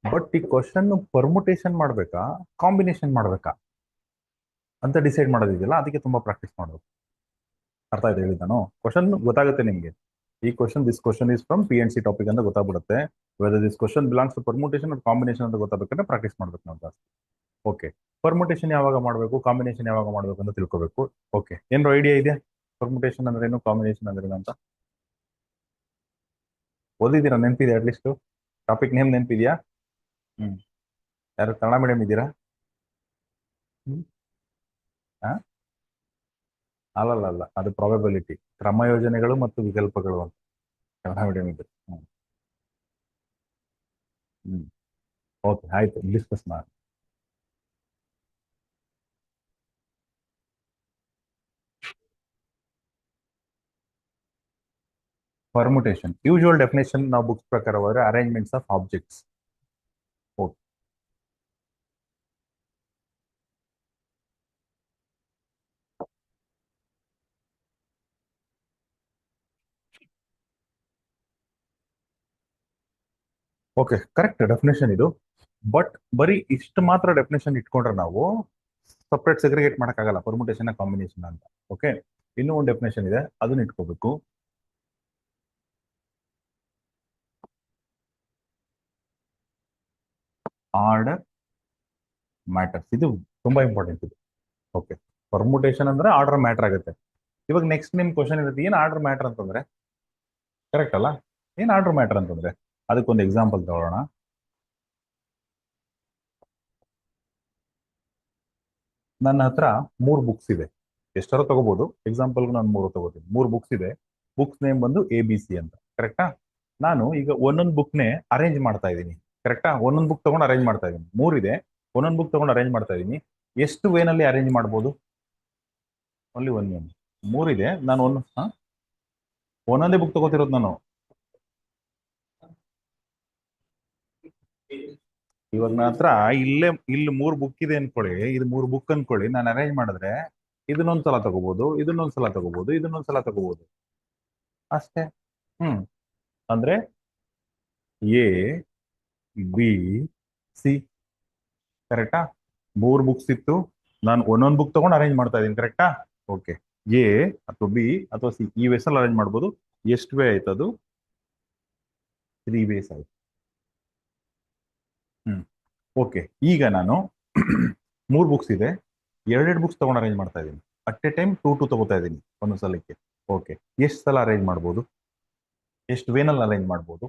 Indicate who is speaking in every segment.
Speaker 1: But ಈ question permutation ಮಾಡ್ಬೇಕಾ combination ಮಾಡ್ಬೇಕಾ ಅಂತ ಡಿಸೈಡ್ ಮಾಡೋದಿದೆಯಲ್ಲ, ಅದಕ್ಕೆ ತುಂಬಾ ಪ್ರಾಕ್ಟೀಸ್ ಮಾಡಬೇಕು. ಅರ್ಥ ಆಯ್ತು ಹೇಳಿದ್ದಾನು? ಕ್ವಶನ್ ಗೊತ್ತಾಗುತ್ತೆ ನಿಮಗೆ. ಈ question, this question is from P and C topic ಅಂತ ಗೊತ್ತಾಗ್ಬಿಡುತ್ತೆ. Whether this question belongs to permutation ಅಥವಾ ಕಾಂಬಿನೇಷನ್ ಅಂತ ಗೊತ್ತಾಗಬೇಕಂದ್ರೆ ಪ್ರಾಕ್ಟೀಸ್ ಮಾಡ್ಬೇಕು ನಾವು ಜಾಸ್ತಿ. ಓಕೆ, ಪರ್ಮುಟೇಷನ್ ಯಾವಾಗ ಮಾಡಬೇಕು, ಕಾಂಬಿನೇಷನ್ ಯಾವಾಗ ಮಾಡಬೇಕು ಅಂತ ತಿಳ್ಕೊಬೇಕು. ಓಕೆ, ಏನಾದ್ರು ಐಡಿಯಾ ಇದೆಯಾ ಪರ್ಮುಟೇಷನ್ ಅಂದ್ರೆ ಏನು, ಕಾಂಬಿನೇಷನ್ ಅಂದ್ರೆ ಏನು ಅಂತ? ಓದಿದ್ದೀರಾ? ನೆನಪಿದೆ ಅಟ್ಲೀಸ್ಟ್ ಟಾಪಿಕ್ ನೇಮ್ ನೆನಪಿದೆಯಾ? ಹ್ಮ್. ಯಾರು ಕನ್ನಡ ಮೀಡಿಯಂ ಇದ್ದೀರಾ? ಹ್ಮ್. ಆ? ಅಲ್ಲಲ್ಲ ಅಲ್ಲ, ಅದು ಪ್ರಾಬಬಿಲಿಟಿ, ಕ್ರಮ ಯೋಜನೆಗಳು ಮತ್ತು ವಿಕಲ್ಪಗಳು ಅಂತ ಕನ್ನಡ ಮೀಡಿಯಂ ಇದೆ. ಹ್ಮ್. ಹ್ಮ್. ಓಕೆ, ಆಯ್ತು, ಡಿಸ್ಕಸ್ ಮಾಡಿ. ಪರ್ಮುಟೇಷನ್ ಯೂಶುವಲ್ ಡೆಫಿನೇಷನ್ ನಾವು ಬುಕ್ಸ್ ಪ್ರಕಾರ ಹೋದ್ರೆ arrangements of objects. Okay. Okay, correct definition ಇದು. ಬಟ್ ಬರೀ ಇಷ್ಟು ಮಾತ್ರ ಡೆಫಿನೇಷನ್ ಇಟ್ಕೊಂಡ್ರೆ ನಾವು ಸಪ್ರೇಟ್ ಸೆಗ್ರಿಗೇಟ್ ಮಾಡೋಕ್ಕಾಗಲ್ಲ ಪರ್ಮುಟೇಷನ್ ಕಾಂಬಿನೇಷನ್ ಅಂತ. ಓಕೆ, ಇನ್ನೂ ಒಂದು ಡೆಫಿನೇಷನ್ ಇದೆ, ಅದನ್ನ ಇಟ್ಕೋಬೇಕು. ಆರ್ಡರ್ ಮ್ಯಾಟರ್ಸ್, ಇದು ತುಂಬಾ ಇಂಪಾರ್ಟೆಂಟ್ ಇದು. ಓಕೆ, ಪರ್ಮುಟೇಷನ್ ಅಂದ್ರೆ ಆರ್ಡರ್ ಮ್ಯಾಟರ್ ಆಗುತ್ತೆ. ಇವಾಗ ನೆಕ್ಸ್ಟ್ ನಿಮ್ ಕ್ವಶನ್ ಇರುತ್ತೆ, ಏನ್ ಆರ್ಡರ್ ಮ್ಯಾಟರ್ ಅಂತಂದ್ರೆ? ಕರೆಕ್ಟ್ ಅಲ್ಲ? ಏನ್ ಆರ್ಡರ್ ಮ್ಯಾಟರ್ ಅಂತಂದ್ರೆ, ಅದಕ್ಕೊಂದು ಎಕ್ಸಾಂಪಲ್ ತಗೊಳ್ಳೋಣ. ನನ್ನ ಹತ್ರ 3 ಬುಕ್ಸ್ ಇದೆ. ಎಷ್ಟಾರು ತಗೋಬಹುದು, ಎಕ್ಸಾಂಪಲ್ ನಾನು 3 ತಗೋತೀನಿ. 3 ಬುಕ್ಸ್ ಇದೆ. ಬುಕ್ಸ್ ನೇಮ್ ಬಂದು ABC ಅಂತ. ಕರೆಕ್ಟಾ? ನಾನು ಈಗ ಒಂದೊಂದು ಬುಕ್ನೇ ಅರೇಂಜ್ ಮಾಡ್ತಾ ಇದ್ದೀನಿ. ಕರೆಕ್ಟಾ? ಒಂದೊಂದು ಬುಕ್ ತಗೊಂಡು ಅರೇಂಜ್ ಮಾಡ್ತಾ ಇದ್ದೀನಿ. 3 ಇದೆ, ಒಂದೊಂದು ಬುಕ್ ತಗೊಂಡು ಅರೇಂಜ್ ಮಾಡ್ತಾ ಇದ್ದೀನಿ. ಎಷ್ಟು ವೇನಲ್ಲಿ ಅರೇಂಜ್ ಮಾಡ್ಬೋದು? ಓನ್ಲಿ ಒನ್ ವೇನ್. 3 ಇದೆ, ನಾನು ಒಂದೊಂದೇ ಬುಕ್ ತಗೋತಿರೋದು ನಾನು. ಇವಾಗ ನನ್ನ ಹತ್ರ ಇಲ್ಲಿ 3 ಬುಕ್ ಇದೆ ಅನ್ಕೊಳ್ಳಿ, ಇದು 3 ಬುಕ್ ಅನ್ಕೊಳ್ಳಿ. ನಾನು ಅರೇಂಜ್ ಮಾಡಿದ್ರೆ ಇದನ್ನೊಂದ್ಸಲ ತಗೋಬಹುದು, ಇದನ್ನೊಂದ್ಸಲ ತಗೋಬಹುದು, ಇದನ್ನೊಂದ್ಸಲ ತಗೋಬಹುದು, ಅಷ್ಟೇ. ಹ್ಮ್. ಅಂದ್ರೆ ABC, ಕರೆಕ್ಟಾ? 3 ಬುಕ್ಸ್ ಇತ್ತು, ನಾನು ಒಂದೊಂದು ಬುಕ್ ತಗೊಂಡು ಅರೇಂಜ್ ಮಾಡ್ತಾ ಇದ್ದೀನಿ. ಕರೆಕ್ಟಾ? ಓಕೆ. ಎ ಅಥವಾ ಬಿ ಅಥವಾ ಸಿ, ಈ ವೇಸಲ್ಲಿ ಅರೇಂಜ್ ಮಾಡ್ಬೋದು. ಎಷ್ಟು ವೇ ಆಯ್ತು ಅದು? 3 ವೇಸ್ ಆಯ್ತು. ಹ್ಮ್. ಓಕೆ, ಈಗ ನಾನು 3 ಬುಕ್ಸ್ ಇದೆ, ಎರಡೆರಡು ಬುಕ್ಸ್ ತಗೊಂಡು ಅರೇಂಜ್ ಮಾಡ್ತಾ ಇದ್ದೀನಿ. ಅಟ್ ಎ ಟೈಮ್ ಟೂ ತಗೋತಾ ಇದ್ದೀನಿ ಒಂದೊಂದು ಸಲಕ್ಕೆ. ಓಕೆ, ಎಷ್ಟು ಸಲ ಅರೇಂಜ್ ಮಾಡ್ಬೋದು, ಎಷ್ಟು ವೇನಲ್ಲಿ ಅರೇಂಜ್ ಮಾಡ್ಬೋದು?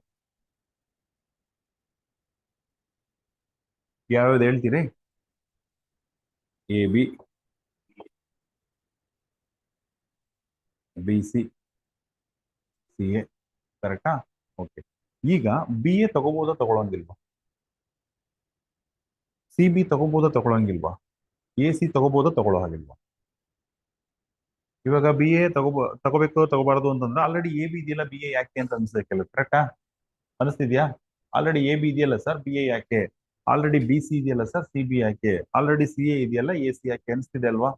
Speaker 1: ಯಾವ್ಯಾವ್ದು ಹೇಳ್ತೀರಿ? AB, BC, CA, ಕರೆಕ್ಟಾ? ಓಕೆ. ಈಗ BA ತಗೋಬೋದಾ ತಗೊಳಂಗಿಲ್ವಾ? CB ತಗೋಬೋದಾ ತಗೊಳಂಗಿಲ್ವಾ? AC ತಗೋಬೋದಾ ತಗೊಳ್ಳೋ ಹಾಗಿಲ್ವಾ? ಇವಾಗ ತಗೋಬೇಕು ತಗೋಬಾರ್ದು ಅಂತಂದ್ರೆ ಆಲ್ರೆಡಿ AB ಇದೆಯಲ್ಲ, BA ಯಾಕೆ ಅಂತ ಅನ್ಸುತ್ತೆ, ಕರೆಕ್ಟಾ? ಅನಿಸ್ತಿದ್ಯಾ? ಆಲ್ರೆಡಿ AB ಇದೆಯಲ್ಲ ಸರ್, BA ಯಾಕೆ? ಆಲ್ರೆಡಿ BC ಇದೆಯಲ್ಲ ಸರ್, CB ಯಾಕೆ? ಆಲ್ರೆಡಿ CA ಇದೆಯಲ್ಲ, AC ಯಾಕೆ ಅನಿಸ್ತಿದೆ ಅಲ್ವಾ?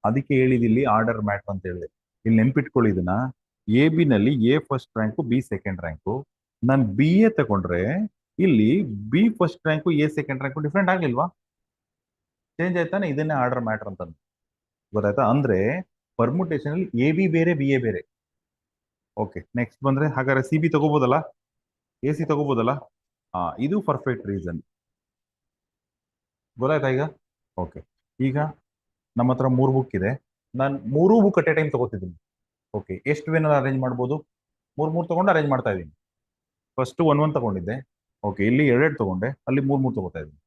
Speaker 1: ಅದಕ್ಕೆ ಹೇಳಿದಿಲ್ಲಿ ಆರ್ಡರ್ ಮ್ಯಾಟರ್ ಅಂತ ಹೇಳಿದೆ. ಇಲ್ಲಿ ನೆನ್ಪಿಟ್ಕೊಳ್ಳಿ ಇದನ್ನ. AB ನಲ್ಲಿ A first rank, B second rank. ನಾನು BA ತಗೊಂಡ್ರೆ ಇಲ್ಲಿ B first rank, A second rank different ಆಗ್ಲಿಲ್ವಾ? ಚೇಂಜ್ ಆಯ್ತಾನೆ? ಇದನ್ನೇ ಆರ್ಡರ್ ಮ್ಯಾಟರ್ ಅಂತ. ಗೊತ್ತಾಯ್ತಾ? ಅಂದ್ರೆ ಪರ್ಮುಟೇಷನ್ ಅಲ್ಲಿ AB ಬೇರೆ, BA ಬೇರೆ. ಓಕೆ, ನೆಕ್ಸ್ಟ್ ಬಂದ್ರೆ ಹಾಗಾದ್ರೆ CB ತಗೋಬೋದಲ್ಲ, AC ತಗೋಬೋದಲ್ಲ? ಇದು ಪರ್ಫೆಕ್ಟ್ ರೀಸನ್. ಗೊತ್ತಾಯ್ತಾ ಈಗ? ಓಕೆ. ಈಗ ನಮ್ಮ ಹತ್ರ 3 ಬುಕ್ ಇದೆ, ನಾನು 3 ಬುಕ್ ಅಟ್ ಎ ಟೈಮ್ ತಗೋತಿದ್ದೀನಿ. ಓಕೆ, ಎಷ್ಟು ವೇನಲ್ಲಿ ಅರೇಂಜ್ ಮಾಡ್ಬೋದು? ಮೂರ್ ತಗೊಂಡು ಅರೇಂಜ್ ಮಾಡ್ತಾ ಇದ್ದೀನಿ. ಫಸ್ಟ್ ಒಂದ್ ತಗೊಂಡಿದ್ದೆ. ಓಕೆ, ಇಲ್ಲಿ ಎರಡೆರಡು ತಗೊಂಡೆ, ಅಲ್ಲಿ ಮೂರ್ ತಗೋತಾ ಇದ್ದೀನಿ.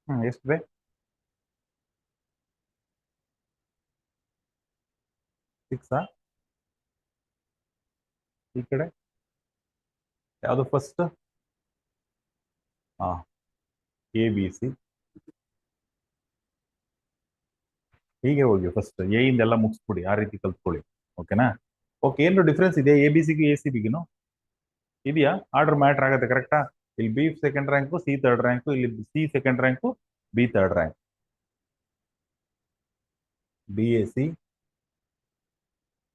Speaker 1: ಹ್ಮ್. ಎಷ್ಟು? ಸಿಕ್ಸಾ ಈ ಕಡೆ ಯಾವುದು ಫಸ್ಟ್? ಹಾ, ಎ ಬಿ ಸಿ. ಹೀಗೆ ಹೋಗಿ ಫಸ್ಟ್ ಎ ಇಂದ ಎಲ್ಲ ಮುಗಿಸ್ಬಿಡಿ, ಆ ರೀತಿ ಕಲ್ತ್ಕೊಳ್ಳಿ. ಓಕೆನಾ? ಓಕೆ, ಏನು ಡಿಫ್ರೆನ್ಸ್ ಇದೆ ಎ ಬಿ ಸಿಗೆ ಎ ಸಿ ಬಿಗಿನು? ಇದೆಯಾ? ಆರ್ಡರ್ ಮ್ಯಾಟ್ರ್ ಆಗುತ್ತೆ, ಕರೆಕ್ಟಾ? ಇಲ್ಲಿ B second rank, C third rank, ಇಲ್ಲಿ C second rank, B third rank. B A C,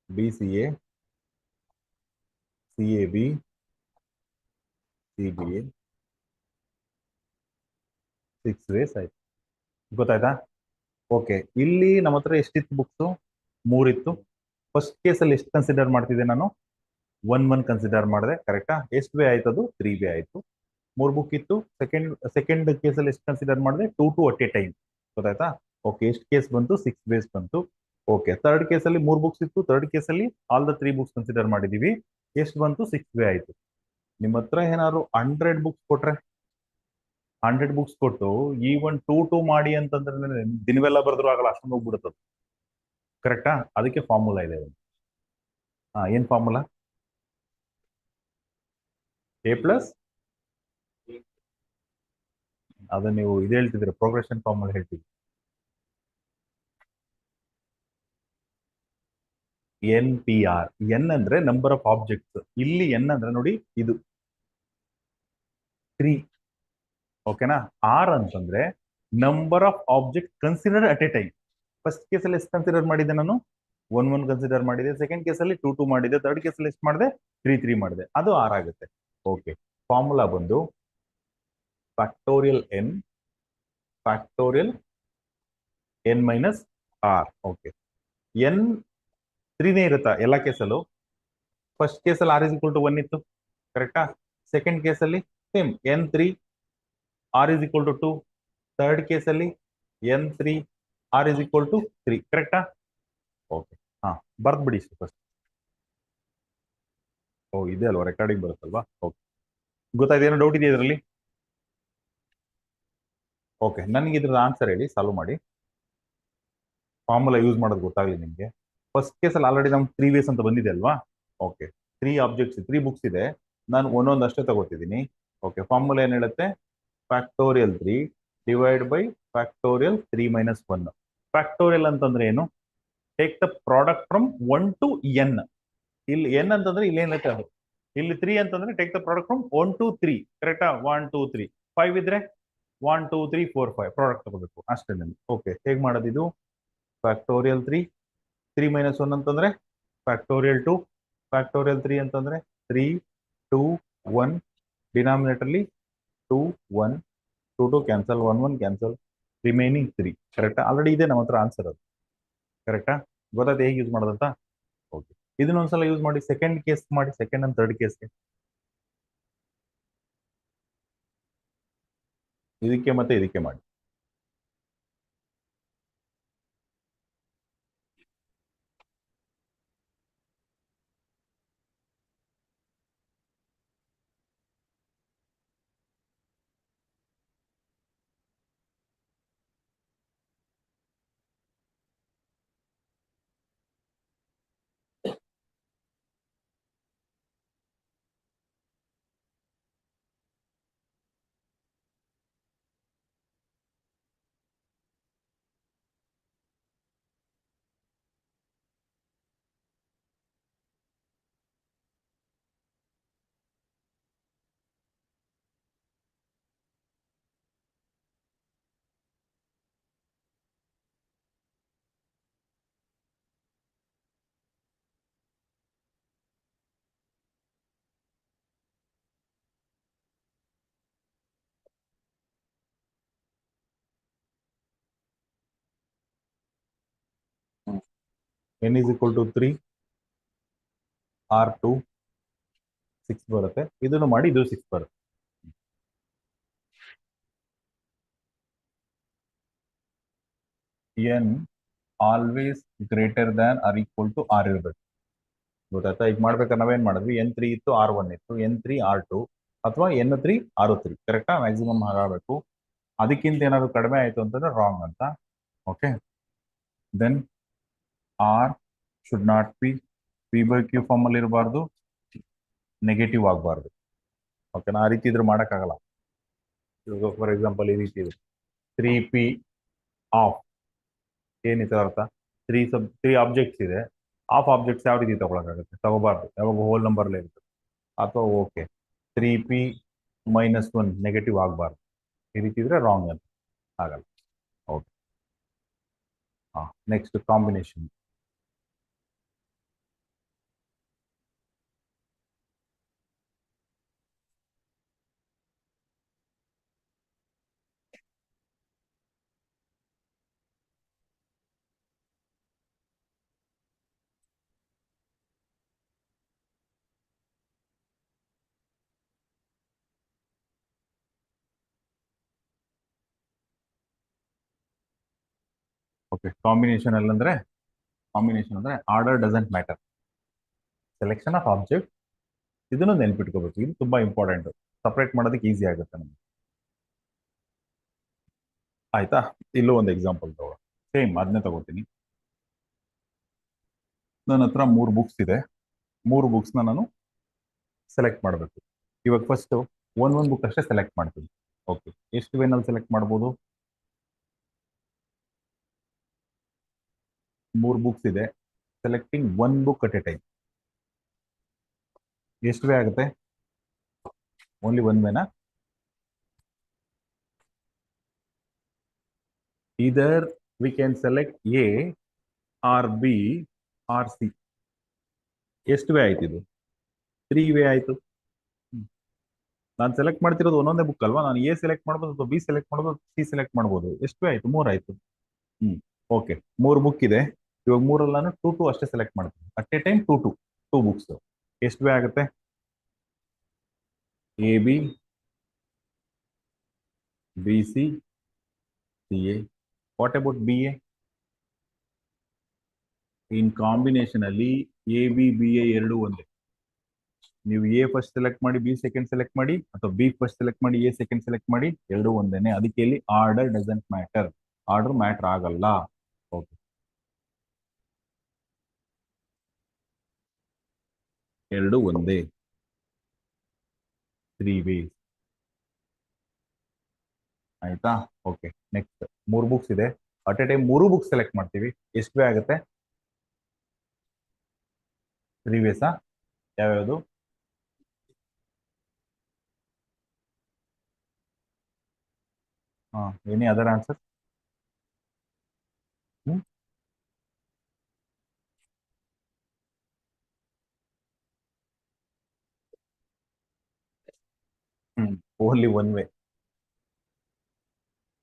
Speaker 1: B C A, C A B, C B A, 6 ways ಆಯ್ತು. ಗೊತ್ತಾಯ್ತಾ? Okay, ಇಲ್ಲಿ ನಮ್ಮ ಹತ್ರ ಎಷ್ಟಿತ್ತು ಬುಕ್ಸು? 3 ಇತ್ತು. ಫಸ್ಟ್ ಕೇಸಲ್ಲಿ ಎಷ್ಟು ಕನ್ಸಿಡರ್ ಮಾಡ್ತಿದ್ದೆ ನಾನು? 1 ಕನ್ಸಿಡರ್ ಮಾಡಿದೆ, ಕರೆಕ್ಟಾ? ಎಷ್ಟು ವೇ ಆಯ್ತು ಅದು? 3 ವೇ ಆಯ್ತು. 3 ಬುಕ್ ಇತ್ತು. ಸೆಕೆಂಡ್ ಕೇಸಲ್ಲಿ ಎಷ್ಟು ಕನ್ಸಿಡರ್ ಮಾಡಿದೆ? 2 ಅಟ್ ಎ ಟೈಮ್. ಗೊತ್ತಾಯ್ತಾ? ಓಕೆ, ಎಷ್ಟು ಕೇಸ್ ಬಂತು? 6 ವೇಸ್ ಬಂತು. ಓಕೆ, ಥರ್ಡ್ ಕೇಸಲ್ಲಿ 3 ಬುಕ್ಸ್ ಇತ್ತು. ಥರ್ಡ್ ಕೇಸಲ್ಲಿ ಆಲ್ ದ 3 ಬುಕ್ಸ್ ಕನ್ಸಿಡರ್ ಮಾಡಿದೀವಿ. ಎಷ್ಟು ಬಂತು? 6 ವೇ ಆಯ್ತು. ನಿಮ್ಮ ಹತ್ರ ಏನಾದ್ರು 100 ಬುಕ್ಸ್ ಕೊಟ್ರೆ, 100 ಬುಕ್ಸ್ ಕೊಟ್ಟು ಈ ಒಂದು 2 ಮಾಡಿ ಅಂತಂದ್ರೆ ದಿನವೆಲ್ಲ ಬರೆದ್ರು ಆಗಲ್ಲ, ಅಷ್ಟೊಂದು ಹೋಗ್ಬಿಡುತ್ತದೆ. ಕರೆಕ್ಟಾ? ಅದಕ್ಕೆ ಫಾರ್ಮುಲಾ ಇದೆ. ಏನ್ ಫಾರ್ಮುಲಾ? ಎ ಪ್ಲಸ್, ಅದು ನೀವು ಇದು ಹೇಳ್ತಿದ್ರೆ ಪ್ರೋಗ್ರೆಷನ್ ಫಾರ್ಮುಲಾ ಹೇಳ್ತೀವಿ. N P R. ಎನ್ ಅಂದ್ರೆ ನಂಬರ್ ಆಫ್ ಆಬ್ಜೆಕ್ಟ್ಸ್. ಇಲ್ಲಿ ಎನ್ ಅಂದ್ರೆ ನೋಡಿ ಇದು 3. ಓಕೆನಾ? ಆರ್ ಅಂತಂದ್ರೆ number of object consider at a time. First ಕೇಸಲ್ಲಿ ಎಷ್ಟು ಕನ್ಸಿಡರ್ ಮಾಡಿದೆ ನಾನು? 1 ಕನ್ಸಿಡರ್ ಮಾಡಿದೆ. ಸೆಕೆಂಡ್ ಕೇಸಲ್ಲಿ 2 ಮಾಡಿದೆ. ಥರ್ಡ್ ಕೇಸಲ್ಲಿ ಎಷ್ಟು ಮಾಡಿದೆ? 3 ಮಾಡಿದೆ. ಅದು ಆರ್ ಆಗುತ್ತೆ. ಓಕೆ, ಫಾರ್ಮುಲಾ ಬಂದು factorial N, factorial N minus R. Okay, N 3ನೇ ಇರುತ್ತಾ ಎಲ್ಲ ಕೇಸಲ್ಲೂ? ಫಸ್ಟ್ ಕೇಸಲ್ಲಿ ಆರ್ ಇಸ್ ಈಕ್ವಲ್ ಟು 1 ಇತ್ತು, ಕರೆಕ್ಟಾ? ಸೆಕೆಂಡ್ ಕೇಸಲ್ಲಿ same N3 R is equal to 2. Third ಕೇಸಲ್ಲಿ N3 R is equal to 3, ಕರೆಕ್ಟಾ? ಓಕೆ, ಹಾ, ಬರ್ದ್ಬಿಡಿ ಫಸ್ಟ್. ಓ, ಇದೆ ಅಲ್ವಾ, ರೆಕಾರ್ಡಿಂಗ್ ಬರುತ್ತಲ್ವಾ? ಓಕೆ, ಗೊತ್ತಾಯ್ತು. ಏನೋ ಡೌಟ್ ಇದೆಯಾ ಇದರಲ್ಲಿ? ಓಕೆ, ನನಗೆ ಇದ್ರದ್ದು ಆನ್ಸರ್ ಹೇಳಿ, ಸಾಲ್ವ್ ಮಾಡಿ. ಫಾರ್ಮುಲಾ ಯೂಸ್ ಮಾಡೋದು ಗೊತ್ತಾಗಲಿ ನಿಮಗೆ. ಫಸ್ಟ್ ಕೇಸಲ್ಲಿ ಆಲ್ರೆಡಿ ನಮ್ಗೆ 3 ವೇಸ್ ಅಂತ ಬಂದಿದೆ ಅಲ್ವಾ? ಓಕೆ, 3 ಆಬ್ಜೆಕ್ಟ್ಸ್, 3 ಬುಕ್ಸ್ ಇದೆ. ನಾನು ಒಂದೊಂದಷ್ಟೇ ತಗೋತಿದ್ದೀನಿ. ಓಕೆ, ಫಾರ್ಮುಲಾ ಏನು ಹೇಳುತ್ತೆ? Factorial 3 divide by factorial 3 minus 1. Factorial ಅಂತಂದ್ರೆ ಏನು? Take the product from 1 to n. ಇಲ್ಲಿ n ಅಂತಂದ್ರೆ ಇಲ್ಲಿ ಏನಿರುತ್ತೆ ಅದು. ಇಲ್ಲಿ 3 ಅಂತಂದ್ರೆ take the product from 1 to 3, ಕರೆಕ್ಟಾ? 1 2 3. 5 ಇದ್ರೆ 1 2 3 4 5 ಪ್ರಾಡಕ್ಟ್ ತಗೋಬೇಕು ಅಷ್ಟೇ. ಓಕೆ, ಹೇಗೆ ಮಾಡೋದು ಇದು? ಫ್ಯಾಕ್ಟೋರಿಯಲ್ 3 ಮೈನಸ್ 1 ಅಂತಂದ್ರೆ ಫ್ಯಾಕ್ಟೋರಿಯಲ್ 2. ಫ್ಯಾಕ್ಟೋರಿಯಲ್ 3 ಅಂತಂದ್ರೆ 3 2 1. ಡಿನಾಮಿನೇಟರ್ಲಿ 2 1, 2 2 ಕ್ಯಾನ್ಸಲ್, 1 1 ಕ್ಯಾನ್ಸಲ್, ರಿಮೈನಿಂಗ್ 3. ಕರೆಕ್ಟಾ? ಆಲ್ರೆಡಿ ಇದೆ ನಮ್ಮ ಹತ್ರ ಆನ್ಸರ್ ಅದು. ಕರೆಕ್ಟಾ? ಗೊತ್ತಾಯ್ತು ಹೇಗೆ ಯೂಸ್ ಮಾಡೋದಂತ? ಓಕೆ, ಇದನ್ನೊಂದ್ಸಲ ಯೂಸ್ ಮಾಡಿ. ಸೆಕೆಂಡ್ ಕೇಸ್ ಮಾಡಿ, ಸೆಕೆಂಡ್ ಅಂಡ್ ಥರ್ಡ್ ಕೇಸ್ಗೆ. ಇದಕ್ಕೆ ಮತ್ತೆ ಇದಕ್ಕೆ ಮಾಡಿ. n is equal to 3, R2 6 ಬರುತ್ತೆ. ಇದನ್ನು ಮಾಡಿ, ಇದು 6 ಬರುತ್ತೆ. n always greater than R equal to R ಇರಬೇಕು. ಗೊತ್ತಾಯ್ತಾ? ಈಗ ಮಾಡ್ಬೇಕಾದ್ರೆ ನಾವೇನ್ ಮಾಡಿದ್ವಿ? N3 ಇತ್ತು, R1 ಇತ್ತು, N3 R2 ಅಥವಾ N3 R3, ಕರೆಕ್ಟಾ? ಮ್ಯಾಕ್ಸಿಮಮ್ ಹಾಗಾಗಬೇಕು. ಅದಕ್ಕಿಂತ ಏನಾದ್ರು ಕಡಿಮೆ ಆಯ್ತು ಅಂತಂದ್ರೆ ರಾಂಗ್ ಅಂತ. Okay, then R should not be P by Q form ಅಲ್ಲಿ ಇರಬಾರ್ದು, ನೆಗೆಟಿವ್ ಆಗಬಾರ್ದು. ಓಕೆನಾ? ಆ ರೀತಿ ಇದ್ರೆ ಮಾಡೋಕ್ಕಾಗಲ್ಲ. ಇವಾಗ ಫಾರ್ ಎಕ್ಸಾಂಪಲ್ ಈ ರೀತಿ ಇದೆ, 3p ಆಫ್, ಏನಿದೆ ಅರ್ಥ? ತ್ರೀ ಆಬ್ಜೆಕ್ಟ್ಸ್ ಇದೆ, ಆಫ್ ಆಬ್ಜೆಕ್ಟ್ಸ್ ಯಾವ ರೀತಿ ತಗೊಳಕ್ಕಾಗುತ್ತೆ? ತಗೋಬಾರ್ದು, ಯಾವಾಗ ಹೋಲ್ ನಂಬರ್ಲೇ ಇರುತ್ತೆ. ಅಥವಾ ಓಕೆ, 3p-1 ನೆಗೆಟಿವ್ ಆಗಬಾರ್ದು, ಈ ರೀತಿ ಇದ್ರೆ ರಾಂಗ್ ಅಂತ ಆಗಲ್ಲ. Okay, next combination. Okay, combination ಅಂದ್ರೆ order doesn't matter, selection of object. ಇದನ್ನು ನೆನ್ಪಿಟ್ಕೋಬೇಕು, ಇದು ತುಂಬಾ ಇಂಪಾರ್ಟೆಂಟ್, ಸಪ್ರೇಟ್ ಮಾಡೋದಕ್ಕೆ ಈಸಿ ಆಗುತ್ತೆ ನಮಗೆ. ಆಯ್ತಾ? ಇಲ್ಲೂ ಒಂದು ಎಕ್ಸಾಂಪಲ್ ತಗೋ, ಸೇಮ್ ಅದನ್ನೇ ತಗೋತೀನಿ. ನನ್ನ ಹತ್ರ 3 ಬುಕ್ಸ್ ಇದೆ, 3 ಬುಕ್ಸ್ನ ನಾನು ಸೆಲೆಕ್ಟ್ ಮಾಡಬೇಕು. ಇವಾಗ ಫಸ್ಟ್ ಒಂದೊಂದು ಬುಕ್ ಅಷ್ಟೇ ಸೆಲೆಕ್ಟ್ ಮಾಡ್ತೀನಿ. ಓಕೆ, ಎಷ್ಟು ವೇನಲ್ಲಿ ಸೆಲೆಕ್ಟ್ ಮಾಡ್ಬೋದು? 3 ಬುಕ್ಸ್ ಇದೆ, selecting 1 book at a time. ಎಷ್ಟು ವೇ ಆಗುತ್ತೆ? ಓನ್ಲಿ 1 ವೇನಾ? Either we can select A or B or C. ಎಷ್ಟು ವೇ ಆಯ್ತು? ಇದು 3 ವೇ ಆಯ್ತು. ನಾನು ಸೆಲೆಕ್ಟ್ ಮಾಡ್ತಿರೋದು ಒಂದೊಂದೇ ಬುಕ್ ಅಲ್ವಾ? ನಾನು ಎ ಸೆಲೆಕ್ಟ್ ಮಾಡ್ಬೋದು, ಅಥವಾ ಬಿ ಸೆಲೆಕ್ಟ್ ಮಾಡ್ಬೋದು, ಸಿ ಸೆಲೆಕ್ಟ್ ಮಾಡ್ಬೋದು. ಎಷ್ಟು ಆಯ್ತು? 3 ಆಯ್ತು. ಓಕೆ, 3 ಬುಕ್ ಇದೆ. ಇವಾಗ 3ರಲ್ಲಿ ನಾನು 2 ಅಷ್ಟೇ ಸೆಲೆಕ್ಟ್ ಮಾಡ್ತೀನಿ, ಅಟ್ ಎ ಟೈಮ್ 2 ಬುಕ್ಸ್. ಎಷ್ಟು ವೇ ಆಗುತ್ತೆ? A B, B C, C A. What about B A? In combination ಅಲ್ಲಿ ಎ ಬಿ ಬಿ ಎ ಎರಡು ಒಂದೇ. ನೀವು ಎ ಫಸ್ಟ್ ಸೆಲೆಕ್ಟ್ ಮಾಡಿ, ಬಿ ಸೆಕೆಂಡ್ ಸೆಲೆಕ್ಟ್ ಮಾಡಿ, ಅಥವಾ ಬಿ ಫಸ್ಟ್ ಸೆಲೆಕ್ಟ್ ಮಾಡಿ, ಎ ಸೆಕೆಂಡ್ ಸೆಲೆಕ್ಟ್ ಮಾಡಿ, ಎರಡು ಒಂದೇನೆ. ಅದಕ್ಕೆ ಇಲ್ಲಿ order doesn't matter, order matter ಆಗಲ್ಲ. ಓಕೆ, ಎರಡು ಒಂದೇ, 3 ವೇಸ್. ಆಯ್ತಾ? ಓಕೆ, ನೆಕ್ಸ್ಟ್ 3 ಬುಕ್ಸ್ ಇದೆ, at a time 3 books select ಮಾಡ್ತೀವಿ. ಎಷ್ಟು ವೇ ಆಗುತ್ತೆ? 3 ವೇಸಾ? ಯಾವ್ಯಾವುದು? Any other answer? Only 1 way.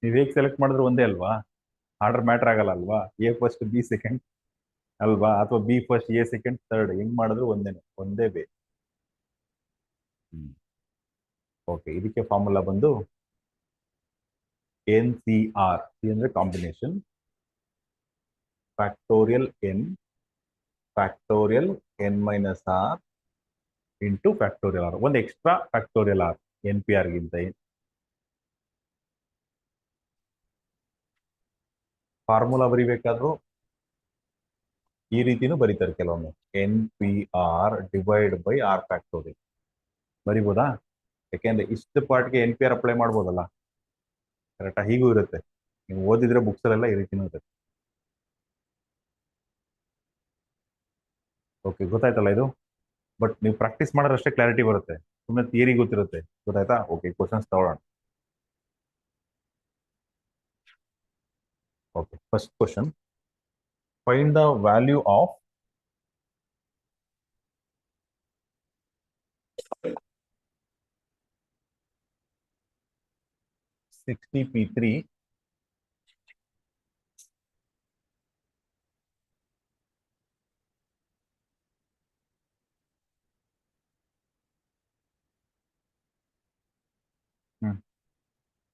Speaker 1: ನೀವು ಹೇಗೆ ಸೆಲೆಕ್ಟ್ ಮಾಡಿದ್ರು ಒಂದೇ ಅಲ್ವಾ? ಆರ್ಡರ್ ಮ್ಯಾಟರ್ ಆಗಲ್ಲ ಅಲ್ವಾ? ಎ ಫಸ್ಟ್ ಬಿ ಸೆಕೆಂಡ್ ಅಲ್ವಾ? ಅಥವಾ B first A second third, ಹೆಂಗ್ ಮಾಡಿದ್ರು ಒಂದೇನೆ, ಒಂದೇ ವೇ. ಓಕೆ, ಇದಕ್ಕೆ ಫಾರ್ಮುಲಾ ಬಂದು NCR. ಸಿ ಅಂದ್ರೆ combination, factorial N minus R into factorial R. ಒಂದು ಎಕ್ಸ್ಟ್ರಾ ಫ್ಯಾಕ್ಟೋರಿಯಲ್ ಆರ್ NPR ಗಿಂತ. ಫಾರ್ಮುಲಾ ಬರಿಬೇಕಾದ್ರೂ ಈ ರೀತಿನೂ ಬರೀತಾರೆ ಕೆಲವೊಮ್ಮೆ, NPR divide by R factorial ಬರಿಬೋದಾ? ಯಾಕೆಂದ್ರೆ ಇಷ್ಟು ಪಾರ್ಟ್ಗೆ NPR ಅಪ್ಲೈ ಮಾಡ್ಬೋದಲ್ಲ, ಕರೆಕ್ಟಾ? ಹೀಗೂ ಇರುತ್ತೆ, ನೀವು ಓದಿದ್ರೆ ಬುಕ್ಸ್ ಅಲ್ಲೆಲ್ಲ ಈ ರೀತಿನೂ ಇರುತ್ತೆ. ಓಕೆ, ಗೊತ್ತಾಯ್ತಲ್ಲ ಇದು? ಬಟ್ ನೀವು ಪ್ರಾಕ್ಟೀಸ್ ಮಾಡಿದ್ರಷ್ಟೇ ಕ್ಲಾರಿಟಿ ಬರುತ್ತೆ, ಸುಮ್ಮನೆ ಥಿಯರಿ ಗೊತ್ತಿರುತ್ತೆ. ಗೊತ್ತಾಯ್ತಾ? ಓಕೆ, ಕ್ವಶನ್ಸ್ ತಗೊಳ್ಳೋಣ. Okay, first question, find the value of 60p3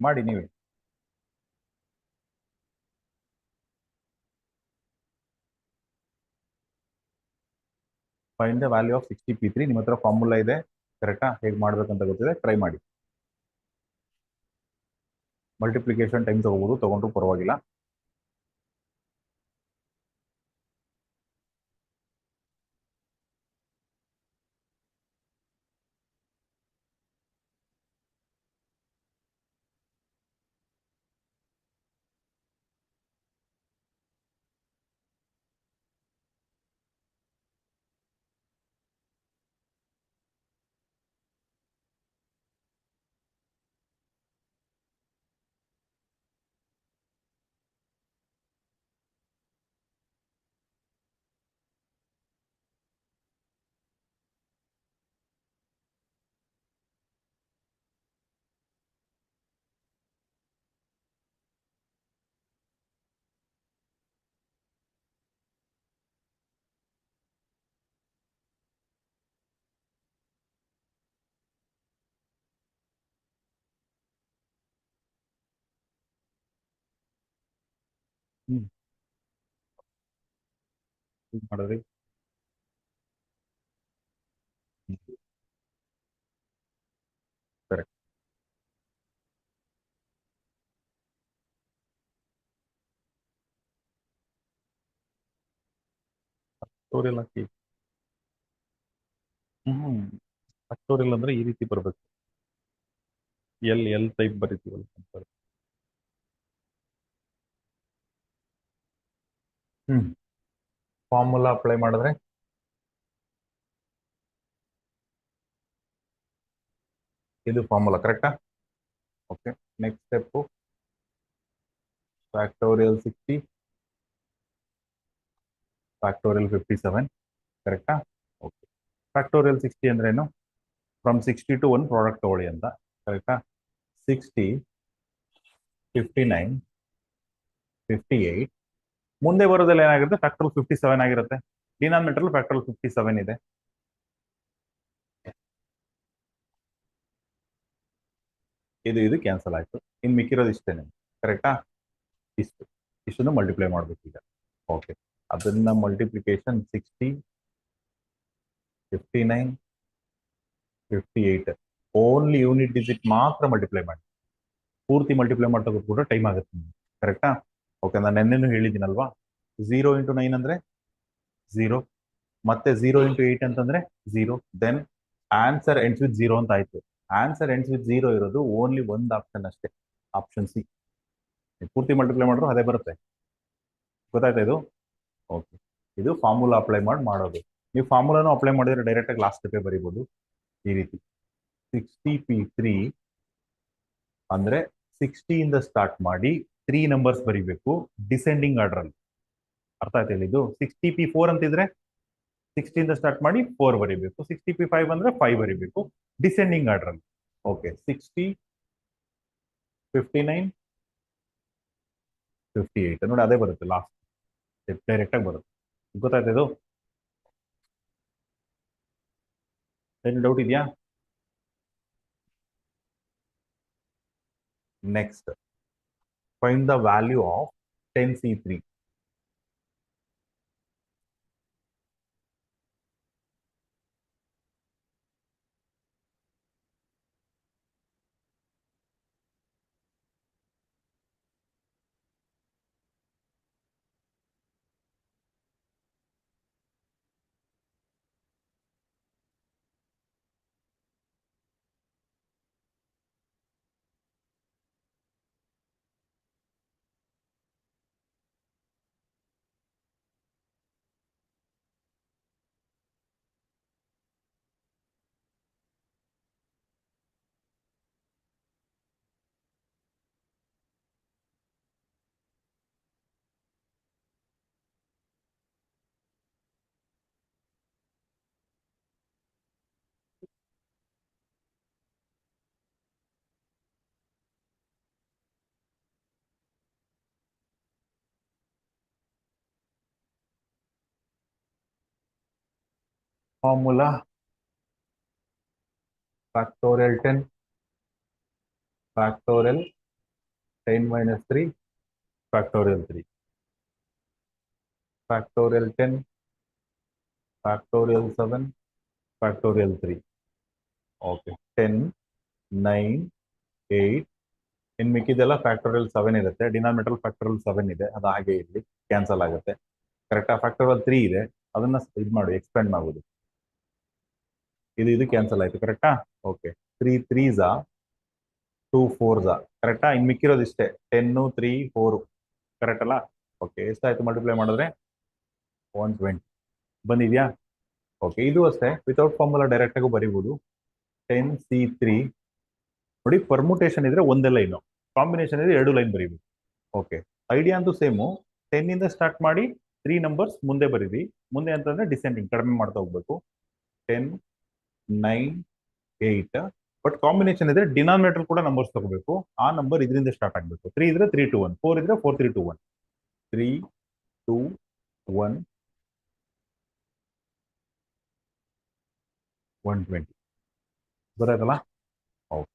Speaker 1: ಮಾಡಿ ನೀವೇ. Find the value of 60p3. ನಿಮ್ಮ ಹತ್ರ ಫಾರ್ಮುಲಾ ಇದೆ, ಕರೆಕ್ಟಾ? ಹೇಗೆ ಮಾಡ್ಬೇಕಂತ ಗೊತ್ತಿದೆ, ಟ್ರೈ ಮಾಡಿ. ಮಲ್ಟಿಪ್ಲಿಕೇಶನ್ ಟೈಮ್ ತಗೋಬಹುದು, ತಗೊಂಡ್ರು ಪರವಾಗಿಲ್ಲ. ಹ್ಮ್ ಹೀಗ್ ಮಾಡಿದ್ರಿ. ಕರೆಕ್ಟ್. ಫ್ಯಾಕ್ಟೋರಿಯಲ್ ಹಾಕಿ. ಹ್ಮ್ ಫ್ಯಾಕ್ಟೋರಿಯಲ್ ಅಂದ್ರೆ ಈ ರೀತಿ ಬರ್ಬೇಕು. ಎಲ್ ಎಲ್ ಟೈಪ್ ಬರೀತೀವಲ್ಲ ಅಂತ. ಹ್ಮ್ ಫಾರ್ಮುಲಾ ಅಪ್ಲೈ ಮಾಡಿದ್ರೆ ಇದು ಫಾರ್ಮುಲಾ ಕರೆಕ್ಟಾ? Okay. Next step factorial 60 factorial 57 ಕರೆಕ್ಟಾ? ಓಕೆ. ಫ್ಯಾಕ್ಟೋರಿಯಲ್ 60 ಅಂದ್ರೆ ಏನು? ಫ್ರಮ್ 60 ಟು ಒನ್ ಪ್ರಾಡಕ್ಟ್ ತಗೊಳ್ಳಿ ಅಂತ ಕರೆಕ್ಟಾ? 60 59 58 ಮುಂದೆ ಬರೋದೆಲ್ಲ ಏನಾಗಿರುತ್ತೆ? ಫ್ಯಾಕ್ಟೋರಿಯಲ್ 57 ಆಗಿರುತ್ತೆ. ಡಿನಾಮಿನೇಟರ್ ಫ್ಯಾಕ್ಟೋರಿಯಲ್ 57 ಇದೆ. ಇದು ಕ್ಯಾನ್ಸಲ್ ಆಯ್ತು. ಇನ್ನು ಮಿಕ್ಕಿರೋದು ಇಷ್ಟೇನೆ ಕರೆಕ್ಟಾ? ಇಷ್ಟು ಇಷ್ಟನ್ನು ಮಲ್ಟಿಪ್ಲೈ ಮಾಡ್ಬೇಕು ಈಗ. ಓಕೆ. ಅದನ್ನ ಮಲ್ಟಿಪ್ಲಿಕೇಶನ್ 60 59 58 ಓನ್ಲಿ ಯೂನಿಟ್ ಡಿಜಿಟ್ ಮಾತ್ರ ಮಲ್ಟಿಪ್ಲೈ ಮಾಡಿ. ಪೂರ್ತಿ ಮಲ್ಟಿಪ್ಲೈ ಮಾಡ್ತಾ ಕೂತ್ಬಿಟ್ರೆ ಟೈಮ್ ಆಗುತ್ತೆ ಕರೆಕ್ಟಾ? ಓಕೆ. ನಾನು ನೆನ್ನೆನೂ ಹೇಳಿದ್ದೀನಲ್ವಾ, 0 × 9 ಅಂದ್ರೆ 0, ಮತ್ತೆ 0 × 8 ಅಂತಂದ್ರೆ 0, ದೆನ್ ಆನ್ಸರ್ ಎಂಡ್ಸ್ ವಿತ್ 0 ಅಂತ ಆಯ್ತು. ಆನ್ಸರ್ ಎಂಡ್ಸ್ ವಿತ್ 0 ಇರೋದು ಓನ್ಲಿ ಒಂದು ಆಪ್ಷನ್ ಅಷ್ಟೇ, ಆಪ್ಷನ್ ಸಿ. ಪೂರ್ತಿ ಮಲ್ಟಿಪ್ಲೈ ಮಾಡಿದ್ರು ಅದೇ ಬರುತ್ತೆ. ಗೊತ್ತಾಯ್ತಾ ಇದು? ಓಕೆ. ಇದು ಫಾರ್ಮುಲಾ ಅಪ್ಲೈ ಮಾಡೋದು. ನೀವು ಫಾರ್ಮುಲಾನು ಅಪ್ಲೈ ಮಾಡಿದ್ರೆ ಡೈರೆಕ್ಟ್ ಆಗಿ ಲಾಸ್ಟ್ ಸ್ಟೆಪ್ ಬರೀಬಹುದು ಈ ರೀತಿ. 60p3 ಅಂದ್ರೆ 60 ಇಂದ ಸ್ಟಾರ್ಟ್ ಮಾಡಿ 3 ನಂಬರ್ಸ್ ಬರೀಬೇಕು ಡಿಸೆಂಡಿಂಗ್ ಆರ್ಡರ್ ಅಲ್ಲಿ. ಅರ್ಥ ಆಯ್ತಾ ಇದು? 60p4 ಅಂತಿದ್ರೆ 60 ಇಂದ ಸ್ಟಾರ್ಟ್ ಮಾಡಿ 4 ಬರೀಬೇಕು. 60p5 ಅಂದ್ರೆ 5 ಬರೀಬೇಕು ಡಿಸೆಂಡಿಂಗ್ ಆರ್ಡರ್ ಅಲ್ಲಿ. ಓಕೆ. 60 59 58 ನೋಡಿ ಅದೇ ಬರುತ್ತೆ ಲಾಸ್ಟ್ ಡೈರೆಕ್ಟ್ ಆಗಿ ಬರುತ್ತೆ. ಗೊತ್ತಾಯ್ತು ಇದು? ಏನು ಡೌಟ್ ಇದೆಯಾ? Next find the value of 10c3. Formula factorial 10 factorial 10 - 3 factorial 3 factorial 10 factorial 7 factorial 3. Okay. 10 9 8 ಇನ್ ಮಿಕ್ಕಿದೆಲ್ಲ ಫ್ಯಾಕ್ಟೋರಿಯಲ್ 7 ಇರುತ್ತೆ. ಡಿನಾಮಿನೇಟರ್ ಫ್ಯಾಕ್ಟೋರಿಯಲ್ 7 ಇದೆ, ಅದು ಹಾಗೆ ಇರಲಿ, ಕ್ಯಾನ್ಸಲ್ ಆಗುತ್ತೆ ಕರೆಕ್ಟಾ? ಫ್ಯಾಕ್ಟೋರಿಯಲ್ 3 ಇದೆ, ಅದನ್ನ ಇದು ಮಾಡಿ ಎಕ್ಸ್ಪೆಂಡ್ ಮಾಡ್ಬೋದು. ಇದು ಕ್ಯಾನ್ಸಲ್ ಆಯ್ತು ಕರೆಕ್ಟಾ? ಓಕೆ. 3 3s 2 4s ಕರೆಕ್ಟಾ? ಇನ್ ಮಿಕ್ಕಿರೋದು ಇಷ್ಟೇ 10 3 4 ಕರೆಕ್ಟ್ ಅಲ್ಲ? ಓಕೆ. ಎಷ್ಟಾಯ್ತು ಮಲ್ಟಿಪ್ಲೈ ಮಾಡಿದ್ರೆ? 120 ಬಂದಿದ್ಯಾ? ಓಕೆ. ಇದು ಅಷ್ಟೇ, ವಿತೌಟ್ ಫಾರ್ಮುಲಾ ಡೈರೆಕ್ಟ್ ಆಗಿ ಬರೀಬಹುದು. 10c3 ನೋಡಿ, ಪರ್ಮುಟೇಷನ್ ಇದ್ರೆ ಒಂದೇ ಲೈನು, ಕಾಂಬಿನೇಷನ್ ಇದ್ರೆ 2 ಲೈನ್ ಬರೀಬೇಕು. ಓಕೆ. ಐಡಿಯಾ ಅಂತೂ ಸೇಮು. 10 ಇಂದ ಸ್ಟಾರ್ಟ್ ಮಾಡಿ 3 ನಂಬರ್ಸ್ ಮುಂದೆ ಬರೀರಿ. ಮುಂದೆ ಅಂತಂದ್ರೆ ಡಿಸೆಂಡಿಂಗ್ ಕಡಿಮೆ ಮಾಡ್ತಾ ಹೋಗ್ಬೇಕು. 10 9 8 ಬಟ್ ಕಾಂಬಿನೇಷನ್ ಇದ್ರೆ ಡಿನಾಮಿನೇಟರ್ ಕೂಡ ನಂಬರ್ಸ್ ತಗೋಬೇಕು. ಆ ನಂಬರ್ ಇದರಿಂದ ಸ್ಟಾರ್ಟ್ ಆಗಬೇಕು. 3 ಇದ್ರೆ 3 2 1, 4 ಇದ್ರೆ 4 3 2 1, 3 2 1 120 ಗೊತ್ತಾಯ್ತಲ್ಲ? Okay.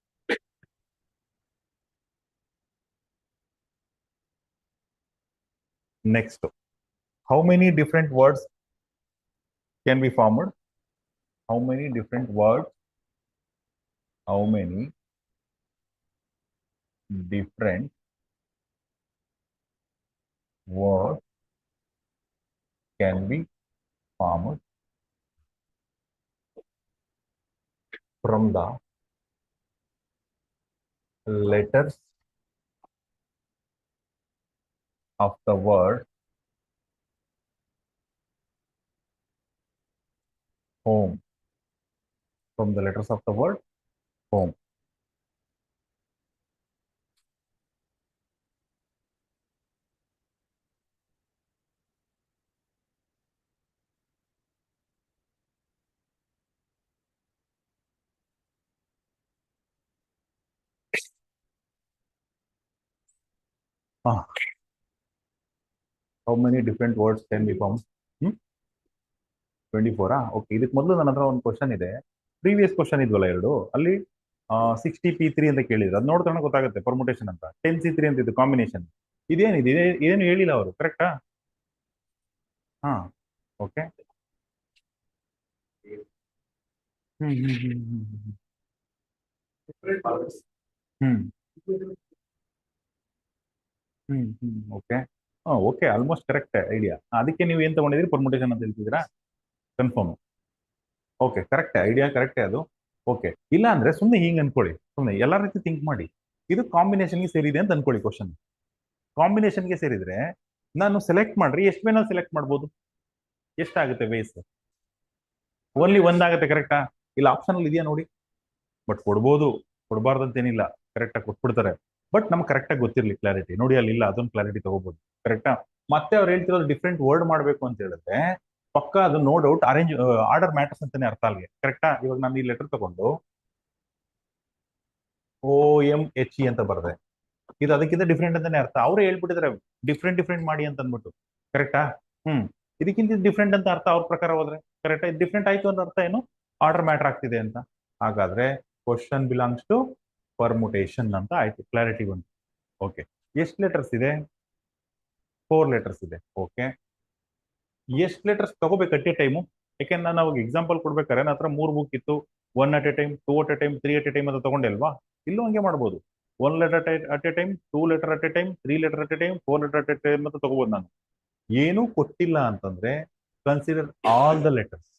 Speaker 1: Next, how many different words can be formed? How many different words? How many different words can be formed from the letters of the word home? From the letters of the word home. Ah, how many different words can be formed? 24 okay. ಇದಕ್ಕೆ ಮೊದಲು ನನ್ನ ಹತ್ರ ಒಂದು question ಇದೆ. Previous question ಇದ್ವಲ್ಲ ಎರಡು, ಅಲ್ಲಿ 60P3 ಅಂತ ಕೇಳಿದ್ರು. ಅದು ನೋಡ್ತಾನೆ ಗೊತ್ತಾಗುತ್ತೆ ಪರ್ಮುಟೇಷನ್ ಅಂತ. 10C3 ಅಂತ ಇದು ಕಾಂಬಿನೇಷನ್. ಇದೇನಿದೆ, ಇದೇನು ಹೇಳಿಲ್ಲ ಅವರು, ಕರೆಕ್ಟಾ? ಹಾ, ಓಕೆ. ಹ್ಮ್ ಹ್ಮ್ ಹ್ಮ್ ಹ್ಮ್ ಹ್ಮ್ ಹ್ಮ್ ಹ್ಮ್ okay. Okay, almost correct idea. ಅದಕ್ಕೆ ನೀವು ಏನ್ ತಗೊಂಡಿದ್ರಿ, ಪರ್ಮುಟೇಷನ್ ಅಂತ ಹೇಳ್ತಿದ್ದೀರಾ? ಕನ್ಫರ್ಮ್. ಓಕೆ, ಕರೆಕ್ಟ್ ಐಡಿಯಾ, ಕರೆಕ್ಟೇ ಅದು. ಓಕೆ, ಇಲ್ಲ ಅಂದ್ರೆ ಸುಮ್ಮನೆ ಹಿಂಗ್ ಅನ್ಕೊಳ್ಳಿ, ಸುಮ್ಮನೆ ಎಲ್ಲ ರೀತಿ ಥಿಂಕ್ ಮಾಡಿ. ಇದು ಕಾಂಬಿನೇಷನ್ಗೆ ಸೇರಿದೆ ಅಂತ ಅನ್ಕೊಳ್ಳಿ ಕ್ವಶನ್. ಕಾಂಬಿನೇಷನ್ಗೆ ಸೇರಿದ್ರೆ ನಾನು ಸೆಲೆಕ್ಟ್ ಮಾಡ್ರಿ, ಎಷ್ಟು ವೇನಲ್ಲಿ ಸೆಲೆಕ್ಟ್ ಮಾಡ್ಬೋದು? ಎಷ್ಟಾಗುತ್ತೆ ವೇಸ್? ಓನ್ಲಿ ಒಂದಾಗುತ್ತೆ, ಕರೆಕ್ಟಾ? ಇಲ್ಲ ಆಪ್ಷನ್ ಇದೆಯಾ ನೋಡಿ. ಬಟ್ ಕೊಡ್ಬೋದು, ಕೊಡಬಾರ್ದಂತೇನಿಲ್ಲ, ಕರೆಕ್ಟಾಗಿ ಕೊಟ್ಬಿಡ್ತಾರೆ. ಬಟ್ ನಮ್ಗೆ ಕರೆಕ್ಟಾಗಿ ಗೊತ್ತಿರಲಿ ಕ್ಲಾರಿಟಿ. ನೋಡಿ ಅಲ್ಲಿ ಇಲ್ಲ, ಅದೊಂದು ಕ್ಲಾರಿಟಿ ತಗೋಬಹುದು, ಕರೆಕ್ಟಾ? ಮತ್ತೆ ಅವ್ರು ಹೇಳ್ತಿರೋದು ಡಿಫ್ರೆಂಟ್ ವರ್ಡ್ ಮಾಡಬೇಕು ಅಂತ ಹೇಳಿದ್ರೆ ಪಕ್ಕ ಅದು no doubt arrange order matters ಅಂತಾನೆ ಅರ್ಥ ಅಲ್ಲಿಗೆ, ಕರೆಕ್ಟಾ? ಇವಾಗ ನಾನು ಈ ಲೆಟರ್ ತಗೊಂಡು OMHE ಅಂತ ಬರದೆ, ಇದು ಅದಕ್ಕಿಂತ ಡಿಫ್ರೆಂಟ್ ಅಂತಾನೆ ಅರ್ಥ. ಅವರೇ ಹೇಳ್ಬಿಟ್ಟಿದ್ದಾರೆ ಡಿಫ್ರೆಂಟ್ ಡಿಫ್ರೆಂಟ್ ಮಾಡಿ ಅಂತ ಅಂದ್ಬಿಟ್ಟು, ಕರೆಕ್ಟಾ? ಇದಕ್ಕಿಂತ ಡಿಫ್ರೆಂಟ್ ಅಂತ ಅರ್ಥ ಅವ್ರ ಪ್ರಕಾರ ಹೋದ್ರೆ, ಕರೆಕ್ಟಾ? ಇದು ಡಿಫ್ರೆಂಟ್ ಆಯ್ತು ಅಂತ ಅರ್ಥ ಏನು? ಆರ್ಡರ್ ಮ್ಯಾಟರ್ ಆಗ್ತಿದೆ ಅಂತ. ಹಾಗಾದ್ರೆ ಕ್ವಶನ್ ಬಿಲಾಂಗ್ಸ್ ಟು ಪರ್ಮುಟೇಷನ್ ಅಂತ ಆಯ್ತು, ಕ್ಲಾರಿಟಿ ಬಂತು. ಓಕೆ, ಎಷ್ಟು ಲೆಟರ್ಸ್ ಇದೆ? 4 ಲೆಟರ್ಸ್ ಇದೆ. ಓಕೆ, ಎಷ್ಟು ಲೆಟರ್ಸ್ ತಗೋಬೇಕು ಅಟ್ ಎ ಟೈಮು? ಯಾಕೆಂದ್ರೆ ನಾನು ಅವಾಗ ಎಕ್ಸಾಂಪಲ್ ಕೊಡ್ಬೇಕಾದ್ರೆ ನನ್ನ ಹತ್ರ 3 ಬುಕ್ ಇತ್ತು. 1 at a time, 2 at a time, 3 at a time ಅಂತ ತಗೊಂಡೆ ಅಲ್ವಾ? ಇಲ್ಲೂ ಹಂಗೆ ಮಾಡ್ಬೋದು. 1 letter at a time, 2 letter at a time, 3 letter at a time, 4 letter at a time ಅಂತ ತಗೋಬಹುದು ನಾನು. ಏನೂ ಕೊಟ್ಟಿಲ್ಲ ಅಂತಂದ್ರೆ ಕನ್ಸಿಡರ್ ಆಲ್ ದ ಲೆಟರ್ಸ್.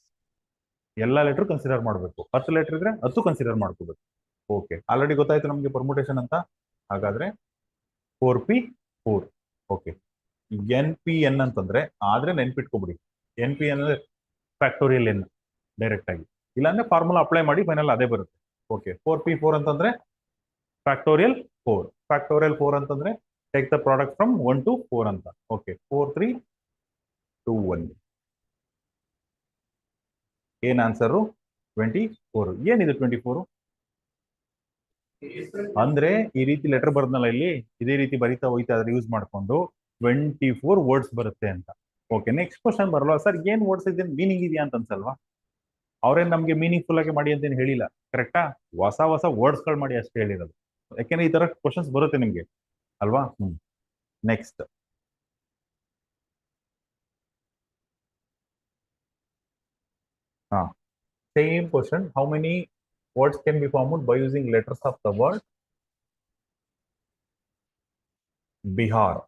Speaker 1: ಎಲ್ಲ ಲೆಟರ್ ಕನ್ಸಿಡರ್ ಮಾಡಬೇಕು. 10 ಲೆಟರ್ ಇದ್ರೆ 10 ಕನ್ಸಿಡರ್ ಮಾಡ್ಕೋಬೇಕು. ಓಕೆ, ಆಲ್ರೆಡಿ ಗೊತ್ತಾಯ್ತು ನಮಗೆ ಪರ್ಮುಟೇಷನ್ ಅಂತ. ಹಾಗಾದ್ರೆ 4P4. ಓಕೆ, NPN ಅಂತಂದ್ರೆ ಆದ್ರೆ ನೆನ್ಪಿಟ್ಕೊಬಿಡಿ, NPN ಅಂದ್ರೆ ಫ್ಯಾಕ್ಟೋರಿಯಲ್ N ಡೈರೆಕ್ಟ್ ಆಗಿ, ಇಲ್ಲಾಂದ್ರೆ ಫಾರ್ಮುಲಾ ಅಪ್ಲೈ ಮಾಡಿ ಫೈನಲ್ ಅದೇ ಬರುತ್ತೆ. ಓಕೆ, 4P4 ಅಂತಂದ್ರೆ ಫ್ಯಾಕ್ಟೋರಿಯಲ್ 4. ಫ್ಯಾಕ್ಟೋರಿಯಲ್ 4 ಅಂತಂದ್ರೆ take the product from 1 to 4 ಅಂತ. ಓಕೆ, 4 3 2 1. ಏನ್ ಆನ್ಸರು? 24. ಏನಿದೆ 24 ಅಂದ್ರೆ? ಈ ರೀತಿ ಲೆಟರ್ ಬರ್ದ್ನಲ್ಲ ಇಲ್ಲಿ, ಇದೇ ರೀತಿ ಬರಿತಾ ಹೋಯ್ತಾ ಅದ್ರ ಯೂಸ್ ಮಾಡ್ಕೊಂಡು 24 ವರ್ಡ್ಸ್ ಬರುತ್ತೆ ಅಂತ. ಓಕೆ, ನೆಕ್ಸ್ಟ್ ಕ್ವಶನ್ ಬರಲ್ವಾ ಸರ್? ಏನ್ ವರ್ಡ್ಸ್ ಇದೆ, ಮೀನಿಂಗ್ ಇದೆಯಾ ಅಂತ ಅನ್ಸಲ್ವಾ? ಅವ್ರೇನ್ ನಮ್ಗೆ ಮೀನಿಂಗ್ಫುಲ್ ಆಗಿ ಮಾಡಿ ಅಂತ ಹೇಳಿಲ್ಲ, ಕರೆಕ್ಟಾ? ಹೊಸ ಹೊಸ ವರ್ಡ್ಸ್ ಗಳು ಮಾಡಿ ಅಷ್ಟೇ ಹೇಳಿರೋದು. ಯಾಕೆಂದ್ರೆ ಈ ತರ ಕ್ವಶನ್ಸ್ ಬರುತ್ತೆ ನಿಮ್ಗೆ ಅಲ್ವಾ? ನೆಕ್ಸ್ಟ್, ಹಾ, same question. How many words can be formed by using letters of the word Bihar?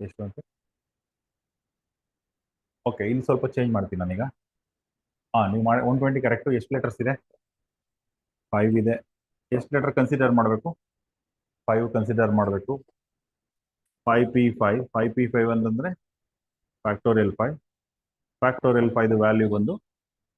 Speaker 1: ಎಷ್ಟು ಅಂತ? ಓಕೆ, ಇಲ್ಲಿ ಸ್ವಲ್ಪ ಚೇಂಜ್ ಮಾಡ್ತೀನಿ ನಾನೀಗ. ನೀವು ಮಾಡಿ 120 ಕರೆಕ್ಟ್. ಎಷ್ಟು ಲೆಟರ್ಸ್ ಇದೆ? 5 ಇದೆ. ಎಷ್ಟು ಲೆಟರ್ ಕನ್ಸಿಡರ್ ಮಾಡಬೇಕು? 5 ಕನ್ಸಿಡರ್ ಮಾಡಬೇಕು. 5P5. 5P5 ಅಂತಂದ್ರೆ ಫ್ಯಾಕ್ಟೋರಿಯಲ್ 5. ಫ್ಯಾಕ್ಟೋರಿಯಲ್ 5 ವ್ಯಾಲ್ಯೂ ಬಂದು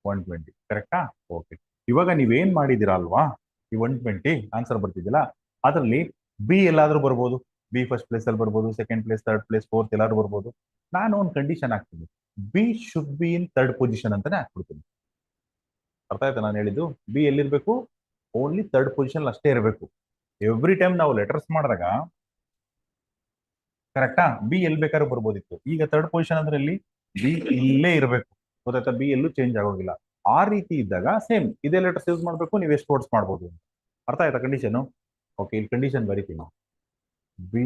Speaker 1: 120, ಕರೆಕ್ಟಾ? ಓಕೆ, ಇವಾಗ ನೀವೇನ್ ಮಾಡಿದಿರಾ ಅಲ್ವಾ, ಈ 120 ಆನ್ಸರ್ ಬರ್ತಿದ್ದಿಲ್ಲ, ಅದರಲ್ಲಿ ಬಿ ಎಲ್ಲಾದ್ರೂ ಬರ್ಬೋದು. ಬಿ ಫಸ್ಟ್ ಪ್ಲೇಸ್ ಅಲ್ಲಿ ಬರ್ಬೋದು, second place, third place, fourth ಎಲ್ಲರೂ ಬರ್ಬೋದು. ನಾನು ಒಂದು ಕಂಡೀಷನ್ ಹಾಕ್ತೀನಿ, B should be in third position ಅಂತಾನೆ ಹಾಕ್ಬಿಡ್ತೀನಿ. ಅರ್ಥ ಆಯ್ತಾ ನಾನು ಹೇಳಿದ್ದು? ಬಿ ಎಲ್ಲಿರ್ಬೇಕು? ಓನ್ಲಿ ಥರ್ಡ್ ಪೊಸಿಷನ್ ಅಷ್ಟೇ ಇರಬೇಕು. ಎವ್ರಿ ಟೈಮ್ ನಾವು ಲೆಟರ್ಸ್ ಮಾಡಿದಾಗ ಕರೆಕ್ಟಾ, ಬಿ ಎಲ್ಲಿ ಬೇಕಾದ್ರೂ ಬರ್ಬೋದಿತ್ತು. ಈಗ ಥರ್ಡ್ ಪೊಸಿಷನ್ ಅಂದ್ರೆ ಇಲ್ಲಿ ಬಿ ಇಲ್ಲೇ ಇರಬೇಕು. ಗೊತ್ತಾಯ್ತಾ? ಬಿ ಎಲ್ಲೂ ಚೇಂಜ್ ಆಗೋಗಿಲ್ಲ. ಆ ರೀತಿ ಇದ್ದಾಗ ಸೇಮ್ ಇದೇ ಲೆಟರ್ಸ್ ಯೂಸ್ ಮಾಡಬೇಕು, ನೀವು ಎಷ್ಟು ವರ್ಡ್ಸ್ ಮಾಡ್ಬೋದು. ಅರ್ಥ ಆಯ್ತಾ ಕಂಡೀಷನ್? ಓಕೆ, ಇಲ್ಲಿ ಕಂಡೀಷನ್ ಬರೀತೀನಿ. B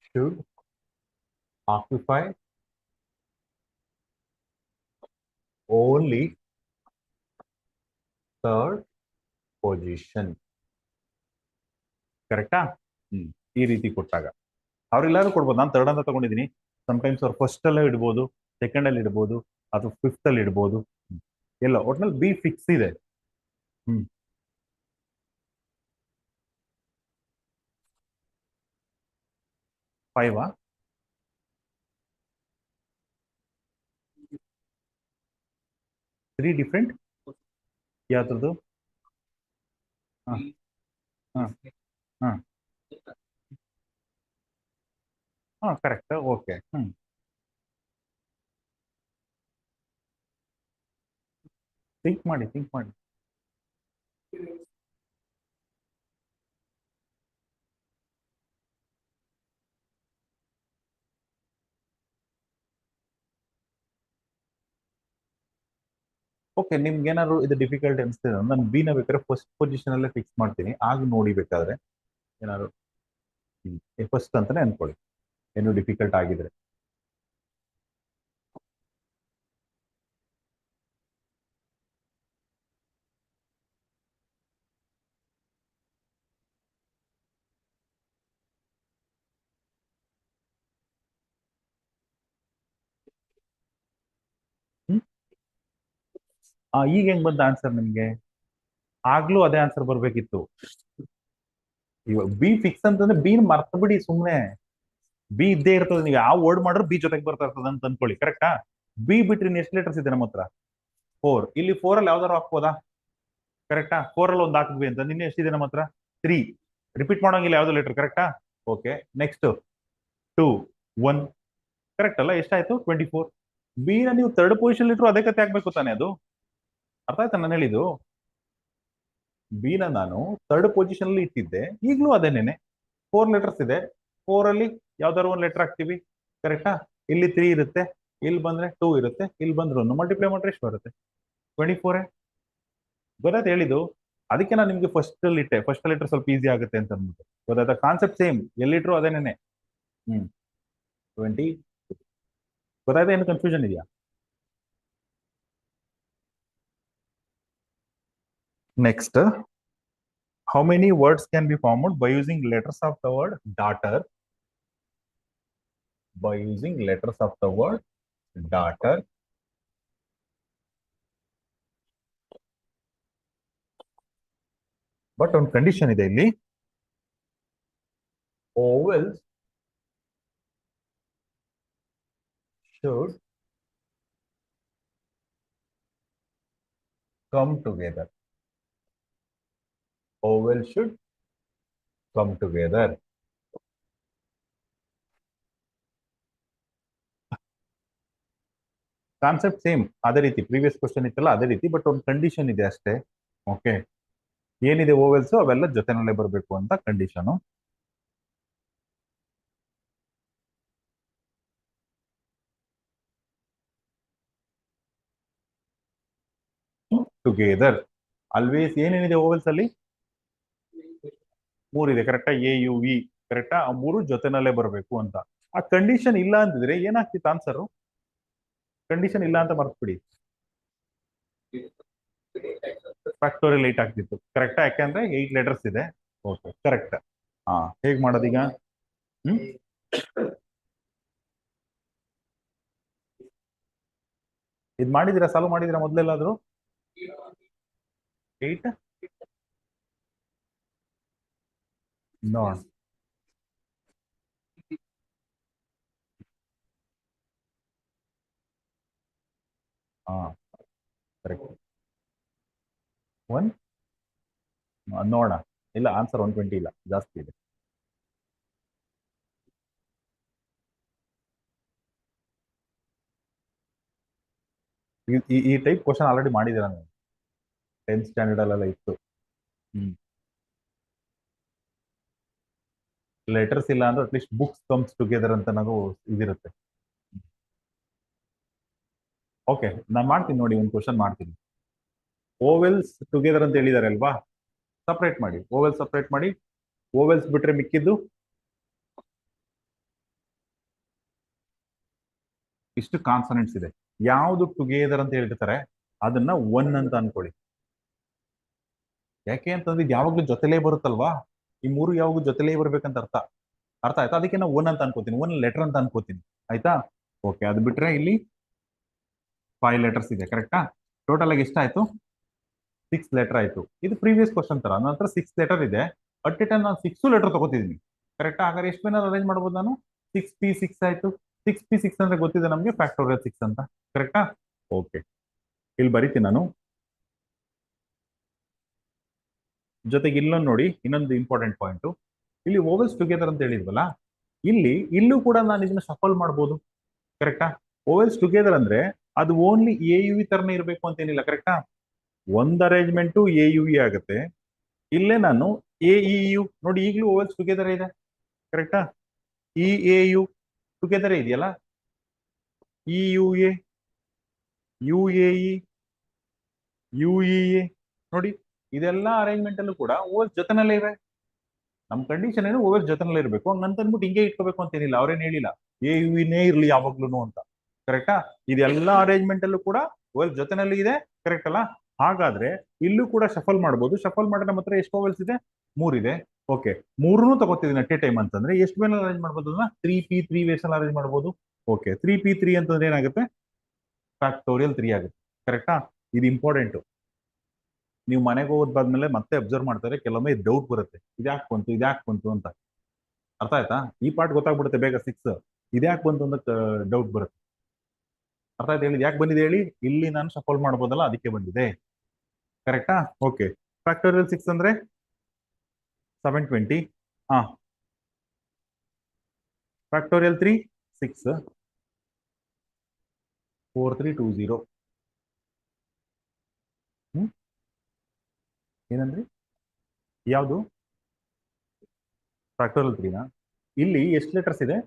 Speaker 1: should occupy only third position. ಕರೆಕ್ಟಾ? ಈ ರೀತಿ ಕೊಟ್ಟಾಗ ಅವ್ರೆಲ್ಲಾರು ಕೊಡ್ಬೋದು. ನಾನು ಥರ್ಡ್ ಅಂತ ತಗೊಂಡಿದ್ದೀನಿ. ಸಮ್ಟೈಮ್ಸ್ ಅವ್ರು ಫಸ್ಟ್ ಅಲ್ಲೇ ಇಡ್ಬೋದು, ಸೆಕೆಂಡ್ ಅಲ್ಲಿ ಇಡ್ಬೋದು, ಅಥವಾ ಫಿಫ್ತ್ ಅಲ್ಲಿ ಇಡ್ಬೋದು. ಎಲ್ಲ ಒಟ್ನಲ್ಲಿ ಬಿ ಫಿಕ್ಸ್ ಇದೆ. ಹ್ಮ್ 5 3 ಡಿಫ್ರೆಂಟ್ ಯಾವ್ದು? ಹಾ ಹಾ ಹಾ ಹಾ ಕರೆಕ್ಟ್. ಓಕೆ. ಥಿಂಕ್ ಮಾಡಿ, ಥಿಂಕ್ ಮಾಡಿ. ಓಕೆ, ನಿಮ್ಗೆ ಏನಾದ್ರು ಇದು ಡಿಫಿಕಲ್ಟ್ ಅನಿಸ್ತಿದೆ ಅಂದ್ರೆ ನಾನು ಬಿ ನ ಬೇಕಾದ್ರೆ ಫಸ್ಟ್ ಪೊಸಿಷನ್ ಅಲ್ಲೇ ಫಿಕ್ಸ್ ಮಾಡ್ತೀನಿ. ಆಗ ನೋಡಿ ಬೇಕಾದ್ರೆ ಏನಾದ್ರು ಫಸ್ಟ್ ಅಂತಾನೆ ಅನ್ಕೊಳ್ಳಿ, ಏನು ಡಿಫಿಕಲ್ಟ್ ಆಗಿದ್ರೆ. ಹ್ಮ್ ಈಗ ಹೆಂಗ್ ಬಂದ ಆನ್ಸರ್ ನಿಮ್ಗೆ? ಆಗ್ಲೂ ಅದೇ ಆನ್ಸರ್ ಬರ್ಬೇಕಿತ್ತು. ಇವಾಗ ಬಿ ಫಿಕ್ಸ್ ಅಂತಂದ್ರೆ ಬಿ ಮರ್ತ ಬಿಡಿ ಸುಮ್ನೆ. ಬಿ ಇದ್ದೇ ಇರ್ತದೆ, ನೀವು ಯಾವ ವರ್ಡ್ ಮಾಡ್ರು ಬಿ ಜೊತೆಗೆ ಬರ್ತಾ ಇರ್ತದೆ ಅಂತ ಅನ್ಕೊಳ್ಳಿ. ಕರೆಕ್ಟಾ? ಬಿ ಬಿಟ್ರಿ ಎಷ್ಟು ಲೆಟರ್ಸ್ ಇದೆ ನಮ್ಮ ಹತ್ರ? 4. ಇಲ್ಲಿ 4 ಅಲ್ಲಿ ಯಾವ್ದಾರು ಹಾಕ್ಬೋದಾ? ಕರೆಕ್ಟಾ? 4 ಅಲ್ಲಿ ಒಂದು ಹಾಕಿದ್ವಿ ಅಂತ, ನಿನ್ನೆ ಎಷ್ಟಿದೆ ನಮ್ಮ ಹತ್ರ? 3. ರಿಪೀಟ್ ಮಾಡೋಂಗಿಲ್ಲ ಯಾವ್ದು ಲೆಟರ್. ಕರೆಕ್ಟಾ? Okay, next 2 1. ಕರೆಕ್ಟ್ ಅಲ್ಲ? ಎಷ್ಟಾಯ್ತು? 24. ಬಿ ನ ನೀವು ಥರ್ಡ್ ಪೊಸಿಷನ್ ಇಟ್ರು ಅದೇ ಕತೆ ಆಗ್ಬೇಕು ತಾನೆ ಅದು. ಅರ್ಥ ಆಯ್ತಾ ನಾನು ಹೇಳಿದ್ದು? ಬಿ ನ ನಾನು ಥರ್ಡ್ ಪೊಸಿಷನ್ ಅಲ್ಲಿ ಇಟ್ಟಿದ್ದೆ, ಈಗಲೂ ಅದೇನೇನೆ. 4 ಲೆಟರ್ಸ್ ಇದೆ, 4 ಅಲ್ಲಿ ಯಾವ್ದಾದ್ರು ಒಂದು ಲೆಟರ್ ಹಾಕ್ತಿವಿ. ಕರೆಕ್ಟಾ? ಇಲ್ಲಿ 3 ಇರುತ್ತೆ, ಇಲ್ಲಿ ಬಂದ್ರೆ 2 ಇರುತ್ತೆ, ಇಲ್ಲಿ ಬಂದ್ರೆ 1 ಮಲ್ಟಿಪ್ಲೈ ಮಾಡ್ರೆ ಎಷ್ಟು ಬರುತ್ತೆ? 24. ಗೊತ್ತಾಯ್ತು ಹೇಳಿದ್ದು? ಅದಕ್ಕೆ ನಾನು ನಿಮ್ಗೆ ಫಸ್ಟ್ ಅಲ್ಲಿ ಇಟ್ಟೆ, ಫಸ್ಟ್ ಲೆಟರ್ ಸ್ವಲ್ಪ ಈಸಿ ಆಗುತ್ತೆ ಅಂತ ಅಂದ್ಬಿಟ್ಟು. ಗೊತ್ತಾಯ್ತಾ? ಕಾನ್ಸೆಪ್ಟ್ ಸೇಮ್, ಎಲ್ಲಿಟ್ರು ಅದೇನೇನೆ. ಹ್ಮ್ 20. ಗೊತ್ತಾಯ್ತಾ? ಏನು ಕನ್ಫ್ಯೂಷನ್ ಇದೆಯಾ? Next, how many words can be formed by using letters of the word daughter? By using letters of the word daughter. But ಒಂದು ಕಂಡೀಷನ್ ಇದೆ ಇಲ್ಲಿ, vowels should come together. Vowels should come together. Concept same ಅದೇ ರೀತಿ, previous question ಇತ್ತಲ್ಲ ಅದೇ ರೀತಿ, but ಒಂದು condition ಇದೆ ಅಷ್ಟೇ. ಓಕೆ, ಏನಿದೆ ಓವೆಲ್ಸ್ ಅವೆಲ್ಲ ಜೊತೆನಲ್ಲೇ ಬರಬೇಕು ಅಂತ ಕಂಡೀಷನು. ಟುಗೆದರ್ ಆಲ್ವೇಸ್ ಏನೇನಿದೆ ಓವೆಲ್ಸ್ ಅಲ್ಲಿ? 3 ಇದೆ. ಕರೆಕ್ಟಾ? A you E. ಕರೆಕ್ಟಾ? ಆ 3 ಜೊತೆನಲ್ಲೇ ಬರಬೇಕು ಅಂತ. ಆ ಕಂಡೀಷನ್ ಇಲ್ಲ ಅಂತಿದ್ರೆ ಏನಾಗ್ತಿತ್ತು ಆನ್ಸರ್? ಕಂಡೀಷನ್ ಇಲ್ಲ ಅಂತ ಮರ್ತ್ಬಿಡಿ, ಫ್ಯಾಕ್ಟೋರಿಯಲ್ 8 ಆಗ್ತಿತ್ತು. ಕರೆಕ್ಟಾ? ಯಾಕೆಂದ್ರೆ 8 ಲೆಟರ್ಸ್ ಇದೆ. Okay, correct. ಹಾ, ಹೇಗ್ ಮಾಡೋದೀಗ? ಹ್ಮ್ ಇದು ಮಾಡಿದಿರಾ? ಸಾಲ್ವ್ ಮಾಡಿದಿರಾ ಮೊದ್ಲೆಲ್ಲಾದ್ರು? 8 ನೋ. ಹಾ ಕರೆಕ್ಟ್. 1 ನೋಡ, ಇಲ್ಲ ಆನ್ಸರ್ 120 ಇಲ್ಲ, ಜಾಸ್ತಿ ಇದೆ. ಈ ಟೈಪ್ ಕ್ವಶನ್ ಆಲ್ರೆಡಿ ಮಾಡಿದ್ದೀರಾ ನೀವು, 10th ಸ್ಟ್ಯಾಂಡರ್ಡ್ ಅಲ್ಲೆಲ್ಲ ಇತ್ತು. ಹ್ಮ್ ಲೆಟರ್ಸ್ ಇಲ್ಲ ಅಂದ್ರೆ ಅಟ್ಲೀಸ್ಟ್ ಬುಕ್ಸ್ ಕಮ್ಸ್ ಟುಗೆದರ್ ಅಂತ ನಾವು ಇದಿರುತ್ತೆ. ಓಕೆ, ನಾನು ಮಾಡ್ತೀನಿ ನೋಡಿ, ಒಂದು ಕ್ವಶನ್ ಮಾಡ್ತೀನಿ. ಓವೆಲ್ಸ್ ಟುಗೆದರ್ ಅಂತ ಹೇಳಿದಾರೆ ಅಲ್ವಾ, ಸಪ್ರೇಟ್ ಮಾಡಿ, ಓವೆಲ್ ಸಪ್ರೇಟ್ ಮಾಡಿ. ಓವೆಲ್ಸ್ ಬಿಟ್ರೆ ಮಿಕ್ಕಿದ್ದು ಇಷ್ಟು ಕಾನ್ಸನೆಂಟ್ಸ್ ಇದೆ. ಯಾವುದು ಟುಗೆದರ್ ಅಂತ ಹೇಳಿರ್ತಾರೆ ಅದನ್ನ ಒನ್ ಅಂತ ಅನ್ಕೊಳ್ಳಿ. ಯಾಕೆ ಅಂತಂದ್ರೆ ಇದು ಯಾವಾಗ್ಲೂ ಜೊತೆಲೇ ಬರುತ್ತಲ್ವಾ, ಈ ಮೂರು ಯಾವಾಗ್ಲೂ ಜೊತೆಲೇ ಬರ್ಬೇಕಂತ ಅರ್ಥ. ಅರ್ಥ ಆಯ್ತಾ? ಅದಕ್ಕೆ ನಾವು ಒನ್ ಅಂತ ಅನ್ಕೋತೀನಿ, ಒನ್ ಲೆಟರ್ ಅಂತ ಅನ್ಕೋತೀನಿ. ಆಯ್ತಾ? ಓಕೆ, ಅದು ಬಿಟ್ರೆ ಇಲ್ಲಿ 5 ಲೆಟರ್ಸ್ ಇದೆ, ಕರೆಕ್ಟಾ? ಟೋಟಲ್ ಆಗಿ ಎಷ್ಟಾಯ್ತು? 6 ಲೆಟರ್ ಆಯ್ತು. ಇದು ಪ್ರೀವಿಯಸ್ ಕ್ವಶನ್ ತರ, ನನ್ನ ಹತ್ರ 6 ಲೆಟರ್ ಇದೆ. ಅಟ್ ಎ ಟೈಮ್ ನಾನು 6 ಲೆಟರ್ ತಗೋತಿದ್ದೀನಿ. ಕರೆಕ್ಟಾ? ಹಾಗಾದ್ರೆ ಎಷ್ಟು ಬೇನಾದ್ರು ಅರೇಂಜ್ ಮಾಡ್ಬೋದು ನಾನು? 6p6 ಆಯ್ತು. 6p6 ಅಂದ್ರೆ ಗೊತ್ತಿದೆ ನಮಗೆ, ಫ್ಯಾಕ್ಟೋರಿಯಲ್ 6 ಅಂತ. ಕರೆಕ್ಟಾ? ಓಕೆ, ಇಲ್ಲಿ ಬರೀತೀನಿ ನಾನು. ಜೊತೆಗೆ ಇಲ್ಲೊಂದು ನೋಡಿ, ಇನ್ನೊಂದು ಇಂಪಾರ್ಟೆಂಟ್ ಪಾಯಿಂಟ್. ಇಲ್ಲಿ ಓವೆಲ್ಸ್ ಟುಗೆದರ್ ಅಂತ ಹೇಳಿದ್ವಲ್ಲ, ಇಲ್ಲೂ ಕೂಡ ನಾನು ಇದನ್ನ ಶಫಲ್ ಮಾಡ್ಬೋದು. ಕರೆಕ್ಟಾ? ಓವೆಲ್ಸ್ ಟುಗೆದರ್ ಅಂದ್ರೆ ಅದು ಓನ್ಲಿ ಎ ಯು ವಿ ತರನೇ ಇರಬೇಕು ಅಂತ ಏನಿಲ್ಲ. ಕರೆಕ್ಟಾ? ಒಂದ್ ಅರೇಂಜ್ಮೆಂಟು ಎ ಯು ವಿ ಆಗುತ್ತೆ. ಇಲ್ಲೇ ನಾನು ಎ ಇ ಯು ನೋಡಿ, ಈಗಲೂ ಓವೆಲ್ಸ್ ಟುಗೆದರ್ ಇದೆ. ಕರೆಕ್ಟಾ? ಇ ಎ ಯು ಟುಗೆದರ್ ಇದೆಯಲ್ಲ, E U A, U A E, U E A, ನೋಡಿ ಇದೆಲ್ಲ ಅರೇಂಜ್ಮೆಂಟ್ ಅಲ್ಲೂ ಕೂಡ ಓವೆಲ್ಸ್ ಜೊತೆನಲ್ಲೇ ಇವೆ. ನಮ್ ಕಂಡೀಷನ್ ಏನು, ಓವೆಲ್ಸ್ ಜೊತೆನಲ್ಲೇ ಇರಬೇಕು. ಹಂಗಂತ ಅಂದ್ಬಿಟ್ಟು ಹಿಂಗೆ ಇಟ್ಕೋಬೇಕು ಅಂತ ಏನಿಲ್ಲ, ಅವ್ರೇನ್ ಹೇಳಿಲ್ಲ ಎ ಯು ವಿನೇ ಇರ್ಲಿ ಯಾವಾಗ್ಲೂ ಅಂತ. ಕರೆಕ್ಟಾ? ಇದೆಲ್ಲ ಅರೇಂಜ್ಮೆಂಟ್ ಅಲ್ಲೂ ಕೂಡ ಓವೆಲ್ಸ್ ಜೊತೆನಲ್ಲಿ ಇದೆ. ಕರೆಕ್ಟ್ ಅಲ್ಲ? ಹಾಗಾದ್ರೆ ಇಲ್ಲೂ ಕೂಡ ಶಫಲ್ ಮಾಡ್ಬೋದು. ಶಫಲ್ ಮಾಡಿದ್ರೆ ನಮ್ಮ ಹತ್ರ ಎಷ್ಟು ಓವೆಲ್ಸ್ ಇದೆ? 3 ಇದೆ. ಓಕೆ, ಮೂರನ್ನು ತಗೋತಿದ್ದೀನಿ ಅಟ್ ಎ ಟೈಮ್ ಅಂತಂದ್ರೆ ಎಷ್ಟು ಮೇಲೆ ಅರೇಂಜ್ ಮಾಡ್ಬೋದು? 3p3 ವೇಸ್ ಅಲ್ಲಿ ಅರೇಂಜ್ ಮಾಡ್ಬೋದು. ಓಕೆ, 3p3 ಅಂತಂದ್ರೆ ಏನಾಗುತ್ತೆ? ಫ್ಯಾಕ್ಟೋರಿಯಲ್ 3 ಆಗುತ್ತೆ. ಕರೆಕ್ಟಾ? ಇದು ಇಂಪಾರ್ಟೆಂಟ್. ನೀವು ಮನೆಗೆ ಹೋದ್ಮೇಲೆ ಮತ್ತೆ ಅಬ್ಸರ್ವ್ ಮಾಡ್ತಾರೆ, ಕೆಲವೊಮ್ಮೆ ಡೌಟ್ ಬರುತ್ತೆ, ಇದ್ಯಾಕ್ ಬಂತು ಇದ್ಯಾಕ್ ಬಂತು ಅಂತ. ಅರ್ಥ ಆಯ್ತಾ? ಈ ಪಾರ್ಟ್ ಗೊತ್ತಾಗ್ಬಿಡುತ್ತೆ ಬೇಗ. 6 ಇದ್ಯಾಕ್ ಬಂತು ಅಂತ ಡೌಟ್ ಬರುತ್ತೆ. ಅರ್ಥ ಆಯ್ತು ಹೇಳಿ? ಯಾಕೆ ಬಂದಿದೆ ಹೇಳಿ? ಇಲ್ಲಿ ನಾನು ಶಫಲ್ ಮಾಡ್ಬೋದಲ್ಲ, ಅದಕ್ಕೆ ಬಂದಿದೆ. ಕರೆಕ್ಟಾ? ಓಕೆ, ಫ್ಯಾಕ್ಟೋರಿಯಲ್ 6 ಅಂದ್ರೆ 720. ಹಾ, ಫ್ಯಾಕ್ಟೋರಿಯಲ್ 3 6 4320. ಹ್ಮ್ ಏನಂದ್ರಿ? ಯಾವುದು? ಫ್ಯಾಕ್ಟೋರಿಯಲ್ 3ನಾ? ಇಲ್ಲಿ ಎಷ್ಟು ಲೆಟರ್ಸ್ ಇದೆ?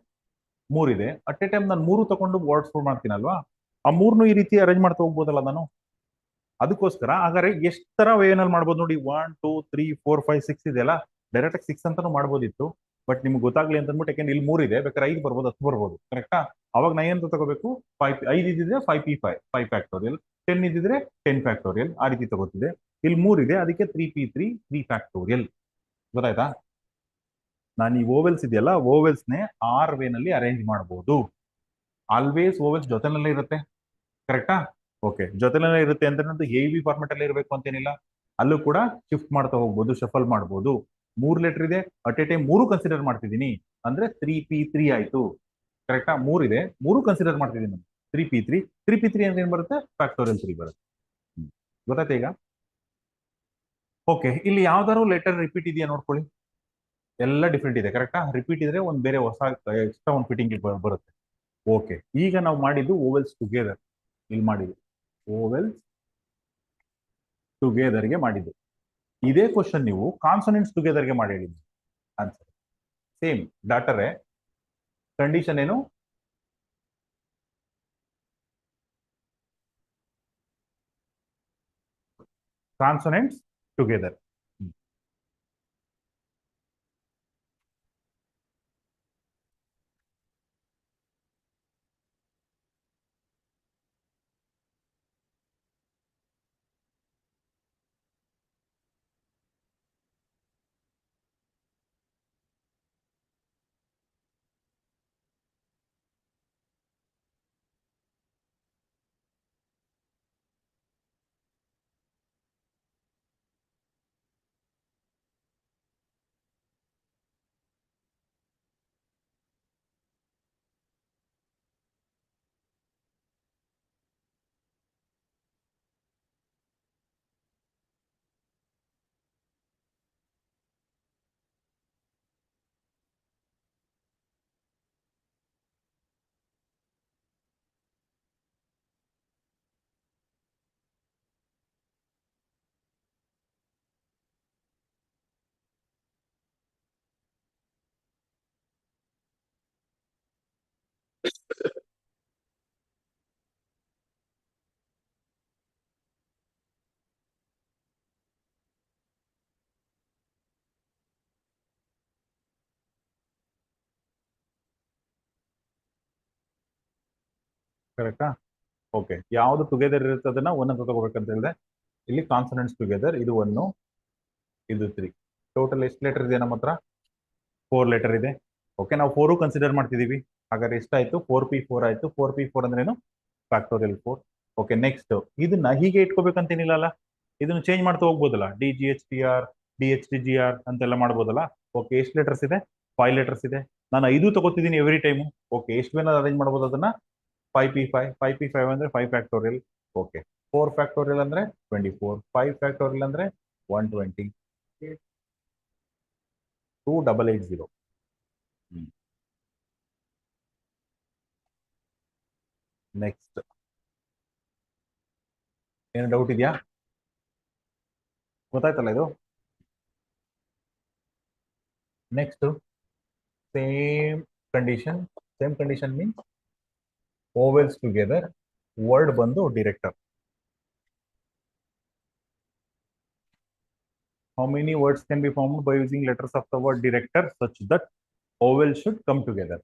Speaker 1: 3 ಇದೆ. ಅಟ್ ಎ ಟೈಮ್ ನಾನು 3 ತಗೊಂಡು ವರ್ಡ್ಸ್ ಫೋರ್ ಮಾಡ್ತೀನಲ್ವಾ, ಆ 3ನು ಈ ರೀತಿ ಅರೇಂಜ್ ಮಾಡ್ತಾ ಹೋಗ್ಬೋದಲ್ಲ ನಾನು. ಅದಕ್ಕೋಸ್ಕರ ಹಾಗಾದ್ರೆ ಎಷ್ಟು ತರ ವೇನಲ್ಲಿ ಮಾಡ್ಬೋದು ನೋಡಿ. 1 2 3 4 5 6 ಇದೆಯಲ್ಲ, ಡೈರೆಕ್ಟ್ ಆಗಿ 6 ಅಂತಾನು ಮಾಡ್ಬೋದಿತ್ತು. ಬಟ್ ನಿಮ್ಗೆ ಗೊತ್ತಾಗ್ಲಿ ಅಂತ ಅಂದ್ಬಿಟ್ಟು, ಯಾಕೆಂದ್ರೆ ಇಲ್ಲಿ 3 ಇದೆ, ಬೇಕಾದ್ರೆ 5 ಬರ್ಬೋದು, 10 ಬರ್ಬೋದು. ಕರೆಕ್ಟಾ? ಅವಾಗ ನಾ ಏನು ತಗೋಬೇಕು? 5 ಇದ್ದಿದ್ರೆ 5p5 5 ಫ್ಯಾಕ್ಟೋರಿಯಲ್, 10 ಇದ್ದಿದ್ರೆ 10 ಫ್ಯಾಕ್ಟೋರಿಯಲ್, ಆ ರೀತಿ ತಗೋತಿದೆ. ಇಲ್ಲಿ 3 ಇದೆ, ಅದಕ್ಕೆ 3p3 3 ಫ್ಯಾಕ್ಟೋರಿಯಲ್. ಗೊತ್ತಾಯ್ತಾ? ನಾನು ಈ ಓವೆಲ್ಸ್ ಇದೆಯಲ್ಲ, ಓವೆಲ್ಸ್ನೇ 6 ವೇನಲ್ಲಿ ಅರೇಂಜ್ ಮಾಡಬಹುದು. ಆಲ್ವೇಸ್ ಓವೆಲ್ಸ್ ಜೊತೆನಲ್ಲೇ ಇರುತ್ತೆ. ಕರೆಕ್ಟಾ? ಓಕೆ, ಜೊತೆನಲ್ಲೇ ಇರುತ್ತೆ ಅಂದ್ರೆ ನಂದು ಹೆವಿ ಫಾರ್ಮೆಟ್ ಅಲ್ಲಿ ಇರಬೇಕು ಅಂತೇನಿಲ್ಲ. ಅಲ್ಲೂ ಕೂಡ ಶಿಫ್ಟ್ ಮಾಡ್ತಾ ಹೋಗ್ಬೋದು, ಶಫಲ್ ಮಾಡ್ಬೋದು. 3 ಲೆಟರ್ ಇದೆ, ಅಟ್ ಎ ಟೈಮ್ 3 ಕನ್ಸಿಡರ್ ಮಾಡ್ತಿದ್ದೀನಿ ಅಂದ್ರೆ 3p3 ಆಯ್ತು. ಕರೆಕ್ಟಾ? 3 ಇದೆ, 3 ಕನ್ಸಿಡರ್ ಮಾಡ್ತಿದ್ದೀನಿ ನಾನು. 3p3 ಅಂದ್ರೆ ಏನ್ ಬರುತ್ತೆ? ಫ್ಯಾಕ್ಟೋರಿಯಲ್ 3 ಬರುತ್ತೆ. ಹ್ಮ್. ಗೊತ್ತಾಯ್ತಾ ಈಗ? ಓಕೆ, ಇಲ್ಲಿ ಯಾವ್ದಾದ್ರು ಲೆಟರ್ ರಿಪೀಟ್ ಇದೆಯಾ ನೋಡ್ಕೊಳ್ಳಿ. ಎಲ್ಲ ಡಿಫ್ರೆಂಟ್ ಇದೆ. ಕರೆಕ್ಟಾ? ರಿಪೀಟ್ ಇದ್ರೆ ಒಂದ್ ಬೇರೆ ಹೊಸ ಎಕ್ಸ್ಟ್ರಾ ಒಂದು ಫಿಟ್ಟಿಂಗ್ ಬರುತ್ತೆ. ಓಕೆ, ಈಗ ನಾವು ಮಾಡಿದ್ದು ಓವೆಲ್ಸ್ ಟುಗೆದರ್. ಇಲ್ಲಿ ಮಾಡಿದ್ದು ಓವೆಲ್ಸ್ ಟುಗೆದರ್ಗೆ ಮಾಡಿದ್ದು. ಇದೇ ಕ್ವಶನ್ ನೀವು ಕಾನ್ಸನೆಂಟ್ಸ್ ಟುಗೆದರ್ಗೆ ಮಾಡಿ ಹೇಳಿದ್ವಿ. ಆನ್ಸರ್ ಸೇಮ್ ಡಾಟರೇ. ಕಂಡೀಷನ್ ಏನು? Consonants together. ಕರೆಕ್ಟಾ? ಓಕೆ, ಯಾವ್ದು ಟುಗೆದರ್ ಇರುತ್ತೆ ಅದನ್ನ ಒನ್ ಅಂತ ತಗೋಬೇಕಂತ ಹೇಳಿದೆ. ಇಲ್ಲಿ ಕಾನ್ಸನೆಂಟ್ಸ್ ಟುಗೆದರ್ ಇದು ಒನ್ನು, ಇದು ತ್ರೀ. ಟೋಟಲ್ ಎಷ್ಟು ಲೆಟರ್ ಇದೆ ನಮ್ಮ ಹತ್ರ? 4 ಲೆಟರ್ ಇದೆ. ಓಕೆ, ನಾವು ಫೋರು ಕನ್ಸಿಡರ್ ಮಾಡ್ತಿದೀವಿ. ಹಾಗಾದ್ರೆ ಎಷ್ಟಾಯ್ತು? 4p4 ಆಯ್ತು. 4p4 ಅಂದ್ರೇನು? ಫ್ಯಾಕ್ಟೋರಿಯಲ್ 4. ಓಕೆ, ನೆಕ್ಸ್ಟ್ ಇದನ್ನ ಹೀಗೆ ಇಟ್ಕೋಬೇಕಂತೇನಿಲ್ಲ ಅಲ್ಲ, ಇದನ್ನು ಚೇಂಜ್ ಮಾಡ್ತಾ ಹೋಗ್ಬೋದಲ್ಲ, DGHTR DHTGR ಅಂತೆಲ್ಲ ಮಾಡ್ಬೋದಲ್ಲ. ಓಕೆ, ಎಷ್ಟು ಲೆಟರ್ಸ್ ಇದೆ? 5 ಲೆಟರ್ಸ್ ಇದೆ. ನಾನು 5 ತಗೋತಿದ್ದೀನಿ ಎವ್ರಿ ಟೈಮು. ಓಕೆ, ಎಷ್ಟು ಬೇಗ ಅರೇಂಜ್ ಮಾಡ್ಬೋದು ಅದನ್ನ? 5p5 ಅಂದ್ರೆ 5 ಫ್ಯಾಕ್ಟೋರಿಯಲ್. ಓಕೆ, 4 ಫ್ಯಾಕ್ಟೋರಿಯಲ್ ಅಂದ್ರೆ 24, 5 ಫ್ಯಾಕ್ಟೋರಿಯಲ್ ಅಂದ್ರೆ 120, 2880. ನೆಕ್ಸ್ಟ್ ಏನು ಡೌಟ್ ಇದೆಯಾ? ಗೊತ್ತಾಯ್ತಲ್ಲ ಇದು. Next same condition. Same condition means vowels together, word ಬಂದು director. How many words can be formed by using letters of the word director such that vowels should come together?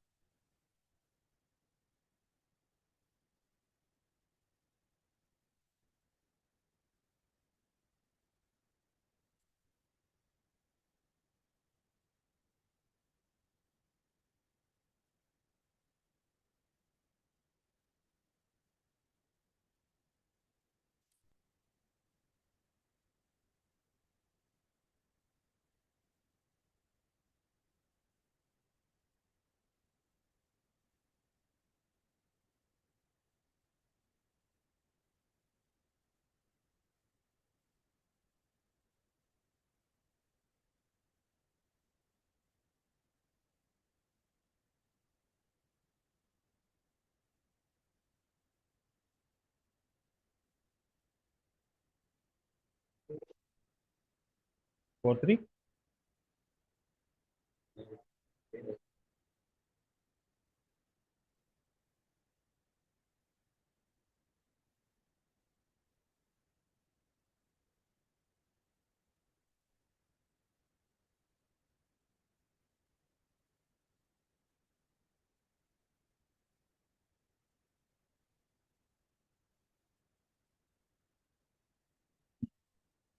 Speaker 1: Four, three.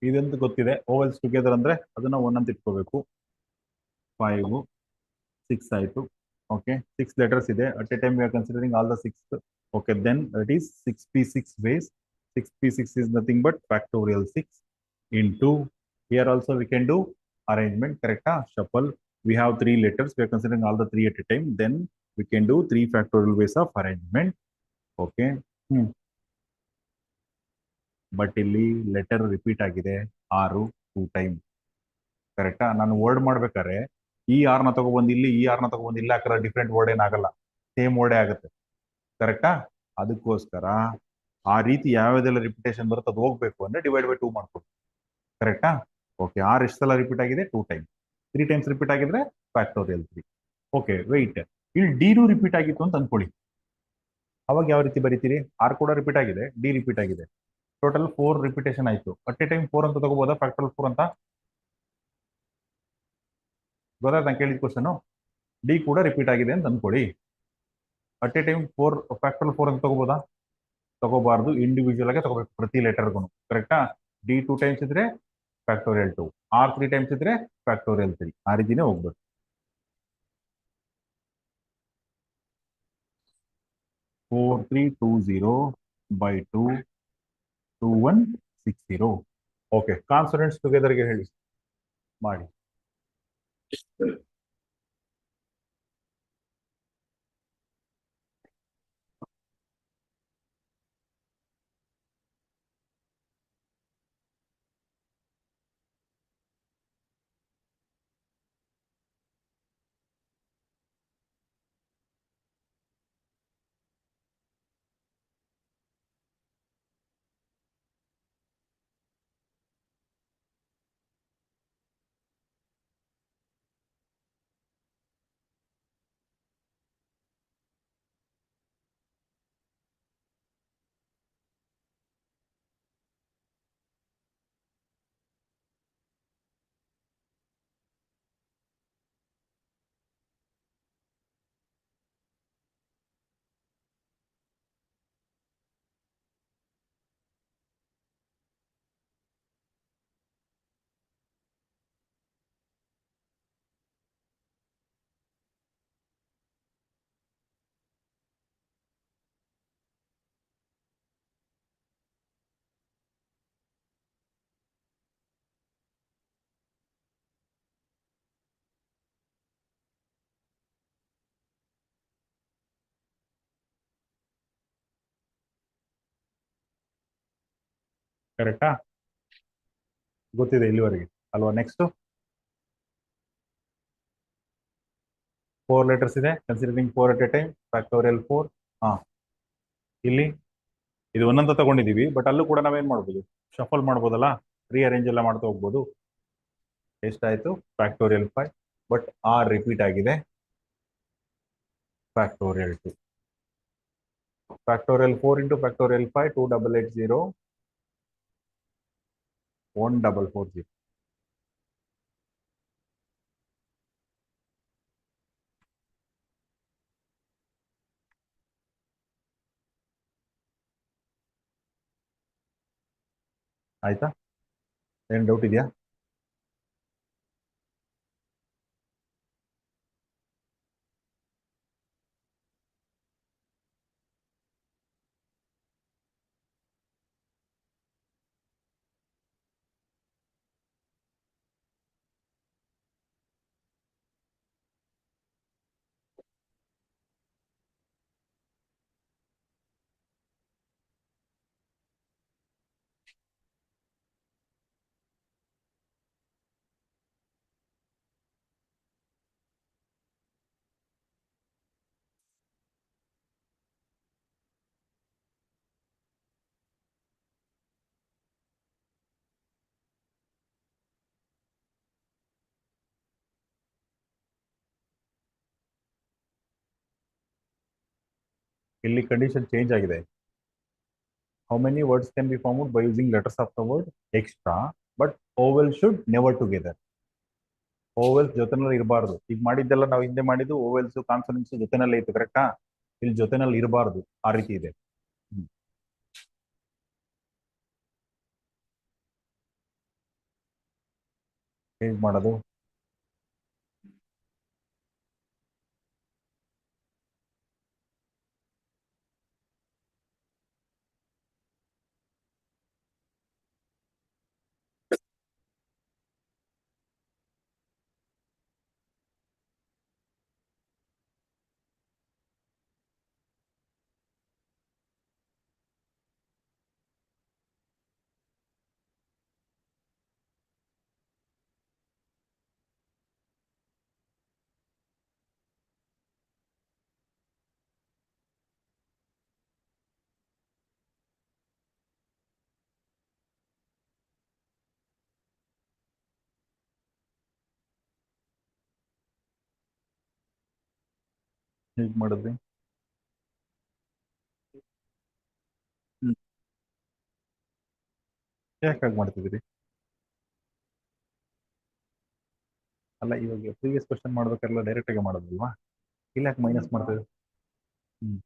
Speaker 1: ಇದಂತ ಗೊತ್ತಿದೆ, vowels together ಅಂದ್ರೆ ಅದನ್ನ one ಅಂತ ಇಟ್ಕೋಬೇಕು. 5, 6 ಆಯ್ತು. Okay, 6 letters ಇದೆ. At a time we are considering all the 6. Okay, then it is 6p6 ways. 6p6 is nothing but factorial 6 into, here also we can do arrangement, correct? Shuffle. We have 3 letters. We are considering all the 3 at a time. Then we can do 3 factorial ways of arrangement. Okay. But ಇಲ್ಲಿ letter repeat ಆಗಿದೆ 6 2 time. ಕರೆಕ್ಟಾ? ನಾನು word ಮಾಡ್ಬೇಕಾದ್ರೆ ಈ ಆರ್ನ ತಗೊಬಂದು ಇಲ್ಲಿ, ಈ ಆರ್ನ ತಗೊಬಂದು ಇಲ್ಲಿ ಹಾಕಿದ್ರೆ ಡಿಫ್ರೆಂಟ್ ವರ್ಡ್ ಏನಾಗಲ್ಲ, ಸೇಮ್ ವರ್ಡೇ ಆಗುತ್ತೆ. ಕರೆಕ್ಟಾ? ಅದಕ್ಕೋಸ್ಕರ ಆ ರೀತಿ ಯಾವ್ಯಾವ್ದೆಲ್ಲ ರಿಪಿಟೇಷನ್ ಬರುತ್ತೆ ಅದು ಹೋಗ್ಬೇಕು ಅಂದ್ರೆ ಡಿವೈಡ್ ಬೈ 2 ಮಾಡ್ಕೊಡು. ಕರೆಕ್ಟಾ? ಓಕೆ, ಆರ್ ಎಷ್ಟು ಸಲ ರಿಪೀಟ್ ಆಗಿದೆ? 2 ಟೈಮ್. 3 ಟೈಮ್ಸ್ ರಿಪೀಟ್ ಆಗಿದ್ರೆ ಫ್ಯಾಕ್ಟೋರಿಯಲ್ 3. Okay, wait. ಇಲ್ಲಿ ಡಿನೂ ರಿಪೀಟ್ ಆಗಿತ್ತು ಅಂತ ಅನ್ಕೊಳ್ಳಿ. ಅವಾಗ ಯಾವ ರೀತಿ ಬರೀತೀರಿ? ಆರ್ ಕೂಡ ರಿಪೀಟ್ ಆಗಿದೆ, ಡಿ ರಿಪೀಟ್ ಆಗಿದೆ. ಟೋಟಲ್ 4 ರಿಪಿಟೇಷನ್ ಆಯ್ತು. ಅಟ್ ಎ ಟೈಮ್ 4 ಅಂತ ತಗೋಬೋದಾ? ಫ್ಯಾಕ್ಟೋರಿಯಲ್ 4 ಅಂತ ಗೊತ್ತಾಯ್ತು ನಾನು ಕೇಳಿದ ಕ್ವಶನ್. ಡಿ ಕೂಡ ರಿಪೀಟ್ ಆಗಿದೆ ಅಂತ ಅನ್ಕೊಳ್ಳಿ. ಅಟ್ ಎ ಟೈಮ್ 4 ಫ್ಯಾಕ್ಟೋರಿಯಲ್ 4 ಅಂತ ತಗೋಬೋದಾ? ತಗೋಬಾರ್ದು, ಇಂಡಿವಿಜುವಲ್ ಆಗಿ ತಗೋಬೇಕು ಪ್ರತಿ ಲೆಟರ್ಗೂ. ಕರೆಕ್ಟಾ? ಡಿ 2 ಟೈಮ್ಸ್ ಇದ್ರೆ ಫ್ಯಾಕ್ಟೋರಿಯಲ್ 2, ಆರ್ 3 ಟೈಮ್ಸ್ ಇದ್ರೆ ಫ್ಯಾಕ್ಟೋರಿಯಲ್ 3. ಆ ರೀತಿನೇ ಹೋಗ್ಬೇಕು. 4320/2 2160. ಓಕೆ, ಕಾನ್ಸನೆಂಟ್ಸ್ ಟುಗೆದರ್ಗೆ ಹೇಳಿ ಮಾಡಿ. ಕರೆಕ್ಟಾ? ಗೊತ್ತಿದೆ ಇಲ್ಲಿವರೆಗೆ ಅಲ್ವಾ? ನೆಕ್ಸ್ಟ್ 4 letters ಇದೆ, considering 4 at a time, factorial 4. ಹಾ, ಇಲ್ಲಿ ಇದು ಒಂದಂತ ತಗೊಂಡಿದೀವಿ, ಬಟ್ ಅಲ್ಲೂ ಕೂಡ ನಾವೇನ್ ಮಾಡ್ಬೋದು, ಶಫಲ್ ಮಾಡ್ಬೋದಲ್ಲ, ರೀಅರೇಂಜ್ ಎಲ್ಲ ಮಾಡ್ತಾ ಹೋಗ್ಬೋದು. ಎಷ್ಟಾಯ್ತು? ಫ್ಯಾಕ್ಟೋರಿಯಲ್ 5, ಬಟ್ ಆರ್ ರಿಪೀಟ್ ಆಗಿದೆ. Factorial 2, factorial 4 into factorial 5, 2880, 1440. ಆಯ್ತಾ? ಏನ್ ಡೌಟ್ ಇದೆಯಾ? ಇಲ್ಲಿ ಕಂಡೀಷನ್ ಚೇಂಜ್ ಆಗಿದೆ. How many words can be formed by using letters of the word extra, but vowel should never together. Vowels ಜೊತೆನಲ್ಲಿ ಇರಬಾರ್ದು. ಈಗ ಮಾಡಿದ್ದೆಲ್ಲ ನಾವು ಹಿಂದೆ ಮಾಡಿದ್ದು ಓವೆಲ್ಸ್ ಕಾನ್ಸನೆಂಟ್ಸ್ ಜೊತೆನಲ್ಲೇ ಇತ್ತು, ಕರೆಕ್ಟಾ? ಇಲ್ಲಿ ಜೊತೆನಲ್ಲಿ ಇರಬಾರ್ದು, ಆ ರೀತಿ ಇದೆ. ಚೇಂಜ್ ಮಾಡೋದು. ಹೇಗೆ ಮಾಡಿದ್ವಿ? ಯಾಕೆ ಹಾಗೆ ಮಾಡ್ತಿದ್ದೀರಿ? ಅಲ್ಲ, ಇವಾಗ ಪ್ರೀವಿಯಸ್ ಕ್ವಶನ್ ಮಾಡ್ಬೇಕಾರೆಲ್ಲ ಡೈರೆಕ್ಟ್ ಆಗಿ ಮಾಡೋದಿಲ್ವಾ? ಇಲ್ಲ ಯಾಕೆ ಮೈನಸ್ ಮಾಡ್ತೀವಿ? ಹ್ಮ್.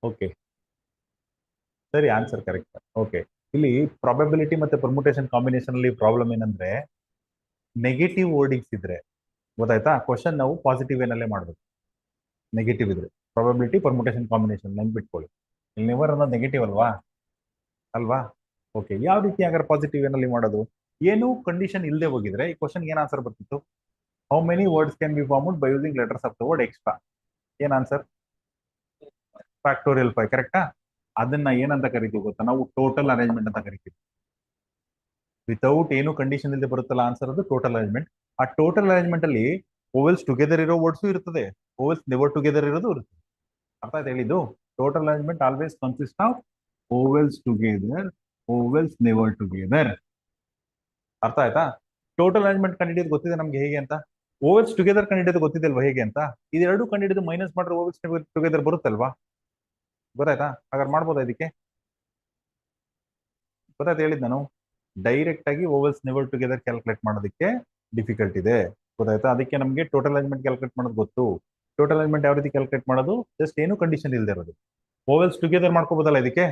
Speaker 1: ಓಕೆ, ಸರಿ, ಆನ್ಸರ್ ಕರೆಕ್ಟ್. ಓಕೆ, ಇಲ್ಲಿ ಪ್ರಾಬಬಿಲಿಟಿ ಮತ್ತೆ ಪರ್ಮುಟೇಷನ್ ಕಾಂಬಿನೇಷನ್ ಅಲ್ಲಿ ಪ್ರಾಬ್ಲಮ್ ಏನಂದ್ರೆ, ನೆಗೆಟಿವ್ ವರ್ಡಿಂಗ್ಸ್ ಇದ್ರೆ, ಗೊತ್ತಾಯ್ತಾ, ಕ್ವಶನ್ ನಾವು ಪಾಸಿಟಿವ್ ಏನಲ್ಲೇ ಮಾಡಬೇಕು. ನೆಗೆಟಿವ್ ಇದ್ರೆ ಪ್ರಾಬಬಿಲಿಟಿ ಪರ್ಮುಟೇಷನ್ ಕಾಂಬಿನೇಷನ್ ನೆನ್ಪಿಟ್ಕೊಳ್ಳಿ. ಇಲ್ಲಿ ನೆವರ್ ಅನ್ನೋದು ನೆಗೆಟಿವ್ ಅಲ್ವಾ? ಅಲ್ವಾ? ಓಕೆ, ಯಾವ ರೀತಿ ಹಾಗಾದ್ರೆ ಪಾಸಿಟಿವ್ ಏನಲ್ಲಿ ಮಾಡೋದು? ಏನು ಕಂಡೀಷನ್ ಇಲ್ಲದೆ ಹೋಗಿದ್ರೆ ಈ ಕ್ವಶನ್ ಏನ್ ಆನ್ಸರ್ ಬರ್ತಿತ್ತು? How many words can be formed by using letters of the word extra. ಏನ್ ಆನ್ಸರ್? ಫ್ಯಾಕ್ಟೋರಿಯಲ್ 5, ಕರೆಕ್ಟಾ? ಅದನ್ನ ಏನಂತ ಕರಿತೀವಿ ಗೊತ್ತಾ? ನಾವು ಟೋಟಲ್ ಅರೇಂಜ್ಮೆಂಟ್ ಅಂತ ಕರಿತೀವಿ. ವಿತೌಟ್ ಏನು ಕಂಡೀಷನ್ ಇಲ್ಲದೆ ಬರುತ್ತಲ್ಲ ಆನ್ಸರ್, ಅದು ಟೋಟಲ್ ಅರೇಂಜ್ಮೆಂಟ್. ಆ ಟೋಟಲ್ ಅರೇಂಜ್ಮೆಂಟ್ ಅಲ್ಲಿ ಓವೆಲ್ಸ್ ಟುಗೆದರ್ ಇರೋ ವರ್ಡ್ಸ್ ಇರ್ತದೆ, ಓವೆಲ್ಸ್ ನೆವರ್ ಟುಗೆದರ್ ಇರೋದು ಇರ್ತದೆ. ಅರ್ಥ ಆಯ್ತು ಹೇಳಿದ್ದು? Total arrangement always consist of vowels together, vowels never together. ಅರ್ಥ ಆಯ್ತಾ? ಟೋಟಲ್ ಅರೇಂಜ್ಮೆಂಟ್ ಕಂಡಿಡಿಯೋದು ಗೊತ್ತಿದೆ ನಮ್ಗೆ ಹೇಗೆ ಅಂತ. ಓವೆಲ್ಸ್ ಟುಗೆದರ್ ಕಂಡಿಡಿಯೋದು ಗೊತ್ತಿದೆಲ್ವಾ ಹೇಗೆ ಅಂತ? ಇದೆರಡು ಕಂಡಿಡಿದು ಮೈನಸ್ ಮಾಡಿದ್ರೆ ಓವೆಲ್ಸ್ ಟುಗೆದರ್ ಬರುತ್ತಲ್ವಾ? ಗೊತ್ತಾಯ್ತಾ? ಹಾಗಾದ್ರೆ ಮಾಡ್ಬೋದಾ ಇದಕ್ಕೆ? ಗೊತ್ತಾಯ್ತು ಹೇಳಿದ್ ನಾನು. ಡೈರೆಕ್ಟ್ ಆಗಿ ಓವೆಲ್ಸ್ ನೆವರ್ ಟುಗೆದರ್ ಕ್ಯಾಲ್ಕುಲೇಟ್ ಮಾಡೋದಕ್ಕೆ ಡಿಫಿಕಲ್ಟ್ ಇದೆ. ಗೊತ್ತಾಯ್ತಾ? ಅದಕ್ಕೆ ನಮಗೆ ಟೋಟಲ್ ಅರೇಂಜ್ಮೆಂಟ್ ಕ್ಯಾಲ್ಕುಲೇಟ್ ಮಾಡೋದು ಗೊತ್ತು. ಟೋಟಲ್ ಅರೇಂಜ್ಮೆಂಟ್ ಯಾವ ರೀತಿ ಕ್ಯಾಲ್ಕುಲೇಟ್ ಮಾಡೋದು? ಜಸ್ಟ್ ಏನು ಕಂಡೀಷನ್ ಇಲ್ಲದೆ ಇರೋದು. ಓವೆಲ್ಸ್ ಟುಗೆದರ್ ಮಾಡ್ಕೋಬೋದಲ್ಲ ಇದಕ್ಕೆ?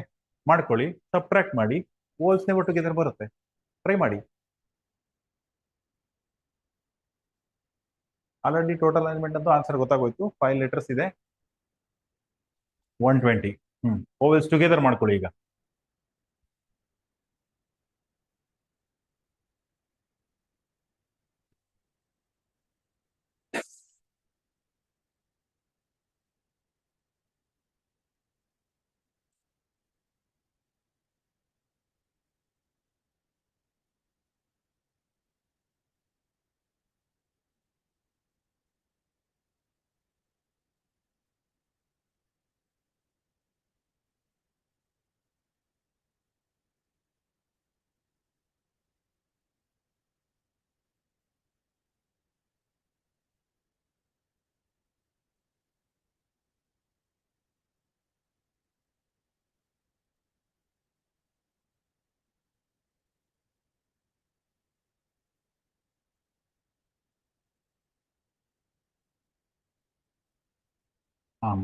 Speaker 1: ಮಾಡ್ಕೊಳ್ಳಿ, ಸಬ್ಟ್ರಾಕ್ಟ್ ಮಾಡಿ, ಓವೆಲ್ಸ್ ನೆವರ್ ಟುಗೆದರ್ ಬರುತ್ತೆ. ಟ್ರೈ ಮಾಡಿ. ಆಲ್ರೆಡಿ ಟೋಟಲ್ ಅರೇಂಜ್ಮೆಂಟ್ ಅಂತ ಆನ್ಸರ್ ಗೊತ್ತಾಗೋಯ್ತು. 5 letters ಇದೆ, 120. ಓವೆಲ್ಸ್ ಟುಗೆದರ್ ಮಾಡ್ಕೊಳ್ಳಿ ಈಗ.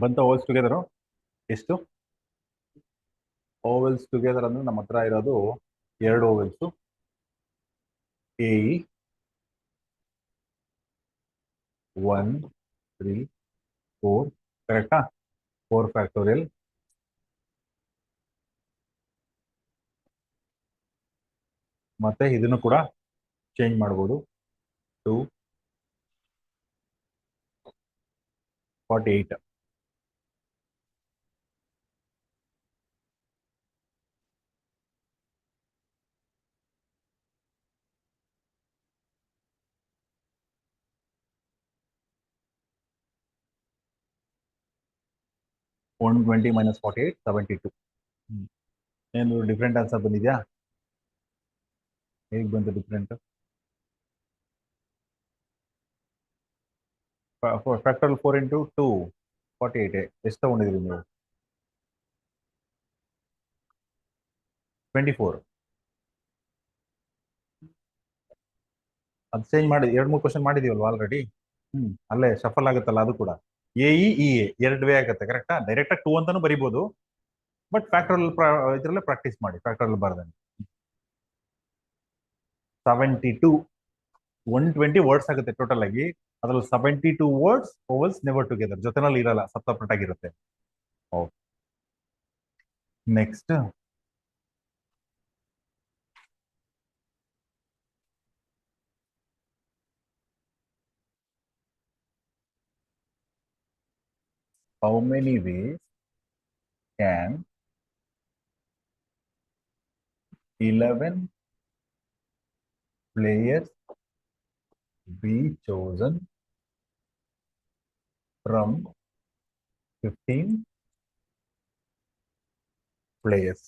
Speaker 1: ಬಂತ ಓವಲ್ಸ್ ಟುಗೆದರು ಎಷ್ಟು ಓವೆಲ್ಸ್ ಟುಗೆದರ್ ಅಂದ್ರೆ ನಮ್ಮ ಹತ್ರ ಇರೋದು ಎರಡು ಓವೆಲ್ಸು ಎ 1 3 4 ಕರೆಕ್ಟಾ 4 ಫ್ಯಾಕ್ಟೋರಿಯಲ್ ಮತ್ತೆ ಇದನ್ನು ಕೂಡ ಚೇಂಜ್ ಮಾಡ್ಬೋದು 248 120 - 48 72 ಏನು ಡಿಫ್ರೆಂಟ್ ಆನ್ಸರ್ ಬಂದಿದ್ಯಾ ಹೇಗೆ ಬಂತು ಡಿಫ್ರೆಂಟ್ ಫ್ಯಾಕ್ಟರ್ 4 × 2 48 ಎಷ್ಟು ತಗೊಂಡಿದ್ರಿ ನೀವು 24 ಅದು ಚೇಂಜ್ ಮಾಡಿ 2 3 ಕ್ವಶನ್ ಮಾಡಿದೀವಲ್ವಾ ಆಲ್ರೆಡಿ ಅಲ್ಲೇ ಶಫಲ್ ಆಗುತ್ತಲ್ಲ ಅದು ಕೂಡ ಎ ಎರಡು ವೇ ಆಗುತ್ತೆ ಕರೆಕ್ಟಾ ಡೈರೆಕ್ಟ್ ಆಗಿ 2 ಅಂತಾನು ಬರಿಬೋದು ಬಟ್ ಫ್ಯಾಕ್ಟರಲ್ ಇದರಲ್ಲೇ ಪ್ರಾಕ್ಟೀಸ್ ಮಾಡಿ ಫ್ಯಾಕ್ಟರಲ್ ಬರ್ದಂಗೆ 72 120 ವರ್ಡ್ಸ್ ಆಗುತ್ತೆ ಟೋಟಲ್ ಆಗಿ ಅದ್ರಲ್ಲಿ 72 ವರ್ಡ್ಸ್ ಓವಲ್ಸ್ ನೆವರ್ ಟುಗೆದರ್ ಜೊತೆನಲ್ಲಿ ಇರಲ್ಲ ಸಪ್ರೇಟ್ ಆಗಿರುತ್ತೆ next how many ways can 11 players be chosen from 15 players?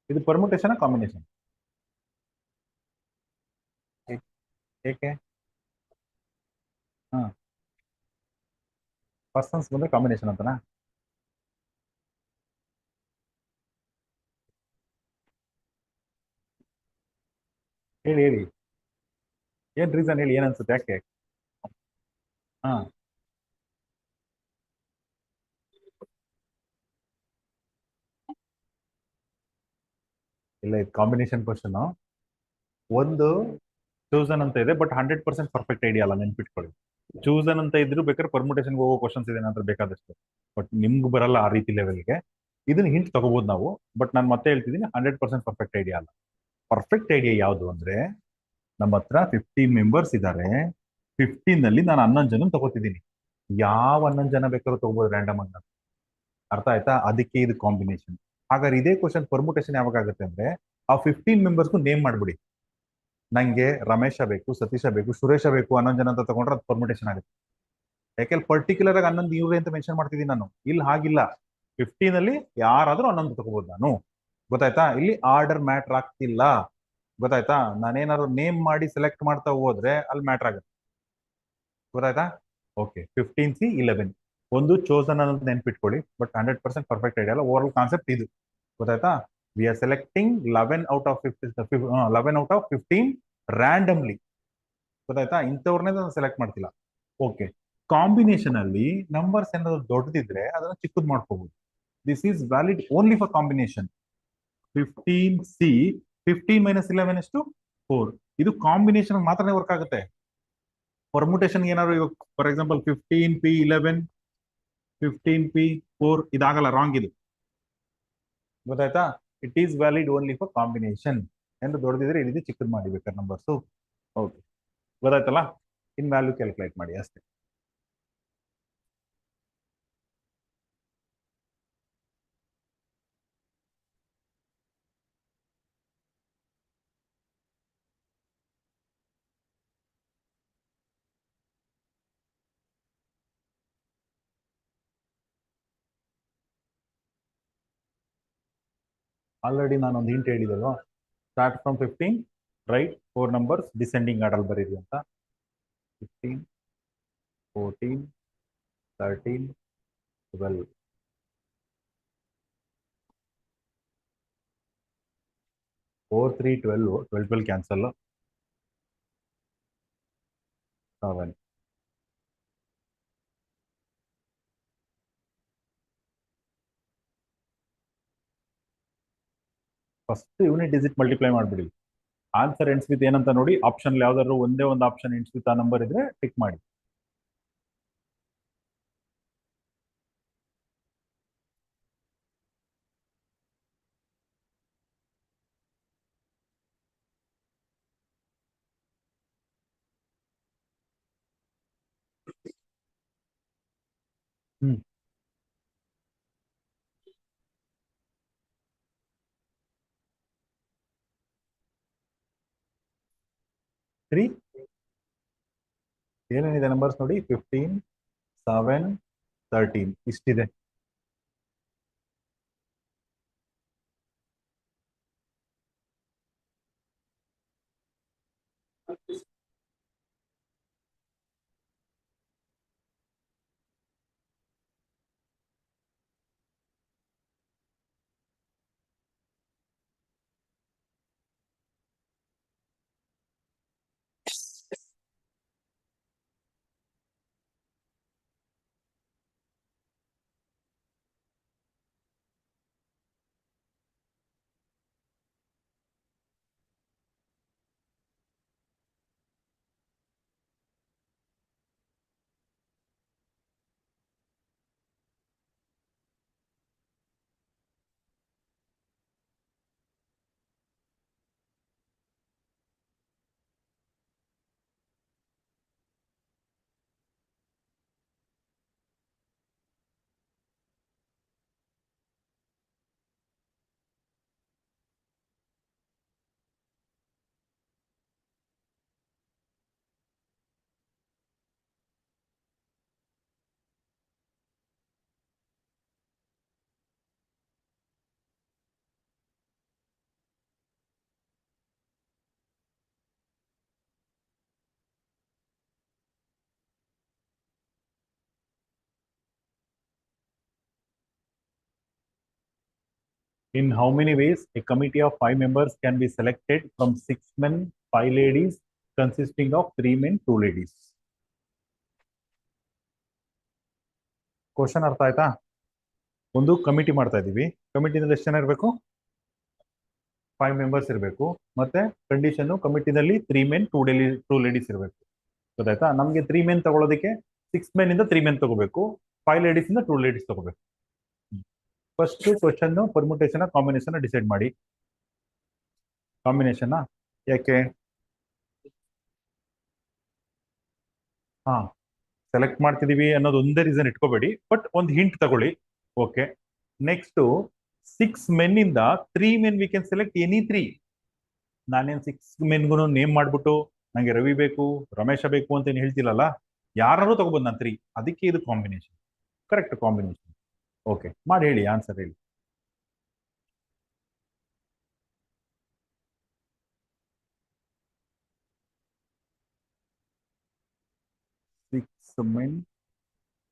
Speaker 1: ಇದು ಪರ್ಮುಟೇಷನ್ ಕಾಂಬಿನೇಷನ್ ಏಕೆ ಹಾ ಪರ್ಸನ್ಸ್ ಬಂದ್ರೆ ಕಾಂಬಿನೇಷನ್ ಅಂತನಾ ಹೇಳಿ ಹೇಳಿ ಏನ್ ರೀಸನ್ ಹೇಳಿ ಏನ್ ಅನ್ಸುತ್ತೆ ಯಾಕೆ ಹಾ ಇಲ್ಲ ಇದು ಕಾಂಬಿನೇಷನ್ ಕ್ವಶನ್ ಒಂದು ಚೂಸನ್ ಅಂತ ಇದೆ ಬಟ್ 100% ಪರ್ಫೆಕ್ಟ್ ಐಡಿಯಾ ಅಲ್ಲ ನೆನ್ಪಿಟ್ಕೊಳ್ಳಿ ಚೂಸನ್ ಅಂತ ಇದ್ರು ಬೇಕಾದ್ರೆ ಪರ್ಮುಟೇಷನ್ಗೆ ಹೋಗೋ ಕ್ವಶನ್ಸ್ ಇದೆ ಏನಾದ್ರೂ ಬೇಕಾದಷ್ಟು ಬಟ್ ನಿಮ್ಗೆ ಬರಲ್ಲ ಆ ರೀತಿ ಲೆವೆಲ್ಗೆ ಇದನ್ನ ಹಿಂಟ್ ತಗೋಬಹುದು ನಾವು ಬಟ್ ನಾನು ಮತ್ತೆ ಹೇಳ್ತಿದ್ದೀನಿ 100% ಪರ್ಫೆಕ್ಟ್ ಐಡಿಯಾ ಅಲ್ಲ ಪರ್ಫೆಕ್ಟ್ ಐಡಿಯಾ ಯಾವುದು ಅಂದ್ರೆ ನಮ್ಮ ಹತ್ರ 15 ಮೆಂಬರ್ಸ್ ಇದ್ದಾರೆ 15 ನಾನು 11 ಜನ ತಗೋತಿದ್ದೀನಿ ಯಾವ 11 ಜನ ಬೇಕಾದ್ರೂ ತಗೋಬಹುದು ರ್ಯಾಂಡಮ್ ಆಗಿ ಅರ್ಥ ಆಯ್ತಾ ಅದಕ್ಕೆ ಇದು ಕಾಂಬಿನೇಷನ್ ಹಾಗಾದ್ರೆ ಇದೇ ಕ್ವಶನ್ ಪರ್ಮುಟೇಷನ್ ಯಾವಾಗ ಆಗುತ್ತೆ ಅಂದ್ರೆ ಆ 15 ಮೆಂಬರ್ಸ್ಗೂ ನೇಮ್ ಮಾಡ್ಬಿಡಿ ನಂಗೆ ರಮೇಶ ಬೇಕು ಸತೀಶ ಬೇಕು ಸುರೇಶ ಬೇಕು 11 ಜನ ಅಂತ ತಗೊಂಡ್ರೆ ಅದು ಪರ್ಮುಟೇಷನ್ ಆಗುತ್ತೆ ಯಾಕೆಂದ್ರೆ ಪರ್ಟಿಕ್ಯುಲರ್ ಆಗಿ 11 ಇವ್ರೆ ಅಂತ ಮೆನ್ಷನ್ ಮಾಡ್ತಿದ್ದೀನಿ ನಾನು ಇಲ್ಲಿ ಹಾಗಿಲ್ಲ 15 ಯಾರಾದ್ರೂ 11 ತಗೋಬಹುದು ನಾನು ಗೊತ್ತಾಯ್ತಾ ಇಲ್ಲಿ ಆರ್ಡರ್ ಮ್ಯಾಟ್ರ್ ಆಗ್ತಿಲ್ಲ ಗೊತ್ತಾಯ್ತಾ ನಾನೇನಾದ್ರು ನೇಮ್ ಮಾಡಿ ಸೆಲೆಕ್ಟ್ ಮಾಡ್ತಾ ಹೋದ್ರೆ ಅಲ್ಲಿ ಮ್ಯಾಟ್ರ್ ಆಗುತ್ತೆ ಗೊತ್ತಾಯ್ತಾ ಓಕೆ 15C11 ಒಂದು ಚೋಸನ್ ಅನ್ನೋದು ನೆನ್ಪಿಟ್ಕೊಳ್ಳಿ ಬಟ್ 100% ಪರ್ಫೆಕ್ಟ್ ಐಡಿಯಾ ಅಲ್ಲ ಓವರ್ ಕಾನ್ಸೆಪ್ಟ್ ಇದು ಗೊತ್ತಾಯ್ತಾ we are selecting 11 out of 15 randomly ಗೊತ್ತಾಯ್ತಾ ಇಂಥವ್ರನ್ನೇ ನಾನು ಸೆಲೆಕ್ಟ್ ಮಾಡ್ತಿಲ್ಲ ಓಕೆ ಕಾಂಬಿನೇಷನ್ ಅಲ್ಲಿ ನಂಬರ್ಸ್ ಏನಾದ್ರು ದೊಡ್ಡದಿದ್ರೆ ಅದನ್ನ ಚಿಕ್ಕದ್ ಮಾಡ್ಕೋಬಹುದು this is valid only for combination 15C 15 - 11 ಎಷ್ಟು 4 ಇದು ಕಾಂಬಿನೇಷನ್ ಮಾತ್ರನೇ ವರ್ಕ್ ಆಗುತ್ತೆ ಪರ್ಮುಟೇಷನ್ ಏನಾದ್ರು ಇವಾಗ ಫಾರ್ ಎಕ್ಸಾಂಪಲ್ 15P11 15P4 ಇದಾಗಲ್ಲ ರಾಂಗ್ ಇದು ಗೊತ್ತಾಯ್ತಾ it is valid only for combination ಎಂದು ದೊಡ್ಡದಿದ್ರೆ ಈ ರೀತಿ ಚಿಕ್ಕದ್ ಮಾಡಿ ಬೇಕಾದ್ರೆ ನಂಬರ್ಸು ಓಕೆ ಗೊತ್ತಾಯ್ತಲ್ಲ ಇನ್ ವ್ಯಾಲ್ಯೂ ಕ್ಯಾಲ್ಕುಲೇಟ್ ಮಾಡಿ ಅಷ್ಟೇ ಆಲ್ರೆಡಿ ನಾನು ಒಂದು ಹಿಂಟ್ ಹೇಳಿದಲ್ವಾ, start from 15, write 4 numbers descending order ಬರೀರಿ ಅಂತ. 15, 14, 13, 12. 4, 3, 12, 12, 12 cancel. 7. First unit digit multiply ಮಾಡಿಬಿಡಿ. ಆನ್ಸರ್ ಎಂಡ್ಸ್ ವಿತ್ ಏನಂತ ನೋಡಿ, ಆಪ್ಷನ್ ಯಾವ್ದಾದ್ರು ಒಂದೇ ಒಂದು ಆಪ್ಷನ್ ಎಂಡ್ಸ್ ವಿತ್ ಆ ನಂಬರ್ ಇದ್ರೆ ಟಿಕ್ ಮಾಡಿ. ಹ್ಮ್ 3 ಏನೇನಿದೆ ನಂಬರ್ಸ್ ನೋಡಿ, 15, 7, 13 ಇಷ್ಟಿದೆ. In how many ways a committee of 5 members can be selected from 6 men, 5 ladies, consisting of 3 men, 2 ladies? Question ಅರ್ಥ ಆಯ್ತಾ? ಒಂದು ಕಮಿಟಿ ಮಾಡ್ತಾ ಇದೀವಿ. ಕಮಿಟಿನಲ್ಲಿ ಎಷ್ಟು ಜನ ಇರಬೇಕು? 5 ಮೆಂಬರ್ಸ್ ಇರಬೇಕು. ಮತ್ತೆ ಕಂಡೀಷನ್ ಕಮಿಟಿನಲ್ಲಿ 3 ಮೆನ್ 2 ಲೇಡೀಸ್ ಇರಬೇಕು. ಗೊತ್ತಾಯ್ತಾ? ನಮಗೆ 3 ಮೆನ್ ತಗೊಳ್ಳೋದಕ್ಕೆ 6 ಮೆನ್ ಇಂದ 3 ಮೆನ್ ತಗೋಬೇಕು, 5 ಲೇಡೀಸ್ ಇಂದ 2 ಲೇಡೀಸ್ ತಗೋಬೇಕು. First question permutation combination decide ಮಾಡಿ. ಕಾಂಬಿನೇಷನ್ ಯಾಕೆ? ಹಾ, ಸೆಲೆಕ್ಟ್ ಮಾಡ್ತಿದೀವಿ ಅನ್ನೋದು ಒಂದೇ ರೀಸನ್ ಇಟ್ಕೋಬೇಡಿ, ಬಟ್ ಒಂದು ಹಿಂಟ್ ತಗೊಳ್ಳಿ. ಓಕೆ, ನೆಕ್ಸ್ಟ್ 6 ಮೆನ್ ಇಂದ 3 men V can select any 3. ನಾನೇನ್ 6 ಮೆನ್ಗೂ ನೇಮ್ ಮಾಡ್ಬಿಟ್ಟು ನಂಗೆ ರವಿ ಬೇಕು, ರಮೇಶ ಬೇಕು ಅಂತ ಏನು ಹೇಳ್ತಿಲ್ಲಲ್ಲ, ಯಾರು ತಗೋಬೋದು ನಾನು 3. ಅದಕ್ಕೆ ಇದು ಕಾಂಬಿನೇಷನ್, ಕರೆಕ್ಟ್ ಕಾಂಬಿನೇಷನ್. ಓಕೆ, ಮಾಡಿ ಹೇಳಿ, ಆನ್ಸರ್ ಹೇಳಿ. 6 men,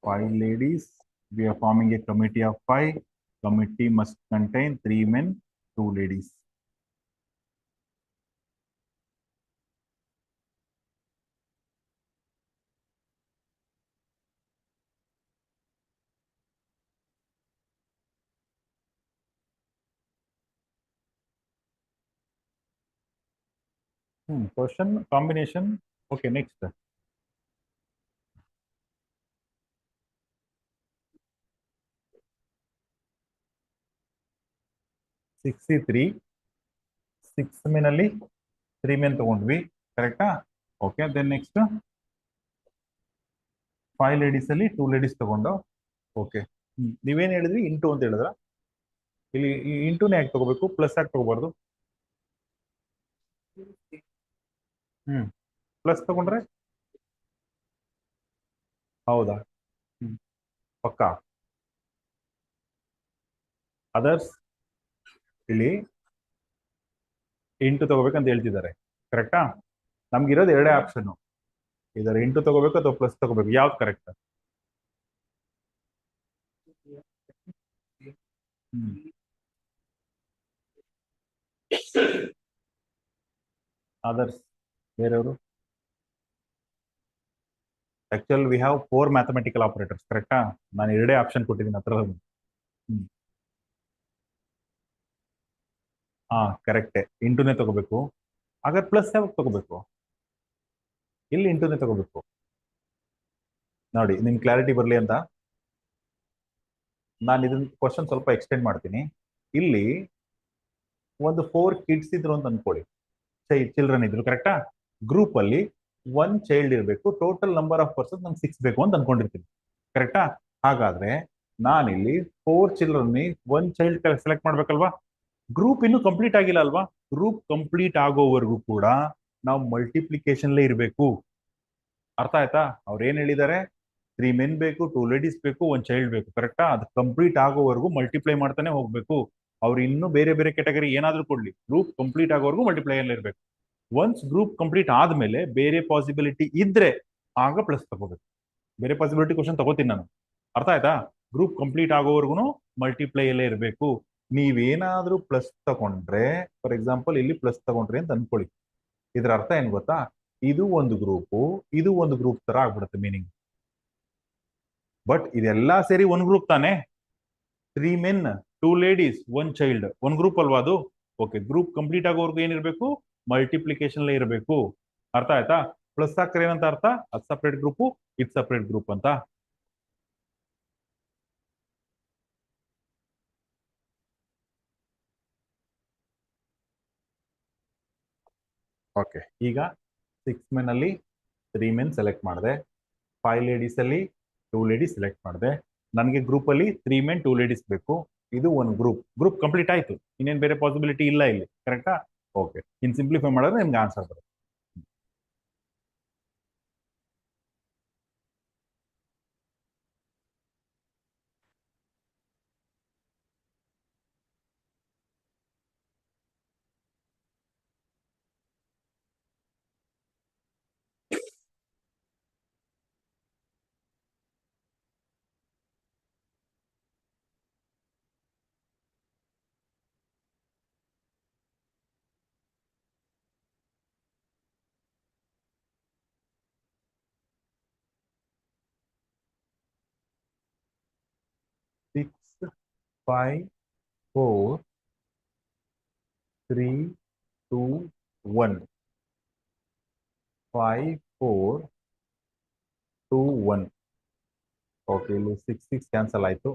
Speaker 1: 5 ladies. We are forming a committee of 5. Committee must contain 3 men, 2 ladies. Question combination. Okay, next. 63. 6 men ಅಲ್ಲಿ 3 men ತಗೊಂಡ್ವಿ, ಕರೆಕ್ಟಾ? ಓಕೆ, ದೆನ್ ನೆಕ್ಸ್ಟ್ 5 ಲೇಡೀಸ್ ಅಲ್ಲಿ 2 ಲೇಡೀಸ್ ತಗೊಂಡು. ಓಕೆ, ನೀವೇನ್ ಹೇಳಿದ್ರಿ? ಇಂಟು ಅಂತ ಹೇಳಿದ್ರ? ಇಲ್ಲಿ ಇಂಟುನೇ ಯಾಕೆ ತಗೋಬೇಕು, ಪ್ಲಸ್ ಯಾಕೆ ತಗೋಬಾರ್ದು? ಪ್ಲಸ್ ತಗೊಂಡ್ರೆ ಹೌದಾ? ಪಕ್ಕಾ? ಅದರ್ಸ್ ಇಲ್ಲಿ ಇಂಟು ತಗೋಬೇಕಂತ ಹೇಳ್ತಿದ್ದಾರೆ. ಕರೆಕ್ಟಾ? ನಮ್ಗಿರೋದು ಎರಡೇ ಆಪ್ಷನ್, ಇದರ ಇಂಟು ತಗೋಬೇಕು ಅಥವಾ ಪ್ಲಸ್ ತಗೋಬೇಕು, ಯಾವ್ದು ಕರೆಕ್ಟ್? ಅದರ್ಸ್ ಬೇರೆಯವರು? Actual we have 4 mathematical operators. ಕರೆಕ್ಟಾ? ನಾನು ಎರಡೇ ಆಪ್ಷನ್ ಕೊಟ್ಟಿದ್ದೀನಿ ಹತ್ರ. ಹಾ, ಕರೆಕ್ಟೇ, ಇಂಟುನೇ ತಗೋಬೇಕು. ಹಾಗಾದ್ರೆ ಪ್ಲಸ್ ಯಾವಾಗ ತಗೋಬೇಕು? ಇಲ್ಲಿ ಇಂಟುನೇ ತಗೋಬೇಕು. ನೋಡಿ, ನಿಮ್ ಕ್ಲಾರಿಟಿ ಬರಲಿ ಅಂತ ನಾನು ಇದನ್ನ ಕ್ವಶನ್ ಸ್ವಲ್ಪ ಎಕ್ಸ್ಟೆಂಡ್ ಮಾಡ್ತೀನಿ. ಇಲ್ಲಿ ಒಂದು 4 ಕಿಡ್ಸ್ ಇದ್ರು ಅಂತ ಅನ್ಕೊಳ್ಳಿ, ಚಿಲ್ಡ್ರನ್ ಇದ್ರು. ಕರೆಕ್ಟಾ? ಗ್ರೂಪ್ ಅಲ್ಲಿ 1 ಚೈಲ್ಡ್ ಇರಬೇಕು, ಟೋಟಲ್ ನಂಬರ್ ಆಫ್ ಪರ್ಸನ್ ನಂಗೆ 6 ಬೇಕು ಅಂತ ಅನ್ಕೊಂಡಿರ್ತೀನಿ. ಕರೆಕ್ಟಾ? ಹಾಗಾದ್ರೆ ನಾನಿಲ್ಲಿ 4 ಚಿಲ್ಡ್ರನ್ 1 ಚೈಲ್ಡ್ ಸೆಲೆಕ್ಟ್ ಮಾಡ್ಬೇಕಲ್ವಾ? ಗ್ರೂಪ್ ಇನ್ನು ಕಂಪ್ಲೀಟ್ ಆಗಿಲ್ಲ ಅಲ್ವಾ? ಗ್ರೂಪ್ ಕಂಪ್ಲೀಟ್ ಆಗೋವರೆಗೂ ಕೂಡ ನಾವು ಮಲ್ಟಿಪ್ಲಿಕೇಶನ್ಲೇ ಇರಬೇಕು. ಅರ್ಥ ಆಯ್ತಾ? ಅವ್ರು ಏನ್ ಹೇಳಿದ್ದಾರೆ? 3 ಮೆನ್ ಬೇಕು, 2 ಲೇಡೀಸ್ ಬೇಕು, 1 ಚೈಲ್ಡ್ ಬೇಕು. ಕರೆಕ್ಟಾ? ಅದು ಕಂಪ್ಲೀಟ್ ಆಗೋವರೆಗೂ ಮಲ್ಟಿಪ್ಲೈ ಮಾಡ್ತಾನೆ ಹೋಗ್ಬೇಕು. ಅವ್ರು ಇನ್ನೂ ಬೇರೆ ಬೇರೆ ಕೆಟಗರಿ ಏನಾದ್ರೂ ಕೊಡ್ಲಿ, ಗ್ರೂಪ್ ಕಂಪ್ಲೀಟ್ ಆಗೋವರೆಗೂ ಮಲ್ಟಿಪ್ಲೈ ಅಲ್ಲಿ ಇರಬೇಕು. ಒನ್ಸ್ ಗ್ರೂಪ್ ಕಂಪ್ಲೀಟ್ ಆದ್ಮೇಲೆ ಬೇರೆ ಪಾಸಿಬಿಲಿಟಿ ಇದ್ರೆ ಆಗ ಪ್ಲಸ್ ತಗೋಬೇಕು. ಬೇರೆ ಪಾಸಿಬಿಲಿಟಿ ಕ್ವಶನ್ ತಗೋತೀನಿ ನಾನು. ಅರ್ಥ ಆಯ್ತಾ? ಗ್ರೂಪ್ ಕಂಪ್ಲೀಟ್ ಆಗೋವರೆಗೂ ಮಲ್ಟಿಪ್ಲೈ ಅಲ್ಲೇ ಇರಬೇಕು. ನೀವೇನಾದ್ರೂ ಪ್ಲಸ್ ತಗೊಂಡ್ರೆ, ಫಾರ್ ಎಕ್ಸಾಂಪಲ್ ಇಲ್ಲಿ ಪ್ಲಸ್ ತಗೊಂಡ್ರಿ ಅಂತ ಅನ್ಕೊಳ್ಳಿ, ಇದ್ರ ಅರ್ಥ ಏನ್ ಗೊತ್ತಾ? ಇದು ಒಂದು ಗ್ರೂಪು, ಇದು ಒಂದು ಗ್ರೂಪ್ ತರ ಆಗ್ಬಿಡುತ್ತೆ ಮೀನಿಂಗ್. ಬಟ್ ಇದೆಲ್ಲ ಸೇರಿ ಒಂದ್ ಗ್ರೂಪ್ ತಾನೆ. 3 ಮೆನ್, 2 ಲೇಡೀಸ್, 1 ಚೈಲ್ಡ್, ಒಂದ್ ಗ್ರೂಪ್ ಅಲ್ವಾ ಅದು? ಓಕೆ, ಗ್ರೂಪ್ ಕಂಪ್ಲೀಟ್ ಆಗೋವರೆಗೂ ಏನಿರ್ಬೇಕು? ಮಲ್ಟಿಪ್ಲಿಕೇಶನ್ ಇರಬೇಕು. ಅರ್ಥ ಆಯ್ತಾ? ಪ್ಲಸ್ ಹಾಕ್ರೆ ಏನಂತ ಅರ್ಥ? ಅದು ಸಪ್ರೇಟ್ ಗ್ರೂಪ್, ಇದು ಸಪ್ರೇಟ್ ಗ್ರೂಪ್ ಅಂತ. ಓಕೆ, ಈಗ 6 ಮೆನ್ ಅಲ್ಲಿ 3 ಮೆನ್ ಸೆಲೆಕ್ಟ್ ಮಾಡಿದೆ, 5 ಲೇಡೀಸ್ ಅಲ್ಲಿ 2 ಲೇಡೀಸ್ ಸೆಲೆಕ್ಟ್ ಮಾಡಿದೆ. ನನಗೆ ಗ್ರೂಪ್ ಅಲ್ಲಿ 3 ಮೆನ್ 2 ಲೇಡೀಸ್ ಬೇಕು. ಇದು ಒಂದು ಗ್ರೂಪ್ ಕಂಪ್ಲೀಟ್ ಆಯ್ತು. ಇನ್ನೇನು ಬೇರೆ ಪಾಸಿಬಿಲಿಟಿ ಇಲ್ಲ ಇಲ್ಲಿ. ಕರೆಕ್ಟಾ? ಓಕೆ, ಇನ್ ಸಿಂಪ್ಲಿಫೈ ಮಾಡಿದ್ರೆ ನಿಮ್ಗೆ ಆನ್ಸರ್ ಬರುತ್ತೆ. ಸಿಕ್ಸ್, 5, 4, 3, 2, 1. 5, 4, 2, 1. ಓಕೆ, ಇಲ್ಲಿ 6 ಕ್ಯಾನ್ಸಲ್ ಆಯ್ತು.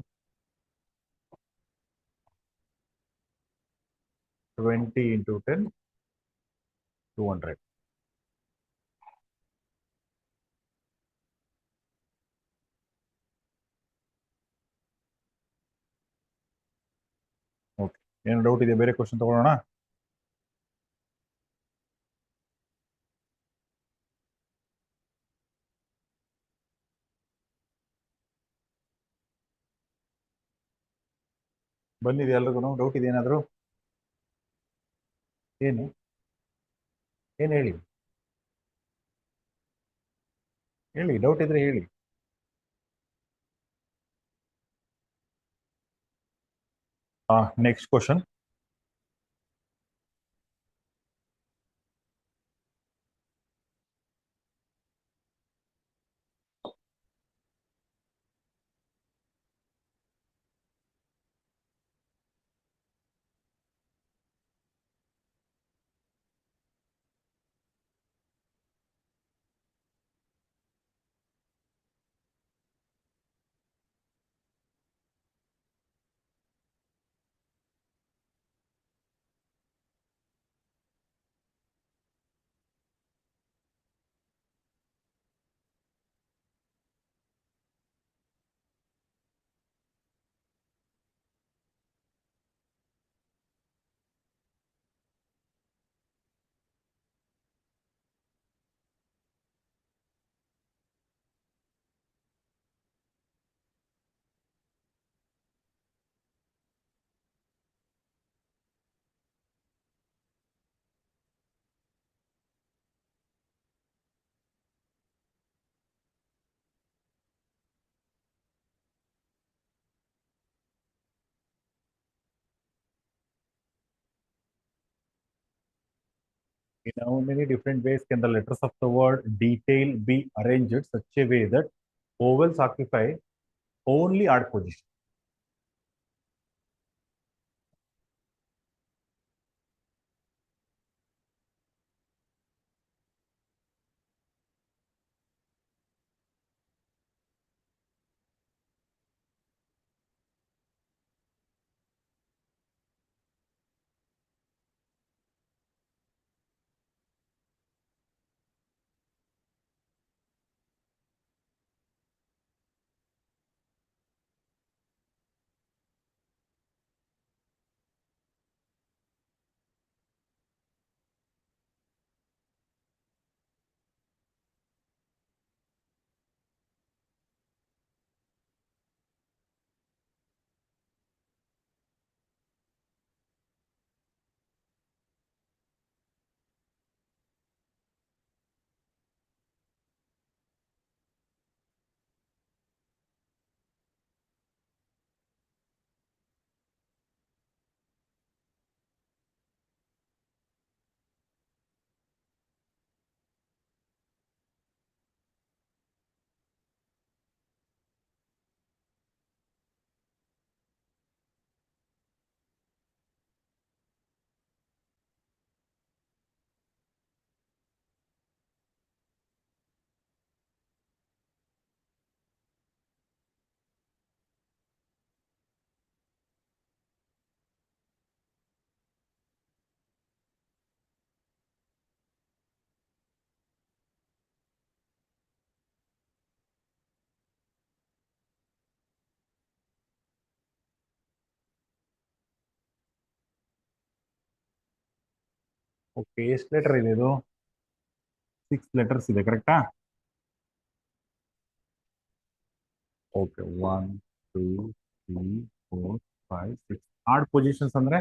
Speaker 1: 20 ಇಂಟು 10, 200. ಓಕೆ, ಏನು ಡೌಟ್ ಇದೆ? ಬೇರೆ ಕ್ವಶನ್ ತಗೊಳ್ಳೋಣ. ಬಂದಿದೆ ಎಲ್ರಿಗೂ? ಡೌಟ್ ಇದೆ ಏನಾದ್ರು? ಏನು ಏನು ಹೇಳಿ, ಹೇಳಿ, ಡೌಟ್ ಇದ್ರೆ ಹೇಳಿ. Next question. In how many different ways can the letters of the word detail be arranged such a way that vowels occupy only odd position? Okay, ಎಷ್ಟು ಲೆಟರ್ ಇದೆ ಇದು? 6 ಲೆಟರ್ಸ್ ಇದೆ, ಕರೆಕ್ಟಾ? ಓಕೆ, 1 2 3 4 5 6 ಆಡ್ ಪೊಸಿಷನ್ಸ್ ಅಂದ್ರೆ